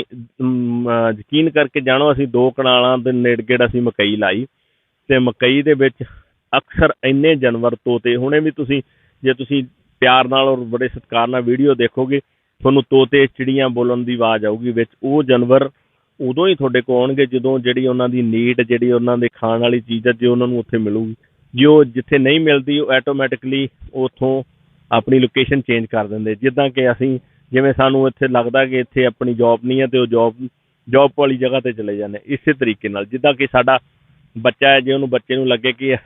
ਯਕੀਨ ਕਰਕੇ ਜਾਣੋ, ਅਸੀਂ 2 ਕਨਾਲਾਂ ਦੇ ਨੇੜੇ ਗੇੜ ਅਸੀਂ ਮਕਈ ਲਾਈ ਅਤੇ ਮਕਈ ਦੇ ਵਿੱਚ ਅਕਸਰ ਇੰਨੇ ਜਾਨਵਰ, ਤੋਤੇ, ਹੁਣੇ ਵੀ ਜੇ ਤੁਸੀਂ ਪਿਆਰ ਨਾਲ ਔਰ ਬੜੇ ਸਤਿਕਾਰ ਨਾਲ ਵੀਡੀਓ ਦੇਖੋਗੇ ਤੁਹਾਨੂੰ ਤੋਤੇ ਚਿੜੀਆਂ ਬੋਲਣ ਦੀ ਆਵਾਜ਼ ਆਊਗੀ ਵਿੱਚ। ਉਹ ਜਾਨਵਰ ਉਦੋਂ ਹੀ ਤੁਹਾਡੇ ਕੋਲ ਆਉਣਗੇ ਜਦੋਂ ਜਿਹੜੀ ਉਹਨਾਂ ਦੀ ਨੀਡ, ਜਿਹੜੀ ਉਹਨਾਂ ਦੇ ਖਾਣ ਵਾਲੀ ਚੀਜ਼ ਹੈ, ਜੇ ਉਹਨਾਂ ਨੂੰ ਉੱਥੇ ਮਿਲੂਗੀ। ਜੇ ਉਹ ਜਿੱਥੇ ਨਹੀਂ ਮਿਲਦੀ ਉਹ ਐਟੋਮੈਟਿਕਲੀ ਉੱਥੋਂ ਆਪਣੀ ਲੋਕੇਸ਼ਨ ਚੇਂਜ ਕਰ ਦਿੰਦੇ। ਜਿੱਦਾਂ ਕਿ ਜਿਵੇਂ ਸਾਨੂੰ ਇੱਥੇ ਲੱਗਦਾ ਕਿ ਇੱਥੇ ਆਪਣੀ ਜੋਬ ਨਹੀਂ ਹੈ ਅਤੇ ਉਹ ਜੋਬ ਵਾਲੀ ਜਗ੍ਹਾ 'ਤੇ ਚਲੇ ਜਾਂਦੇ। ਇਸੇ ਤਰੀਕੇ ਨਾਲ ਜਿੱਦਾਂ ਕਿ ਸਾਡਾ ਬੱਚਾ ਹੈ, ਜੇ ਉਹਨੂੰ ਬੱਚੇ ਨੂੰ ਲੱਗੇ ਕਿ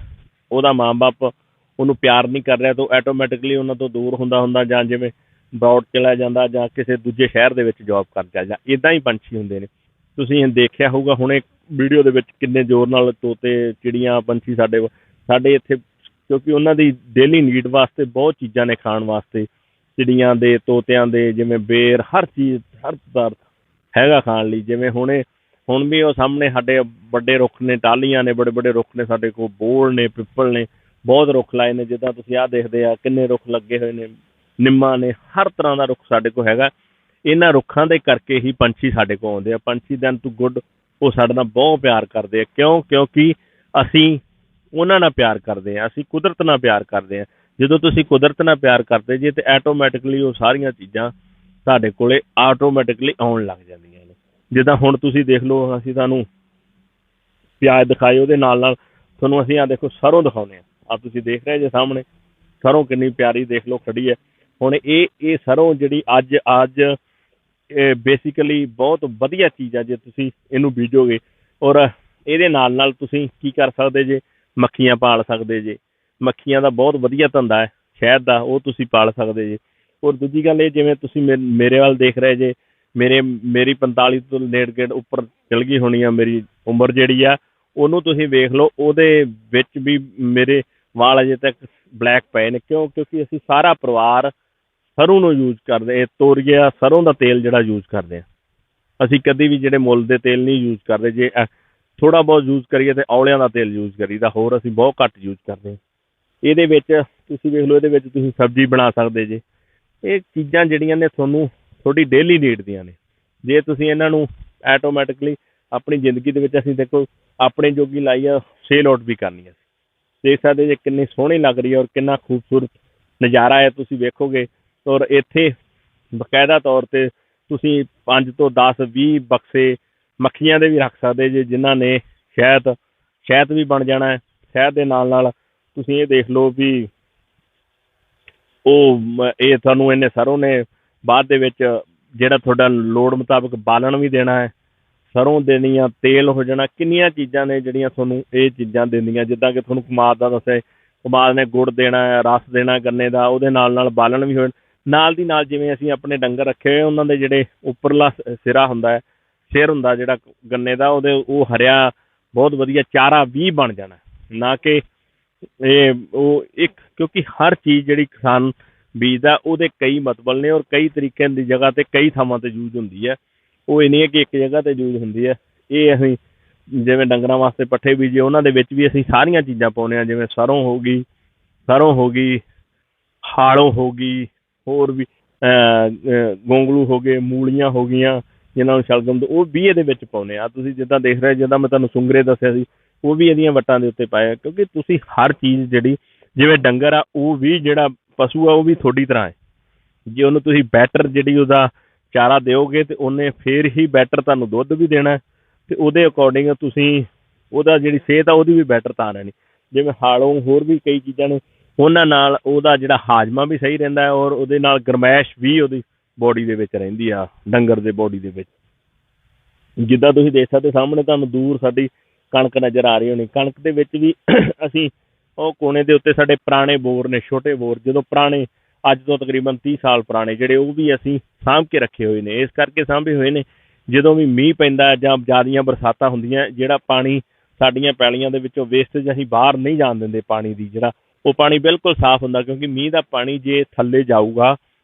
ਉਹਦਾ ਮਾਂ ਬਾਪ ਉਹਨੂੰ ਪਿਆਰ ਨਹੀਂ ਕਰ ਰਿਹਾ ਤਾਂ ਉਹ ਐਟੋਮੈਟਿਕਲੀ ਉਹਨਾਂ ਤੋਂ ਦੂਰ ਹੁੰਦਾ ਜਾਂ ਜਿਵੇਂ ਬਰੋਡ ਚਲਾ ਜਾਂਦਾ ਜਾਂ ਕਿਸੇ ਦੂਜੇ ਸ਼ਹਿਰ ਦੇ ਵਿੱਚ ਜੋਬ ਕਰ ਜਾਂਦਾ। ਇੱਦਾਂ ਹੀ ਪੰਛੀ ਹੁੰਦੇ ਨੇ। ਤੁਸੀਂ ਦੇਖਿਆ ਹੋਊਗਾ ਹੁਣੇ ਵੀਡੀਓ ਦੇ ਵਿੱਚ ਕਿੰਨੇ ਜ਼ੋਰ ਨਾਲ ਤੋਤੇ, ਚਿੜੀਆਂ, ਪੰਛੀ ਸਾਡੇ ਇੱਥੇ, ਕਿਉਂਕਿ ਉਹਨਾਂ ਦੀ ਡੇਲੀ ਨੀਡ ਵਾਸਤੇ ਬਹੁਤ ਚੀਜ਼ਾਂ ਨੇ ਖਾਣ ਵਾਸਤੇ। ਚਿੜੀਆਂ ਦੇ, ਤੋਤਿਆਂ ਦੇ, ਜਿਵੇਂ ਬੇਰ, ਹਰ ਚੀਜ਼, ਹਰ ਪਦਾਰਥ ਹੈਗਾ ਖਾਣ ਲਈ। ਜਿਵੇਂ ਹੁਣ ਵੀ ਉਹ ਸਾਹਮਣੇ ਸਾਡੇ ਵੱਡੇ ਰੁੱਖ ਨੇ, ਟਾਹਲੀਆਂ ਨੇ, ਬੜੇ ਰੁੱਖ ਨੇ ਸਾਡੇ ਕੋਲ, ਬੋਹੜ ਨੇ, ਪਿੱਪਲ ਨੇ, ਬਹੁਤ ਰੁੱਖ ਲਾਏ ਨੇ। ਜਿੱਦਾਂ ਤੁਸੀਂ ਆਹ ਦੇਖਦੇ ਆ ਕਿੰਨੇ ਰੁੱਖ ਲੱਗੇ ਹੋਏ ਨੇ, ਨਿੰਮਾਂ ਨੇ, ਹਰ ਤਰ੍ਹਾਂ ਦਾ ਰੁੱਖ ਸਾਡੇ ਕੋਲ ਹੈਗਾ। ਇਹਨਾਂ ਰੁੱਖਾਂ ਦੇ ਕਰਕੇ ਹੀ ਪੰਛੀ ਸਾਡੇ ਕੋਲ ਆਉਂਦੇ ਆ। ਪੰਛੀ ਦੈਨ ਟੂ ਗੁੱਡ, ਉਹ ਸਾਡੇ ਨਾਲ ਬਹੁਤ ਪਿਆਰ ਕਰਦੇ ਆ। ਕਿਉਂਕਿ ਅਸੀਂ ਉਹਨਾਂ ਨਾਲ ਪਿਆਰ ਕਰਦੇ ਹਾਂ, ਅਸੀਂ ਕੁਦਰਤ ਨਾਲ ਪਿਆਰ ਕਰਦੇ ਹਾਂ। ਜਦੋਂ ਤੁਸੀਂ ਕੁਦਰਤ ਨਾਲ ਪਿਆਰ ਕਰਦੇ ਜੇ ਤਾਂ ਐਟੋਮੈਟਿਕਲੀ ਉਹ ਸਾਰੀਆਂ ਚੀਜ਼ਾਂ ਤੁਹਾਡੇ ਕੋਲ ਆਟੋਮੈਟਿਕਲੀ ਆਉਣ ਲੱਗ ਜਾਂਦੀਆਂ ਨੇ। ਜਿੱਦਾਂ ਹੁਣ ਤੁਸੀਂ ਦੇਖ ਲਓ, ਅਸੀਂ ਤੁਹਾਨੂੰ ਪਿਆਜ਼ ਦਿਖਾਏ, ਉਹਦੇ ਨਾਲ ਤੁਹਾਨੂੰ ਅਸੀਂ ਆਹ ਦੇਖੋ ਸਰੋਂ ਦਿਖਾਉਂਦੇ ਹਾਂ। ਆਹ ਤੁਸੀਂ ਦੇਖ ਰਹੇ ਜੇ ਸਾਹਮਣੇ ਸਰੋਂ ਕਿੰਨੀ ਪਿਆਰੀ ਦੇਖ ਲਓ ਖੜੀ ਹੈ। ਹੁਣ ਇਹ ਸਰੋਂ ਜਿਹੜੀ ਅੱਜ ਬੇਸਿਕਲੀ ਬਹੁਤ ਵਧੀਆ ਚੀਜ਼ ਹੈ। ਜੇ ਤੁਸੀਂ ਇਹਨੂੰ ਬੀਜੋਗੇ ਔਰ ਇਹਦੇ ਨਾਲ ਤੁਸੀਂ ਕੀ ਕਰ ਸਕਦੇ ਜੇ, ਮੱਖੀਆਂ ਪਾਲ ਸਕਦੇ ਜੇ। ਮੱਖੀਆਂ ਦਾ ਬਹੁਤ ਵਧੀਆ ਧੰਦਾ ਹੈ ਸ਼ਹਿਦ ਦਾ, ਉਹ ਤੁਸੀਂ ਪਾਲ ਸਕਦੇ ਜੇ। ਔਰ ਦੂਜੀ ਗੱਲ ਇਹ, ਜਿਵੇਂ ਤੁਸੀਂ ਮੇਰੇ ਵੱਲ ਦੇਖ ਰਹੇ ਜੇ, ਮੇਰੀ 45 ਤੋਂ ਨੇੜੇ ਗੇੜ ਉੱਪਰ ਚਲ ਗਈ ਹੋਣੀ ਆ ਮੇਰੀ ਉਮਰ ਜਿਹੜੀ ਆ। ਉਹਨੂੰ ਤੁਸੀਂ ਵੇਖ ਲਓ, ਉਹਦੇ ਵਿੱਚ ਵੀ ਮੇਰੇ ਵਾਲ ਅਜੇ ਤੱਕ ਬਲੈਕ ਪਏ ਨੇ। ਕਿਉਂਕਿ ਅਸੀਂ ਸਾਰਾ ਪਰਿਵਾਰ ਸਰੋਂ ਨੂੰ ਯੂਜ ਕਰਦੇ, ਤੋਰੀਆ ਸਰੋਂ ਦਾ ਤੇਲ ਜਿਹੜਾ ਯੂਜ ਕਰਦੇ ਹਾਂ। ਅਸੀਂ ਕਦੀ ਵੀ ਜਿਹੜੇ ਮੁੱਲ ਦੇ ਤੇਲ ਨਹੀਂ ਯੂਜ ਕਰਦੇ। ਜੇ ਥੋੜ੍ਹਾ ਬਹੁਤ ਯੂਜ ਕਰੀਏ ਤਾਂ ਔਲਿਆਂ ਦਾ ਤੇਲ ਯੂਜ ਕਰੀਦਾ, ਹੋਰ ਅਸੀਂ ਬਹੁਤ ਘੱਟ ਯੂਜ ਕਰਦੇ ਹਾਂ। ਇਹਦੇ ਵਿੱਚ ਤੁਸੀਂ ਵੇਖ ਲਓ, ਇਹਦੇ ਵਿੱਚ ਤੁਸੀਂ ਸਬਜ਼ੀ ਬਣਾ ਸਕਦੇ ਜੇ। ਇਹ ਚੀਜ਼ਾਂ ਜਿਹੜੀਆਂ ਨੇ ਤੁਹਾਨੂੰ ਤੁਹਾਡੀ ਡੇਲੀ ਨੀਡ ਦੀਆਂ ਨੇ। ਜੇ ਤੁਸੀਂ ਇਹਨਾਂ ਨੂੰ ਐਟੋਮੈਟਿਕਲੀ ਆਪਣੀ ਜ਼ਿੰਦਗੀ ਦੇ ਵਿੱਚ, ਅਸੀਂ ਦੇਖੋ ਆਪਣੇ ਜੋਗੀ ਲਾਈ ਆ, ਸੇਲ ਆਊਟ ਵੀ ਕਰਨੀ। ਅਸੀਂ ਦੇਖ ਸਕਦੇ ਜੇ ਕਿੰਨੀ ਸੋਹਣੀ ਲੱਗ ਰਹੀ ਹੈ ਔਰ ਕਿੰਨਾ ਖੂਬਸੂਰਤ ਨਜ਼ਾਰਾ ਹੈ, ਤੁਸੀਂ ਵੇਖੋਗੇ। ਔਰ ਇੱਥੇ ਬਕਾਇਦਾ ਤੌਰ 'ਤੇ ਤੁਸੀਂ 5 ਤੋਂ 10, 20 ਬਕਸੇ ਮੱਖੀਆਂ ਦੇ ਵੀ ਰੱਖ ਸਕਦੇ ਜੇ, ਜਿਨ੍ਹਾਂ ਨੇ ਸ਼ਹਿਦ ਵੀ ਬਣ ਜਾਣਾ ਹੈ। ਸ਼ਹਿਦ ਦੇ ਨਾਲ ਤੁਸੀਂ ਇਹ ਦੇਖ ਲਓ ਵੀ ਇਹ ਤੁਹਾਨੂੰ ਇਹਨੇ ਸਰੋਂ ਨੇ ਬਾਅਦ ਦੇ ਵਿੱਚ ਜਿਹੜਾ ਤੁਹਾਡਾ ਲੋੜ ਮੁਤਾਬਕ ਬਾਲਣ ਵੀ ਦੇਣਾ ਹੈ, ਸਰੋਂ ਦੇਣੀ ਆ, ਤੇਲ ਹੋ ਜਾਣਾ। ਕਿੰਨੀਆਂ ਚੀਜ਼ਾਂ ਨੇ ਜਿਹੜੀਆਂ ਤੁਹਾਨੂੰ ਇਹ ਚੀਜ਼ਾਂ ਦਿੰਦੀਆਂ। ਜਿੱਦਾਂ ਕਿ ਤੁਹਾਨੂੰ ਕਮਾਦ ਦਾ ਦੱਸਿਆ, ਕਮਾਦ ਨੇ ਗੁੜ ਦੇਣਾ, ਰਸ ਦੇਣਾ ਗੰਨੇ ਦਾ, ਉਹਦੇ ਨਾਲ ਬਾਲਣ ਵੀ ਹੋਣ। ਨਾਲ ਦੀ ਨਾਲ ਜਿਵੇਂ ਅਸੀਂ ਆਪਣੇ ਡੰਗਰ ਰੱਖੇ ਹੋਏ, ਉਹਨਾਂ ਦੇ ਜਿਹੜੇ ਉੱਪਰਲਾ ਸਿਰ ਹੁੰਦਾ ਜਿਹੜਾ ਗੰਨੇ ਦਾ, ਉਹ ਹਰਿਆ ਬਹੁਤ ਵਧੀਆ ਚਾਰਾ ਵੀ ਬਣ ਜਾਣਾ। ਨਾ ਕਿ ਕਿਉਂਕਿ ਹਰ ਚੀਜ਼ ਜਿਹੜੀ ਕਿਸਾਨ ਬੀਜਦਾ ਉਹਦੇ ਕਈ ਮਤਲਬ ਨੇ ਔਰ ਕਈ ਤਰੀਕਿਆਂ ਦੀ ਜਗ੍ਹਾ 'ਤੇ ਕਈ ਥਾਵਾਂ 'ਤੇ ਯੂਜ ਹੁੰਦੀ ਹੈ। ਉਹ ਇਹ ਨਹੀਂ ਹੈ ਕਿ ਇੱਕ ਜਗ੍ਹਾ 'ਤੇ ਯੂਜ ਹੁੰਦੀ ਹੈ। ਇਹ ਅਸੀਂ ਜਿਵੇਂ ਡੰਗਰਾਂ ਵਾਸਤੇ ਪੱਠੇ ਬੀਜੇ, ਉਹਨਾਂ ਦੇ ਵਿੱਚ ਵੀ ਅਸੀਂ ਸਾਰੀਆਂ ਚੀਜ਼ਾਂ ਪਾਉਂਦੇ ਹਾਂ। ਜਿਵੇਂ ਸਰੋਂ ਹੋ ਗਈ, ਹਾਲੋਂ ਹੋ ਗਈ, ਹੋਰ ਵੀ ਗੋਂਗਲੂ ਹੋ ਗਏ, ਮੂਲੀਆਂ ਹੋ ਗਈਆਂ, ਜਿਨ੍ਹਾਂ ਨੂੰ ਸ਼ਲਗਮ, ਉਹ ਵੀ ਇਹਦੇ ਵਿੱਚ ਪਾਉਂਦੇ ਆ। ਤੁਸੀਂ ਜਿੱਦਾਂ ਦੇਖ ਰਹੇ, ਜਿੱਦਾਂ ਮੈਂ ਤੁਹਾਨੂੰ ਸੁੰਗਰੇ ਦੱਸਿਆ ਸੀ, ਉਹ ਵੀ ਇਹਦੀਆਂ ਵੱਟਾਂ ਦੇ ਉੱਤੇ ਪਾਇਆ, ਕਿਉਂਕਿ ਤੁਸੀਂ ਹਰ ਚੀਜ਼ ਜਿਹੜੀ, ਜਿਵੇਂ ਡੰਗਰ ਆ ਉਹ ਵੀ, ਜਿਹੜਾ ਪਸ਼ੂ ਆ ਉਹ ਵੀ ਤੁਹਾਡੀ ਤਰ੍ਹਾਂ ਹੈ। ਜੇ ਉਹਨੂੰ ਤੁਸੀਂ ਬੈਟਰ ਜਿਹੜੀ ਉਹਦਾ ਚਾਰਾ ਦਿਓਗੇ ਤੇ ਉਹਨੇ ਫੇਰ ਹੀ ਬੈਟਰ ਤੁਹਾਨੂੰ ਦੁੱਧ ਵੀ ਦੇਣਾ, ਤੇ ਉਹਦੇ ਅਕੋਰਡਿੰਗ ਤੁਸੀਂ ਉਹਦਾ ਜਿਹੜੀ ਸਿਹਤ ਆ ਉਹਦੀ ਵੀ ਬੈਟਰ ਤਾਂ ਰਹਿਣੀ। ਜਿਵੇਂ ਹਾਲੋਂ ਹੋਰ ਵੀ ਕਈ ਚੀਜ਼ਾਂ ਨੇ, ਉਹਨਾਂ ਨਾਲ ਉਹਦਾ ਜਿਹੜਾ ਹਾਜ਼ਮਾ ਵੀ ਸਹੀ ਰਹਿੰਦਾ, ਔਰ ਉਹਦੇ ਨਾਲ ਗਰਮੈਸ਼ ਵੀ ਉਹਦੀ ਬੋਡੀ ਦੇ ਵਿੱਚ ਰਹਿੰਦੀ ਆ, ਡੰਗਰ ਦੇ ਬੋਡੀ ਦੇ ਵਿੱਚ। ਜਿੱਦਾਂ ਤੁਸੀਂ ਦੇਖ ਸਕਦੇ ਸਾਹਮਣੇ ਤੁਹਾਨੂੰ ਦੂਰ ਸਾਡੀ ਕਣਕ ਨਜ਼ਰ ਆ ਰਹੀ ਹੋਣੀ। ਕਣਕ ਦੇ ਵਿੱਚ ਵੀ ਅਸੀਂ ਉਹ ਕੋਨੇ ਦੇ ਉੱਤੇ ਸਾਡੇ ਪੁਰਾਣੇ ਬੋਰ ਨੇ, ਛੋਟੇ ਬੋਰ, ਜਦੋਂ ਪੁਰਾਣੇ ਅੱਜ ਤੋਂ ਤਕਰੀਬਨ 30 ਸਾਲ ਪੁਰਾਣੇ, ਜਿਹੜੇ ਉਹ ਵੀ ਅਸੀਂ ਸਾਂਭ ਕੇ ਰੱਖੇ ਹੋਏ ਨੇ। ਇਸ ਕਰਕੇ ਸਾਂਭੇ ਹੋਏ ਨੇ, ਜਦੋਂ ਵੀ ਮੀਂਹ ਪੈਂਦਾ ਜਾਂ ਜ਼ਿਆਦੀਆਂ ਬਰਸਾਤਾਂ ਹੁੰਦੀਆਂ, ਜਿਹੜਾ ਪਾਣੀ ਸਾਡੀਆਂ ਪੈਲੀਆਂ ਦੇ ਵਿੱਚੋਂ ਵੇਸਟੇਜ ਅਸੀਂ ਬਾਹਰ ਨਹੀਂ ਜਾਣ ਦਿੰਦੇ ਪਾਣੀ ਦੀ, ਜਿਹੜਾ ਉਹ ਪਾਣੀ ਬਿਲਕੁਲ ਸਾਫ਼ ਹੁੰਦਾ, ਕਿਉਂਕਿ ਮੀਂਹ ਦਾ ਪਾਣੀ ਜੇ ਥੱਲੇ ਜਾਊਗਾ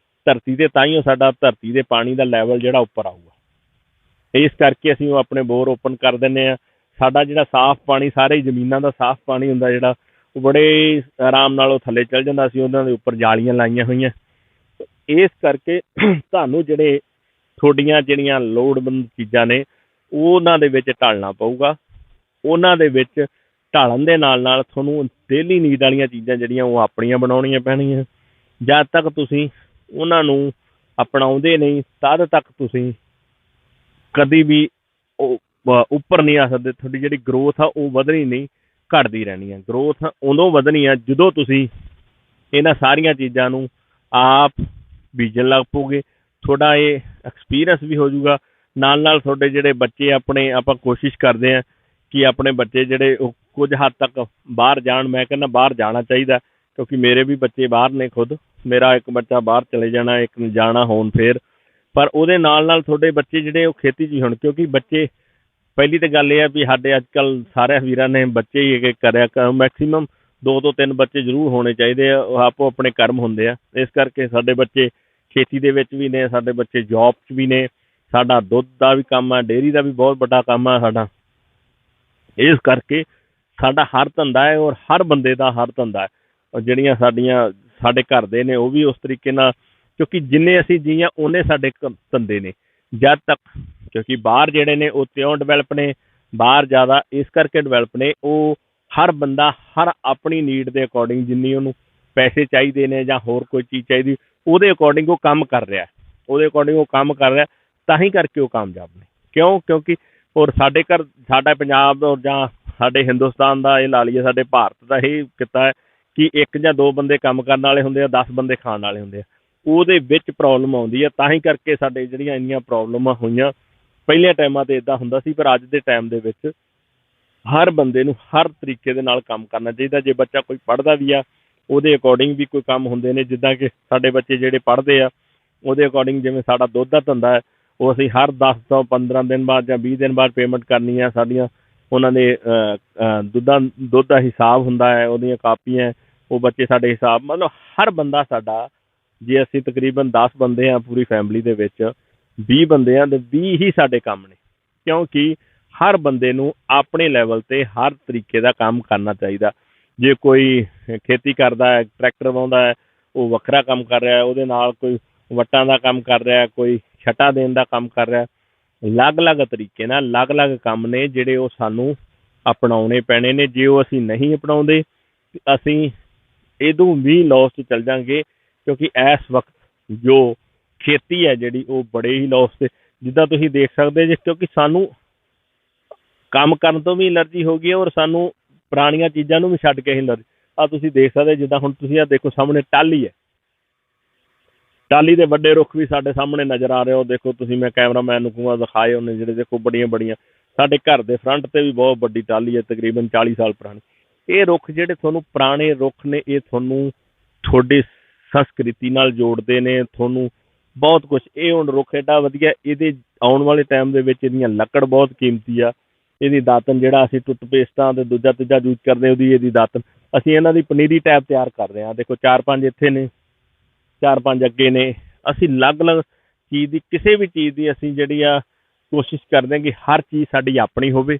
ਧਰਤੀ 'ਤੇ ਤਾਂ ਹੀ ਉਹ ਸਾਡਾ ਧਰਤੀ ਦੇ ਪਾਣੀ ਦਾ ਲੈਵਲ ਜਿਹੜਾ ਉੱਪਰ ਆਊਗਾ। ਇਸ ਕਰਕੇ ਅਸੀਂ ਉਹ ਆਪਣੇ ਬੋਰ ਓਪਨ ਕਰ ਦਿੰਦੇ ਹਾਂ। ਸਾਡਾ ਜਿਹੜਾ ਸਾਫ਼ ਪਾਣੀ, ਸਾਰੇ ਜ਼ਮੀਨਾਂ ਦਾ ਸਾਫ਼ ਪਾਣੀ ਹੁੰਦਾ ਜਿਹੜਾ, ਉਹ ਬੜੇ ਆਰਾਮ ਨਾਲ ਉਹ ਥੱਲੇ ਚੱਲ ਜਾਂਦਾ। ਅਸੀਂ ਉਹਨਾਂ ਦੇ ਉੱਪਰ ਜਾਲੀਆਂ ਲਾਈਆਂ ਹੋਈਆਂ। ਇਸ ਕਰਕੇ ਤੁਹਾਨੂੰ ਜਿਹੜੇ ਤੁਹਾਡੀਆਂ ਜਿਹੜੀਆਂ ਲੋੜਵੰਦ ਚੀਜ਼ਾਂ ਨੇ ਉਹਨਾਂ ਦੇ ਵਿੱਚ ਢਾਲਣਾ ਪਊਗਾ। ਉਹਨਾਂ ਦੇ ਵਿੱਚ ਢਾਲਣ ਦੇ ਨਾਲ ਨਾਲ ਤੁਹਾਨੂੰ ਡੇਲੀ ਨੀਡ ਵਾਲੀਆਂ ਚੀਜ਼ਾਂ ਜਿਹੜੀਆਂ ਉਹ ਆਪਣੀਆਂ ਬਣਾਉਣੀਆਂ ਪੈਣਗੀਆਂ। ਜਦ ਤੱਕ ਤੁਸੀਂ ਉਹਨਾਂ ਨੂੰ ਅਪਣਾਉਂਦੇ ਨਹੀਂ, ਤਦ ਤੱਕ ਤੁਸੀਂ ਕਦੀ ਵੀ ਉਹ ਉੱਪਰ ਨਹੀਂ ਆ ਸਕਦੇ। ਤੁਹਾਡੀ ਜਿਹੜੀ ਗਰੋਥ ਆ ਉਹ ਵਧਣੀ ਨਹੀਂ, ਘਟਦੀ ਰਹਿਣੀ ਹੈ। ਗਰੋਥ ਉਦੋਂ ਵਧਣੀ ਆ ਜਦੋਂ ਤੁਸੀਂ ਇਹਨਾਂ ਸਾਰੀਆਂ ਚੀਜ਼ਾਂ ਨੂੰ ਆਪ ਬੀਜਣ ਲੱਗ ਪਓਗੇ। ਤੁਹਾਡਾ ਇਹ ਐਕਸਪੀਰੀਅੰਸ ਵੀ ਹੋ ਜਾਊਗਾ। ਨਾਲ ਨਾਲ ਤੁਹਾਡੇ ਜਿਹੜੇ ਬੱਚੇ, ਆਪਣੇ ਆਪਾਂ ਕੋਸ਼ਿਸ਼ ਕਰਦੇ ਹਾਂ ਕਿ ਆਪਣੇ ਬੱਚੇ ਜਿਹੜੇ ਉਹ ਕੁਝ ਹੱਦ ਤੱਕ ਬਾਹਰ ਜਾਣ। ਮੈਂ ਕਹਿੰਦਾ ਬਾਹਰ ਜਾਣਾ ਚਾਹੀਦਾ, ਕਿਉਂਕਿ ਮੇਰੇ ਵੀ ਬੱਚੇ ਬਾਹਰ ਨੇ। ਖੁਦ ਮੇਰਾ ਇੱਕ ਬੱਚਾ ਬਾਹਰ ਚਲੇ ਜਾਣਾ, ਇੱਕ ਜਾਣਾ ਹੋਣ ਫੇਰ। ਪਰ ਉਹਦੇ ਨਾਲ ਨਾਲ ਤੁਹਾਡੇ ਬੱਚੇ ਜਿਹੜੇ ਉਹ ਖੇਤੀ 'ਚ ਹੀ ਹੋਣ, ਕਿਉਂਕਿ ਬੱਚੇ, ਪਹਿਲੀ ਤਾਂ ਗੱਲ ਇਹ ਆ ਵੀ ਸਾਡੇ ਅੱਜ ਕੱਲ੍ਹ ਸਾਰਿਆਂ ਵੀਰਾਂ ਨੇ ਬੱਚੇ ਹੀ ਕਰਿਆ। ਮੈਕਸੀਮਮ 2 ਤੋਂ 3 ਬੱਚੇ ਜ਼ਰੂਰ ਹੋਣੇ ਚਾਹੀਦੇ ਆ। ਉਹ ਆਪੋ ਆਪਣੇ ਕਰਮ ਹੁੰਦੇ ਆ। ਇਸ ਕਰਕੇ ਸਾਡੇ ਬੱਚੇ ਖੇਤੀ ਦੇ ਵਿੱਚ ਵੀ ਨੇ, ਸਾਡੇ ਬੱਚੇ ਜੋਬ 'ਚ ਵੀ ਨੇ। ਸਾਡਾ ਦੁੱਧ ਦਾ ਵੀ ਕੰਮ ਆ, ਡੇਅਰੀ ਦਾ ਵੀ ਬਹੁਤ ਵੱਡਾ ਕੰਮ ਆ ਸਾਡਾ। ਇਸ ਕਰਕੇ ਸਾਡਾ ਹਰ ਧੰਦਾ ਹੈ, ਔਰ ਹਰ ਬੰਦੇ ਦਾ ਹਰ ਧੰਦਾ ਹੈ। ਔਰ ਜਿਹੜੀਆਂ ਸਾਡੇ ਘਰ ਦੇ ਨੇ ਉਹ ਵੀ ਉਸ ਤਰੀਕੇ ਨਾਲ, ਕਿਉਂਕਿ ਜਿੰਨੇ ਅਸੀਂ ਜੀਆਂ ਉਹਨੇ ਸਾਡੇ ਧੰਦੇ ਨੇ। ਜਦ ਤੱਕ, ਕਿਉਂਕਿ ਬਾਹਰ ਜਿਹੜੇ ਨੇ ਉਹ ਤਿਉਂ ਡਿਵੈਲਪ ਨੇ, ਬਾਹਰ ਜ਼ਿਆਦਾ ਇਸ ਕਰਕੇ ਡਿਵੈਲਪ ਨੇ, ਉਹ ਹਰ ਬੰਦਾ ਹਰ ਆਪਣੀ ਨੀਡ ਦੇ ਅਕੋਰਡਿੰਗ, ਜਿੰਨੀ ਉਹਨੂੰ ਪੈਸੇ ਚਾਹੀਦੇ ਨੇ ਜਾਂ ਹੋਰ ਕੋਈ ਚੀਜ਼ ਚਾਹੀਦੀ, ਉਹਦੇ ਅਕੋਰਡਿੰਗ ਉਹ ਕੰਮ ਕਰ ਰਿਹਾ। ਉਹਦੇ ਅਕੋਰਡਿੰਗ ਉਹ ਕੰਮ ਕਰ ਰਿਹਾ, ਤਾਂ ਹੀ ਕਰਕੇ ਉਹ ਕਾਮਯਾਬ ਨੇ। ਕਿਉਂਕਿ ਔਰ ਸਾਡੇ ਘਰ, ਸਾਡਾ ਪੰਜਾਬ ਔਰ ਜਾਂ ਸਾਡੇ ਹਿੰਦੁਸਤਾਨ ਦਾ ਇਹ ਲਾ ਲਈਏ, ਸਾਡੇ ਭਾਰਤ ਦਾ ਇਹ ਕਿੱਤਾ ਹੈ ਕਿ 1 ਜਾਂ 2 ਬੰਦੇ ਕੰਮ ਕਰਨ ਵਾਲੇ ਹੁੰਦੇ ਆ, 10 ਬੰਦੇ ਖਾਣ ਵਾਲੇ ਹੁੰਦੇ ਆ। ਉਹਦੇ ਵਿੱਚ ਪ੍ਰੋਬਲਮ ਆਉਂਦੀ ਆ, ਤਾਂ ਹੀ ਕਰਕੇ ਸਾਡੇ ਜਿਹੜੀਆਂ ਇੰਨੀਆਂ ਪ੍ਰੋਬਲਮਾਂ ਹੋਈਆਂ। ਪਹਿਲੇ ਟਾਈਮਾਂ 'ਤੇ ਇੱਦਾਂ ਹੁੰਦਾ ਸੀ, ਪਰ ਅੱਜ ਦੇ ਟਾਈਮ ਦੇ ਵਿੱਚ ਹਰ ਬੰਦੇ ਨੂੰ ਹਰ ਤਰੀਕੇ ਦੇ ਨਾਲ ਕੰਮ ਕਰਨਾ ਚਾਹੀਦਾ। ਜੇ ਬੱਚਾ ਕੋਈ ਪੜ੍ਹਦਾ ਵੀ ਆ, ਉਹਦੇ ਅਕੋਰਡਿੰਗ ਵੀ ਕੋਈ ਕੰਮ ਹੁੰਦੇ ਨੇ। ਜਿੱਦਾਂ ਕਿ ਸਾਡੇ ਬੱਚੇ ਜਿਹੜੇ ਪੜ੍ਹਦੇ ਆ, ਉਹਦੇ ਅਕੋਰਡਿੰਗ, ਜਿਵੇਂ ਸਾਡਾ ਦੁੱਧ ਦਾ ਧੰਦਾ ਹੈ, ਉਹ ਅਸੀਂ ਹਰ 10 ਤੋਂ 15 ਦਿਨ ਬਾਅਦ ਜਾਂ 20 ਦਿਨ ਬਾਅਦ ਪੇਮੈਂਟ ਕਰਨੀ ਆ। ਸਾਡੀਆਂ ਉਹਨਾਂ ਦੇ ਦੁੱਧ ਦਾ ਹਿਸਾਬ ਹੁੰਦਾ ਹੈ, ਉਹਦੀਆਂ ਕਾਪੀਆਂ, ਉਹ ਬੱਚੇ ਸਾਡੇ ਹਿਸਾਬ, ਮਤਲਬ ਹਰ ਬੰਦਾ ਸਾਡਾ, ਜੇ ਅਸੀਂ ਤਕਰੀਬਨ 10 ਬੰਦੇ ਹਾਂ ਪੂਰੀ ਫੈਮਿਲੀ ਦੇ ਵਿੱਚ, 20 ਬੰਦੇ ਹਾਂ, ਅਤੇ 20 ਹੀ ਸਾਡੇ ਕੰਮ ਨੇ। ਕਿਉਂਕਿ ਹਰ ਬੰਦੇ ਨੂੰ ਆਪਣੇ ਲੈਵਲ 'ਤੇ ਹਰ ਤਰੀਕੇ ਦਾ ਕੰਮ ਕਰਨਾ ਚਾਹੀਦਾ। ਜੇ ਕੋਈ ਖੇਤੀ ਕਰਦਾ ਹੈ, ਟਰੈਕਟਰ ਵਾਹੁੰਦਾ ਹੈ, ਉਹ ਵੱਖਰਾ ਕੰਮ ਕਰ ਰਿਹਾ। ਉਹਦੇ ਨਾਲ ਕੋਈ ਵੱਟਾਂ ਦਾ ਕੰਮ ਕਰ ਰਿਹਾ, ਕੋਈ ਛਟਾ ਦੇਣ ਦਾ ਕੰਮ ਕਰ ਰਿਹਾ। ਅਲੱਗ-ਅਲੱਗ ਤਰੀਕੇ ਨਾਲ ਅਲੱਗ-ਅਲੱਗ ਕੰਮ ਨੇ ਜਿਹੜੇ ਉਹ ਸਾਨੂੰ ਅਪਣਾਉਣੇ ਪੈਣੇ ਨੇ। ਜੇ ਉਹ ਅਸੀਂ ਨਹੀਂ ਅਪਣਾਉਂਦੇ, ਅਸੀਂ ਇਹਦੋਂ ਵੀ ਲੋਸ 'ਚ ਚੱਲ ਜਾਂਗੇ। ਕਿਉਂਕਿ ਇਸ ਵਕਤ ਜੋ ਖੇਤੀ ਹੈ ਜਿਹੜੀ, ਉਹ ਬੜੇ ਹੀ ਲੋਸ 'ਤੇ, ਜਿੱਦਾਂ ਤੁਸੀਂ ਦੇਖ ਸਕਦੇ ਜੇ, ਕਿਉਂਕਿ ਸਾਨੂੰ ਕੰਮ ਕਰਨ ਤੋਂ ਵੀ ਐਲਰਜੀ ਹੋ ਗਈ ਹੈ, ਔਰ ਸਾਨੂੰ ਪੁਰਾਣੀਆਂ ਚੀਜ਼ਾਂ ਨੂੰ ਵੀ ਛੱਡ ਕੇ ਐਲਰਜੀ। ਆਹ ਤੁਸੀਂ ਦੇਖ ਸਕਦੇ, ਜਿੱਦਾਂ ਹੁਣ ਤੁਸੀਂ ਆਹ ਦੇਖੋ ਸਾਹਮਣੇ ਟਾਹਲੀ ਹੈ, ਟਾਹਲੀ ਦੇ ਵੱਡੇ ਰੁੱਖ ਵੀ ਸਾਡੇ ਸਾਹਮਣੇ ਨਜ਼ਰ ਆ ਰਹੇ ਹੋ। ਦੇਖੋ ਤੁਸੀਂ, ਮੈਂ ਕੈਮਰਾਮੈਨ ਨੂੰ ਕਹੂੰਗਾ ਦਿਖਾਏ ਉਹਨੇ, ਜਿਹੜੇ ਦੇਖੋ ਬੜੀਆਂ ਸਾਡੇ ਘਰ ਦੇ ਫਰੰਟ 'ਤੇ ਵੀ ਬਹੁਤ ਵੱਡੀ ਟਾਹਲੀ ਹੈ, ਤਕਰੀਬਨ 40 ਸਾਲ ਪੁਰਾਣੀ। ਇਹ ਰੁੱਖ ਜਿਹੜੇ ਤੁਹਾਨੂੰ ਪੁਰਾਣੇ ਰੁੱਖ ਨੇ, ਇਹ ਤੁਹਾਨੂੰ ਤੁਹਾਡੀ ਸੰਸਕ੍ਰਿਤੀ ਨਾਲ ਜੋੜਦੇ ਨੇ, ਤੁਹਾਨੂੰ ਬਹੁਤ ਕੁਛ। ਇਹ ਹੁਣ ਰੁੱਖ ਐਡਾ ਵਧੀਆ, ਇਹਦੇ ਆਉਣ ਵਾਲੇ ਟਾਈਮ ਦੇ ਵਿੱਚ ਇਹਦੀਆਂ ਲੱਕੜ ਬਹੁਤ ਕੀਮਤੀ ਆ। ਇਹਦੀ ਦਾਤਨ, ਜਿਹੜਾ ਅਸੀਂ ਟੁੱਥਪੇਸਟਾਂ ਅਤੇ ਦੂਜਾ ਤੀਜਾ ਯੂਜ ਕਰਦੇ, ਇਹਦੀ ਦਾਤਨ, ਅਸੀਂ ਇਹਨਾਂ ਦੀ ਪਨੀਰੀ ਟੈਪ ਤਿਆਰ ਕਰਦੇ ਹਾਂ। ਦੇਖੋ 4-5 ਇੱਥੇ ਨੇ, 4-5 ਅੱਗੇ ਨੇ। ਅਸੀਂ ਅਲੱਗ-ਅਲੱਗ ਚੀਜ਼ ਦੀ, ਕਿਸੇ ਵੀ ਚੀਜ਼ ਦੀ ਅਸੀਂ ਜਿਹੜੀ ਆ ਕੋਸ਼ਿਸ਼ ਕਰਦੇ ਹਾਂ ਕਿ ਹਰ ਚੀਜ਼ ਸਾਡੀ ਆਪਣੀ ਹੋਵੇ,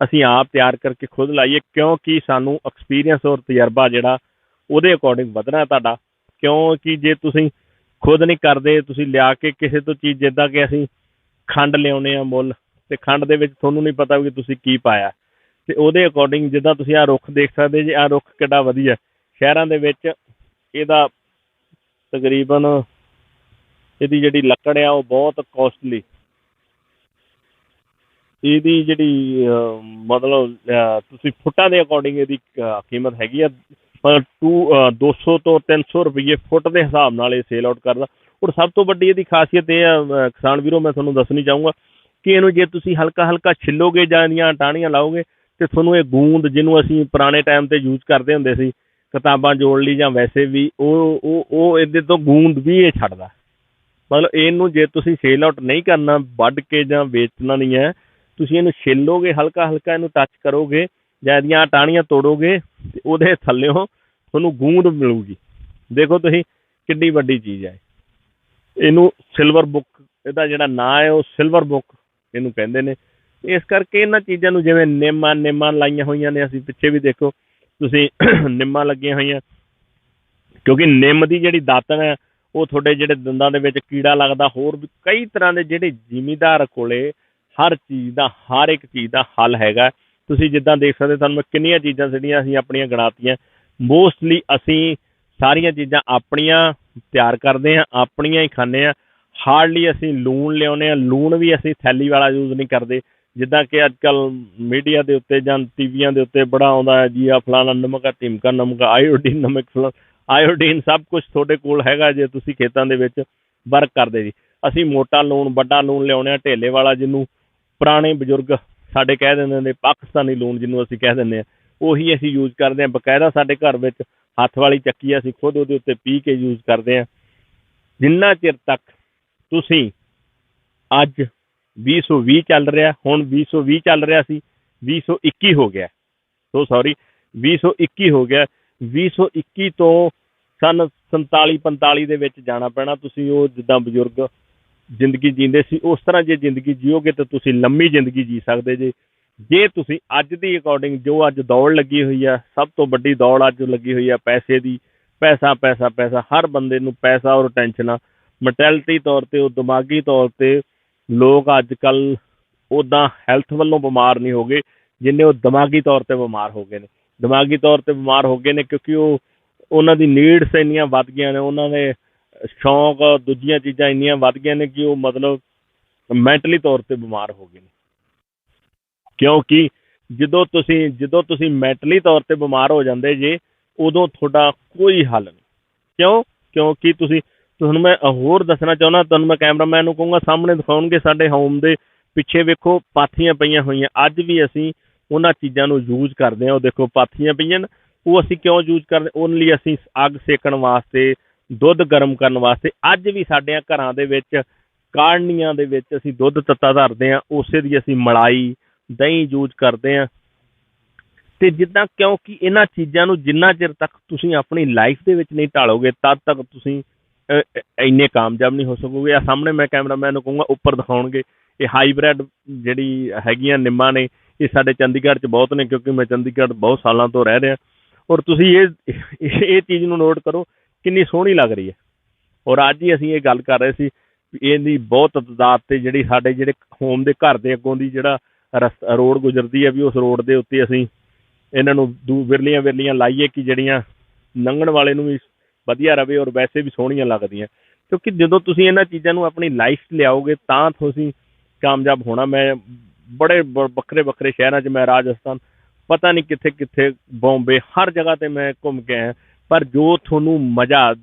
ਅਸੀਂ ਆਪ ਤਿਆਰ ਕਰਕੇ ਖੁਦ ਲਾਈਏ। ਕਿਉਂਕਿ ਸਾਨੂੰ ਐਕਸਪੀਰੀਅੰਸ ਔਰ ਤਜਰਬਾ ਜਿਹੜਾ, ਉਹਦੇ ਅਕੋਰਡਿੰਗ ਵਧਣਾ ਤੁਹਾਡਾ। ਕਿਉਂਕਿ ਜੇ ਤੁਸੀਂ ਖੁਦ ਨਹੀਂ ਕਰਦੇ, ਤੁਸੀਂ ਲਿਆ ਕੇ ਕਿਸੇ ਤੋਂ ਚੀਜ਼, ਜਿੱਦਾਂ ਕਿ ਅਸੀਂ ਖੰਡ ਲਿਆਉਂਦੇ ਹਾਂ ਮੁੱਲ, ਅਤੇ ਖੰਡ ਦੇ ਵਿੱਚ ਤੁਹਾਨੂੰ ਨਹੀਂ ਪਤਾ ਵੀ ਤੁਸੀਂ ਕੀ ਪਾਇਆ। ਤੇ ਉਹਦੇ ਅਕੋਰਡਿੰਗ ਜਿੱਦਾਂ ਤੁਸੀਂ ਆਹ ਰੁੱਖ ਦੇਖ ਸਕਦੇ ਜੀ, ਆਹ ਰੁੱਖ ਕਿੱਡਾ ਵਧੀਆ। ਸ਼ਹਿਰਾਂ ਦੇ ਵਿੱਚ ਇਹਦਾ ਤਕਰੀਬਨ ਇਹਦੀ ਜਿਹੜੀ ਲੱਕੜ ਆ ਉਹ ਬਹੁਤ ਕੋਸਟਲੀ, ਇਹਦੀ ਜਿਹੜੀ ਮਤਲਬ ਤੁਸੀਂ ਫੁੱਟਾਂ ਦੇ ਅਕੋਰਡਿੰਗ ਇਹਦੀ ਕੀਮਤ ਹੈਗੀ ਆ, ਮਤਲਬ 200 ਤੋਂ 300 ਰੁਪਈਏ ਫੁੱਟ ਦੇ ਹਿਸਾਬ ਨਾਲ ਇਹ ਸੇਲ ਆਊਟ ਕਰਦਾ। ਔਰ ਸਭ ਤੋਂ ਵੱਡੀ ਇਹਦੀ ਖਾਸੀਅਤ ਇਹ ਆ ਕਿਸਾਨ ਵੀਰੋ, ਮੈਂ ਤੁਹਾਨੂੰ ਦੱਸਣੀ ਚਾਹੂੰਗਾ ਕਿ ਇਹਨੂੰ ਜੇ ਤੁਸੀਂ ਹਲਕਾ ਹਲਕਾ ਛਿੱਲੋਗੇ ਜਾਂ ਇਹਦੀਆਂ ਟਾਹਣੀਆਂ ਲਾਓਗੇ ਤੇ ਤੁਹਾਨੂੰ ਇਹ ਗੂੰਦ, ਜਿਹਨੂੰ ਅਸੀਂ ਪੁਰਾਣੇ ਟਾਈਮ ਤੇ ਯੂਜ਼ ਕਰਦੇ ਹੁੰਦੇ ਸੀ ਕਿਤਾਬਾਂ ਜੋੜ ਲਈ ਜਾਂ ਵੈਸੇ ਵੀ, ਉਹ ਇਹਦੇ ਤੋਂ ਗੂੰਦ ਵੀ ਇਹ ਛੱਡਦਾ। ਮਤਲਬ ਇਹਨੂੰ ਜੇ ਤੁਸੀਂ ਸੇਲ ਆਊਟ ਨਹੀਂ ਕਰਨਾ, ਵੱਢ ਕੇ ਜਾਂ ਵੇਚਣਾ ਨਹੀਂ ਹੈ, ਤੁਸੀਂ ਇਹਨੂੰ ਛਿੱਲੋਗੇ, ਹਲਕਾ ਹਲਕਾ ਇਹਨੂੰ ਟੱਚ ਕਰੋਗੇ ਜਾਂ ਇਹਦੀਆਂ ਟਾਹਣੀਆਂ ਤੋੜੋਗੇ ਤੇ ਉਹਦੇ ਥੱਲਿਓਂ ਤੁਹਾਨੂੰ ਗੂੰਦ ਮਿਲੂਗੀ। ਦੇਖੋ ਤੁਸੀਂ ਕਿੰਨੀ ਵੱਡੀ ਚੀਜ਼ ਹੈ। ਇਹਨੂੰ ਸਿਲਵਰ ਬੁੱਕ, ਇਹਦਾ ਜਿਹੜਾ ਨਾਂ ਹੈ ਉਹ ਸਿਲਵਰ ਬੁੱਕ ਇਹਨੂੰ ਕਹਿੰਦੇ ਨੇ। ਇਸ ਕਰਕੇ ਇਹਨਾਂ ਚੀਜ਼ਾਂ ਨੂੰ, ਜਿਵੇਂ ਨਿੰਮਾਂ ਲਾਈਆਂ ਹੋਈਆਂ ਨੇ, ਅਸੀਂ ਪਿੱਛੇ ਵੀ ਦੇਖੋ ਤੁਸੀਂ ਨਿੰਮਾਂ ਲੱਗੀਆਂ ਹੋਈਆਂ, ਕਿਉਂਕਿ ਨਿੰਮ ਦੀ ਜਿਹੜੀ ਦਾਤਣ ਹੈ ਉਹ ਤੁਹਾਡੇ ਜਿਹੜੇ ਦੰਦਾਂ ਦੇ ਵਿੱਚ ਕੀੜਾ ਲੱਗਦਾ, ਹੋਰ ਵੀ ਕਈ ਤਰ੍ਹਾਂ ਦੇ ਜਿਹੜੇ ਜ਼ਿਮੀਂਦਾਰ ਕੋਲੇ ਹਰ ਚੀਜ਼ ਦਾ, ਹਰ ਇੱਕ ਚੀਜ਼ ਦਾ ਹੱਲ ਹੈਗਾ। ਤੁਸੀਂ ਜਿੱਦਾਂ ਦੇਖ ਸਕਦੇ, ਤੁਹਾਨੂੰ ਮੈਂ ਕਿੰਨੀਆਂ ਚੀਜ਼ਾਂ ਜਿਹੜੀਆਂ ਅਸੀਂ ਆਪਣੀਆਂ ਗਿਣਾਤੀਆਂ। ਮੋਸਟਲੀ ਅਸੀਂ ਸਾਰੀਆਂ ਚੀਜ਼ਾਂ ਆਪਣੀਆਂ ਤਿਆਰ ਕਰਦੇ ਹਾਂ, ਆਪਣੀਆਂ ਹੀ ਖਾਂਦੇ ਹਾਂ। ਹਾਰਡਲੀ ਅਸੀਂ ਲੂਣ ਲਿਆਉਂਦੇ ਹਾਂ, ਲੂਣ ਵੀ ਅਸੀਂ ਥੈਲੀ ਵਾਲਾ ਯੂਜ਼ ਨਹੀਂ ਕਰਦੇ, ਜਿੱਦਾਂ ਕਿ ਅੱਜ ਕੱਲ੍ਹ ਮੀਡੀਆ ਦੇ ਉੱਤੇ ਜਾਂ ਟੀਵੀਆਂ ਦੇ ਉੱਤੇ ਬੜਾ ਆਉਂਦਾ ਹੈ ਜੀ, ਆ ਫਲਾਣਾ ਨਮਕ ਆ, ਢਿਮਕਾ ਨਮਕ, ਆਇਓਡੀਨ ਨਮਕ, ਆਇਓਡੀਨ ਸਭ ਕੁਛ ਤੁਹਾਡੇ ਕੋਲ ਹੈਗਾ ਜੇ ਤੁਸੀਂ ਖੇਤਾਂ ਦੇ ਵਿੱਚ ਵਰਕ ਕਰਦੇ ਜੀ। ਅਸੀਂ ਮੋਟਾ ਲੂਣ, ਵੱਡਾ ਲੂਣ ਲਿਆਉਂਦੇ ਹਾਂ, ਢੇਲੇ ਵਾਲਾ, ਜਿਹਨੂੰ ਪੁਰਾਣੇ ਬਜ਼ੁਰਗ ਸਾਡੇ ਕਹਿ ਦਿੰਦੇ ਨੇ ਪਾਕਿਸਤਾਨੀ ਲੂਣ, ਜਿਹਨੂੰ ਅਸੀਂ ਕਹਿ ਦਿੰਦੇ ਹਾਂ, ਉਹੀ ਅਸੀਂ ਯੂਜ਼ ਕਰਦੇ ਹਾਂ। ਬਕਾਇਦਾ ਸਾਡੇ ਘਰ ਵਿੱਚ ਹੱਥ ਵਾਲੀ ਚੱਕੀ ਆ, ਅਸੀਂ ਖੁਦ ਉਹਦੇ ਉੱਤੇ ਪੀ ਕੇ ਯੂਜ਼ ਕਰਦੇ ਹਾਂ। ਜਿੰਨਾ ਚਿਰ ਤੱਕ ਤੁਸੀਂ ਅੱਜ 2020 ਚੱਲ ਰਿਹਾ, ਹੁਣ 2020 ਚੱਲ ਰਿਹਾ ਸੀ, 2021 ਹੋ ਗਿਆ, ਸੋ ਸੌਰੀ 2021 ਹੋ ਗਿਆ। 2021 ਤੋਂ ਸੰਨ 47-45 ਦੇ ਵਿੱਚ ਜਾਣਾ ਪੈਣਾ। ਤੁਸੀਂ ਉਹ ਜਿੱਦਾਂ ਬਜ਼ੁਰਗ ਜ਼ਿੰਦਗੀ ਜੀਂਦੇ ਸੀ ਉਸ ਤਰ੍ਹਾਂ ਜੇ ਜ਼ਿੰਦਗੀ ਜੀਓਗੇ ਤਾਂ ਤੁਸੀਂ ਲੰਮੀ ਜ਼ਿੰਦਗੀ ਜੀ ਸਕਦੇ ਜੇ ਤੁਸੀਂ ਅੱਜ ਦੀ ਅਕੋਰਡਿੰਗ, ਜੋ ਅੱਜ ਦੌੜ ਲੱਗੀ ਹੋਈ ਆ, ਸਭ ਤੋਂ ਵੱਡੀ ਦੌੜ ਅੱਜ ਲੱਗੀ ਹੋਈ ਆ ਪੈਸੇ ਦੀ। ਪੈਸਾ ਪੈਸਾ ਪੈਸਾ, ਹਰ ਬੰਦੇ ਨੂੰ ਪੈਸਾ ਔਰ ਟੈਨਸ਼ਨਾਂ। ਮੈਂਟੈਲਿਟੀ ਤੌਰ 'ਤੇ, ਉਹ ਦਿਮਾਗੀ ਤੌਰ 'ਤੇ ਲੋਕ ਅੱਜ ਕੱਲ੍ਹ ਉੱਦਾਂ ਹੈਲਥ ਵੱਲੋਂ ਬਿਮਾਰ ਨਹੀਂ ਹੋ ਗਏ ਜਿੰਨੇ ਉਹ ਦਿਮਾਗੀ ਤੌਰ 'ਤੇ ਬਿਮਾਰ ਹੋ ਗਏ ਨੇ। ਦਿਮਾਗੀ ਤੌਰ 'ਤੇ ਬਿਮਾਰ ਹੋ ਗਏ ਨੇ ਕਿਉਂਕਿ ਉਹਨਾਂ ਦੀ ਨੀਡਸ ਇੰਨੀਆਂ ਵੱਧ ਗਈਆਂ ਨੇ, ਉਹਨਾਂ ਦੇ ਸ਼ੌਂਕ, ਦੂਜੀਆਂ ਚੀਜ਼ਾਂ ਇੰਨੀਆਂ ਵੱਧ ਗਈਆਂ ਨੇ ਕਿ ਉਹ ਮਤਲਬ ਮੈਂਟਲੀ ਤੌਰ 'ਤੇ ਬਿਮਾਰ ਹੋ ਗਏ ਨੇ। ਕਿਉਂਕਿ ਜਦੋਂ ਤੁਸੀਂ ਮੈਂਟਲੀ ਤੌਰ 'ਤੇ ਬਿਮਾਰ ਹੋ ਜਾਂਦੇ ਜੇ, ਉਦੋਂ ਤੁਹਾਡਾ ਕੋਈ ਹੱਲ ਨਹੀਂ। ਕਿਉਂਕਿ ਤੁਹਾਨੂੰ ਮੈਂ ਹੋਰ ਦੱਸਣਾ ਚਾਹੁੰਦਾ, ਤੁਹਾਨੂੰ ਮੈਂ ਕੈਮਰਾਮੈਨ ਨੂੰ ਕਹੂੰਗਾ ਸਾਹਮਣੇ ਦਿਖਾਉਣਗੇ, ਸਾਡੇ ਹੋਮ ਦੇ ਪਿੱਛੇ ਵੇਖੋ ਪਾਥੀਆਂ ਪਈਆਂ ਹੋਈਆਂ। ਅੱਜ ਵੀ ਅਸੀਂ ਉਹਨਾਂ ਚੀਜ਼ਾਂ ਨੂੰ ਯੂਜ਼ ਕਰਦੇ ਹਾਂ। ਉਹ ਦੇਖੋ ਪਾਥੀਆਂ ਪਈਆਂ ਨੇ, ਉਹ ਅਸੀਂ ਕਿਉਂ ਯੂਜ਼ ਕਰਦੇ? ਓਨਲੀ ਅਸੀਂ ਅੱਗ ਸੇਕਣ ਵਾਸਤੇ, ਦੁੱਧ ਗਰਮ ਕਰਨ ਵਾਸਤੇ। ਅੱਜ ਵੀ ਸਾਡੇ ਘਰਾਂ ਦੇ ਵਿੱਚ ਕਾੜਨੀਆਂ ਦੇ ਵਿੱਚ ਅਸੀਂ ਦੁੱਧ ਤੱਤਾ ਧਰਦੇ ਹਾਂ, ਉਸੇ ਦੀ ਅਸੀਂ ਮਲਾਈ, ਦਹੀਂ ਯੂਜ਼ ਕਰਦੇ ਹਾਂ। ਅਤੇ ਜਿੱਦਾਂ, ਕਿਉਂਕਿ ਇਹਨਾਂ ਚੀਜ਼ਾਂ ਨੂੰ ਜਿੰਨਾ ਚਿਰ ਤੱਕ ਤੁਸੀਂ ਆਪਣੀ ਲਾਈਫ ਦੇ ਵਿੱਚ ਨਹੀਂ ਢਾਲੋਗੇ, ਤਦ ਤੱਕ ਤੁਸੀਂ ਇੰਨੇ ਕਾਮਯਾਬ ਨਹੀਂ ਹੋ ਸਕੋਗੇ। ਆ ਸਾਹਮਣੇ ਮੈਂ ਕੈਮਰਾਮੈਨ ਨੂੰ ਕਹੂੰਗਾ ਉੱਪਰ ਦਿਖਾਉਣਗੇ, ਇਹ ਹਾਈਬ੍ਰਿਡ ਜਿਹੜੀ ਹੈਗੀਆਂ ਨਿੰਮਾਂ ਨੇ, ਇਹ ਸਾਡੇ ਚੰਡੀਗੜ੍ਹ 'ਚ ਬਹੁਤ ਨੇ, ਕਿਉਂਕਿ ਮੈਂ ਚੰਡੀਗੜ੍ਹ ਬਹੁਤ ਸਾਲਾਂ ਤੋਂ ਰਹਿ ਰਿਹਾ। ਔਰ ਤੁਸੀਂ ਇਹ ਚੀਜ਼ ਨੂੰ ਨੋਟ ਕਰੋ ਕਿੰਨੀ ਸੋਹਣੀ ਲੱਗ ਰਹੀ ਹੈ। ਔਰ ਅੱਜ ਹੀ ਅਸੀਂ ਇਹ ਗੱਲ ਕਰ ਰਹੇ ਸੀ ਵੀ ਇਹਦੀ ਬਹੁਤ ਤਦਾਦ 'ਤੇ ਜਿਹੜੀ ਸਾਡੇ ਜਿਹੜੇ ਹੋਮ ਦੇ ਘਰ ਦੇ ਅੱਗੋਂ ਦੀ ਜਿਹੜਾ ਰੋਡ ਗੁਜ਼ਰਦੀ ਹੈ, ਵੀ ਉਸ ਰੋਡ ਦੇ ਉੱਤੇ ਅਸੀਂ ਇਹਨਾਂ ਨੂੰ ਵਿਰਲੀਆਂ ਲਾਈਏ ਕਿ ਜਿਹੜੀਆਂ ਲੰਘਣ ਵਾਲੇ ਨੂੰ ਵੀ ਵਧੀਆ ਰਵੇ ਔਰ ਵੈਸੇ ਵੀ ਸੋਹਣੀਆਂ ਲੱਗਦੀਆਂ। ਕਿਉਂਕਿ ਜਦੋਂ ਤੁਸੀਂ ਇਹਨਾਂ ਚੀਜ਼ਾਂ ਨੂੰ ਆਪਣੀ ਲਾਈਫ 'ਚ ਲਿਆਓਗੇ ਤਾਂ ਤੁਸੀਂ ਕਾਮਯਾਬ ਹੋਣਾ। ਮੈਂ ਬੜੇ ਵੱਖਰੇ ਸ਼ਹਿਰਾਂ 'ਚ, ਮੈਂ ਰਾਜਸਥਾਨ, ਪਤਾ ਨਹੀਂ ਕਿੱਥੇ ਬੋਂਬੇ, ਹਰ ਜਗ੍ਹਾ 'ਤੇ ਮੈਂ ਘੁੰਮ ਕੇ ਆਇਆ, ਪਰ ਜੋ ਤੁਹਾਨੂੰ ਮਜ਼ਾ,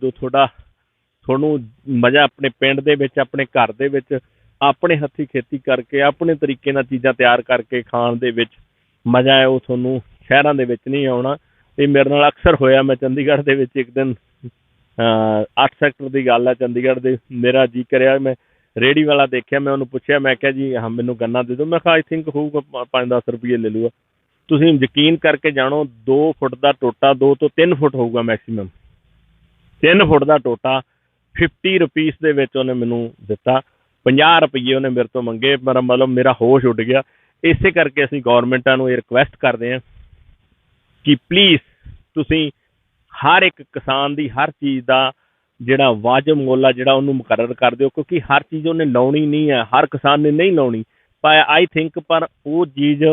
ਤੁਹਾਨੂੰ ਮਜ਼ਾ ਆਪਣੇ ਪਿੰਡ ਦੇ ਵਿੱਚ, ਆਪਣੇ ਘਰ ਦੇ ਵਿੱਚ, ਆਪਣੇ ਹੱਥੀਂ ਖੇਤੀ ਕਰਕੇ, ਆਪਣੇ ਤਰੀਕੇ ਨਾਲ ਚੀਜ਼ਾਂ ਤਿਆਰ ਕਰਕੇ ਖਾਣ ਦੇ ਵਿੱਚ ਮਜ਼ਾ ਹੈ, ਉਹ ਤੁਹਾਨੂੰ ਸ਼ਹਿਰਾਂ ਦੇ ਵਿੱਚ ਨਹੀਂ ਆਉਣਾ। ਇਹ ਮੇਰੇ ਨਾਲ ਅਕਸਰ ਹੋਇਆ। ਮੈਂ ਚੰਡੀਗੜ੍ਹ ਦੇ ਵਿੱਚ ਇੱਕ ਦਿਨ 8 ਸੈਕਟਰ ਦੀ ਗੱਲ ਹੈ, ਚੰਡੀਗੜ੍ਹ ਦੇ, ਮੇਰਾ ਜੀ ਕਰਿਆ, ਮੈਂ ਰੇਹੜੀ ਵਾਲਾ ਦੇਖਿਆ, ਮੈਂ ਉਹਨੂੰ ਪੁੱਛਿਆ, ਮੈਂ ਕਿਹਾ ਜੀ ਹਾਂ ਮੈਨੂੰ ਗੰਨਾ ਦੇ ਦਿਓ। ਮੈਂ ਕਿਹਾ ਆਈ ਥਿੰਕ ਹੋਊਗਾ 5-10 ਰੁਪਈਏ ਲੈ ਲੂਗਾ। ਤੁਸੀਂ ਯਕੀਨ ਕਰਕੇ ਜਾਣੋ, 2 ਫੁੱਟ ਦਾ ਟੋਟਾ, 2 ਤੋਂ 3 ਫੁੱਟ ਹੋਊਗਾ ਮੈਕਸੀਮਮ, 3 ਫੁੱਟ ਦਾ ਟੋਟਾ 50 ਰੁਪੀਸ ਦੇ ਵਿੱਚ ਉਹਨੇ ਮੈਨੂੰ ਦਿੱਤਾ। 50 ਰੁਪਈਏ ਉਹਨੇ ਮੇਰੇ ਤੋਂ ਮੰਗੇ। ਮਤਲਬ ਮੇਰਾ ਹੋਸ਼ ਉੱਡ ਗਿਆ। ਇਸੇ ਕਰਕੇ ਅਸੀਂ ਗੌਰਮੈਂਟਾਂ ਨੂੰ ਇਹ ਰਿਕੁਐਸਟ ਕਰਦੇ ਹਾਂ ਕਿ ਪਲੀਜ਼ ਤੁਸੀਂ ਹਰ ਇੱਕ ਕਿਸਾਨ ਦੀ ਹਰ ਚੀਜ਼ ਦਾ ਜਿਹੜਾ ਵਾਜਬ ਮੁੱਲ ਆ, ਜਿਹੜਾ ਉਹਨੂੰ ਮੁਕਰਰ ਕਰ ਦਿਓ। ਕਿਉਂਕਿ ਹਰ ਚੀਜ਼ ਉਹਨੇ ਲਾਉਣੀ ਨਹੀਂ ਹੈ, ਹਰ ਕਿਸਾਨ ਨੇ ਨਹੀਂ ਲਾਉਣੀ। ਪਰ ਆਈ ਥਿੰਕ, ਪਰ ਉਹ ਚੀਜ਼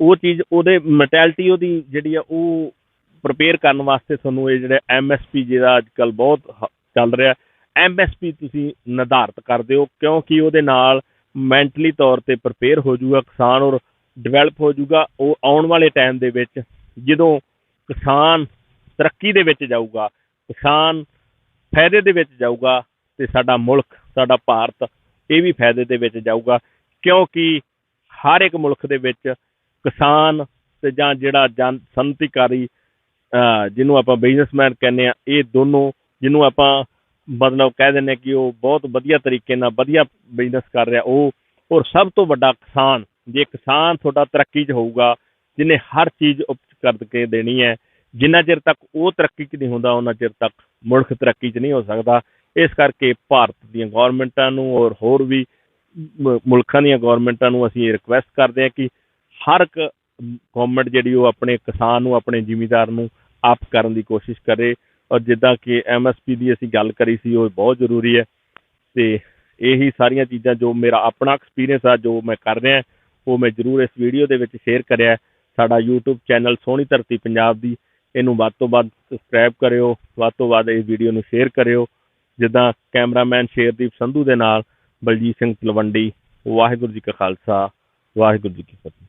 ਉਹ ਚੀਜ਼ ਉਹਦੇ ਮੈਂਟੈਲਿਟੀ ਉਹਦੀ ਜਿਹੜੀ ਆ ਉਹ ਪ੍ਰਪੇਅਰ ਕਰਨ ਵਾਸਤੇ ਤੁਹਾਨੂੰ ਇਹ ਜਿਹੜਾ MSP ਜਿਹੜਾ ਅੱਜ ਕੱਲ੍ਹ ਬਹੁਤ ਚੱਲ ਰਿਹਾ, MSP ਤੁਸੀਂ ਨਿਰਧਾਰਿਤ ਕਰ ਦਿਓ, ਕਿਉਂਕਿ ਉਹਦੇ ਨਾਲ ਮੈਂਟਲੀ ਤੌਰ 'ਤੇ ਪ੍ਰਪੇਅਰ ਹੋ ਜਾਊਗਾ ਕਿਸਾਨ ਔਰ ਡਿਵੈਲਪ ਹੋ ਜਾਊਗਾ। ਉਹ ਆਉਣ ਵਾਲੇ ਟਾਈਮ ਦੇ ਵਿੱਚ ਜਦੋਂ ਕਿਸਾਨ ਤਰੱਕੀ ਦੇ ਵਿੱਚ ਜਾਊਗਾ, ਕਿਸਾਨ ਫਾਇਦੇ ਦੇ ਵਿੱਚ ਜਾਊਗਾ, ਅਤੇ ਸਾਡਾ ਮੁਲਕ, ਸਾਡਾ ਭਾਰਤ ਇਹ ਵੀ ਫਾਇਦੇ ਦੇ ਵਿੱਚ ਜਾਊਗਾ, ਕਿਉਂਕਿ ਹਰ ਇੱਕ ਮੁਲਕ ਦੇ ਵਿੱਚ ਕਿਸਾਨ ਅਤੇ ਜਾਂ ਜਿਹੜਾ ਸਨਅਤੀਕਾਰੀ ਜਿਹਨੂੰ ਆਪਾਂ ਬਿਜ਼ਨਸਮੈਨ ਕਹਿੰਦੇ ਹਾਂ, ਇਹ ਦੋਨੋਂ ਜਿਹਨੂੰ ਆਪਾਂ ਮਤਲਬ ਕਹਿ ਦਿੰਦੇ ਹਾਂ ਕਿ ਉਹ ਬਹੁਤ ਵਧੀਆ ਤਰੀਕੇ ਨਾਲ ਵਧੀਆ ਬਿਜ਼ਨਸ ਕਰ ਰਿਹਾ, ਉਹ ਔਰ ਸਭ ਤੋਂ ਵੱਡਾ ਕਿਸਾਨ। ਜੇ ਕਿਸਾਨ ਤੁਹਾਡਾ ਤਰੱਕੀ 'ਚ ਹੋਊਗਾ, ਜਿਹਨੇ ਹਰ ਚੀਜ਼ ਉਪਜ ਕਰਕੇ ਦੇਣੀ ਹੈ, ਜਿੰਨਾ ਚਿਰ ਤੱਕ ਉਹ ਤਰੱਕੀ 'ਚ ਨਹੀਂ ਹੁੰਦਾ ਉਹਨਾਂ ਚਿਰ ਤੱਕ ਮੁਲਕ ਤਰੱਕੀ 'ਚ ਨਹੀਂ ਹੋ ਸਕਦਾ। ਇਸ ਕਰਕੇ ਭਾਰਤ ਦੀਆਂ ਗੌਰਮੈਂਟਾਂ ਨੂੰ ਔਰ ਹੋਰ ਵੀ ਮੁਲਕਾਂ ਦੀਆਂ ਗੌਰਮੈਂਟਾਂ ਨੂੰ ਅਸੀਂ ਇਹ ਰਿਕੁਐਸਟ ਕਰਦੇ ਹਾਂ ਕਿ ਹਰ ਇੱਕ ਗੌਰਮੈਂਟ ਜਿਹੜੀ ਉਹ ਆਪਣੇ ਕਿਸਾਨ ਨੂੰ, ਆਪਣੇ ਜ਼ਿਮੀਂਦਾਰ ਨੂੰ ਅਪ ਕਰਨ ਦੀ ਕੋਸ਼ਿਸ਼ ਕਰੇ। ਔਰ ਜਿੱਦਾਂ ਕਿ MSP ਦੀ ਅਸੀਂ ਗੱਲ ਕਰੀ ਸੀ, ਉਹ ਬਹੁਤ ਜ਼ਰੂਰੀ ਹੈ। ਅਤੇ ਇਹੀ ਸਾਰੀਆਂ ਚੀਜ਼ਾਂ ਜੋ ਮੇਰਾ ਆਪਣਾ ਐਕਸਪੀਰੀਅੰਸ ਆ, ਜੋ ਮੈਂ ਕਰ ਰਿਹਾ, ਉਹ ਮੈਂ ਜ਼ਰੂਰ ਇਸ ਵੀਡੀਓ ਦੇ ਵਿੱਚ ਸ਼ੇਅਰ ਕਰਿਆ। ਸਾਡਾ YouTube ਚੈਨਲ ਸੋਹਣੀ ਧਰਤੀ ਪੰਜਾਬ ਦੀ, ਇਹਨੂੰ ਵੱਧ ਤੋਂ ਵੱਧ ਸਬਸਕ੍ਰਾਈਬ ਕਰਿਓ, ਵੱਧ ਤੋਂ ਵੱਧ ਇਸ ਵੀਡੀਓ ਨੂੰ ਸ਼ੇਅਰ ਕਰਿਓ। ਜਿੱਦਾਂ ਕੈਮਰਾਮੈਨ ਸ਼ੇਰਦੀਪ ਸੰਧੂ ਦੇ ਨਾਲ ਬਲਜੀਤ ਸਿੰਘ ਤਲਵੰਡੀ। ਵਾਹਿਗੁਰੂ ਜੀ ਕਾ ਖਾਲਸਾ, ਵਾਹਿਗੁਰੂ ਜੀ ਕੀ ਫਤਿਹ।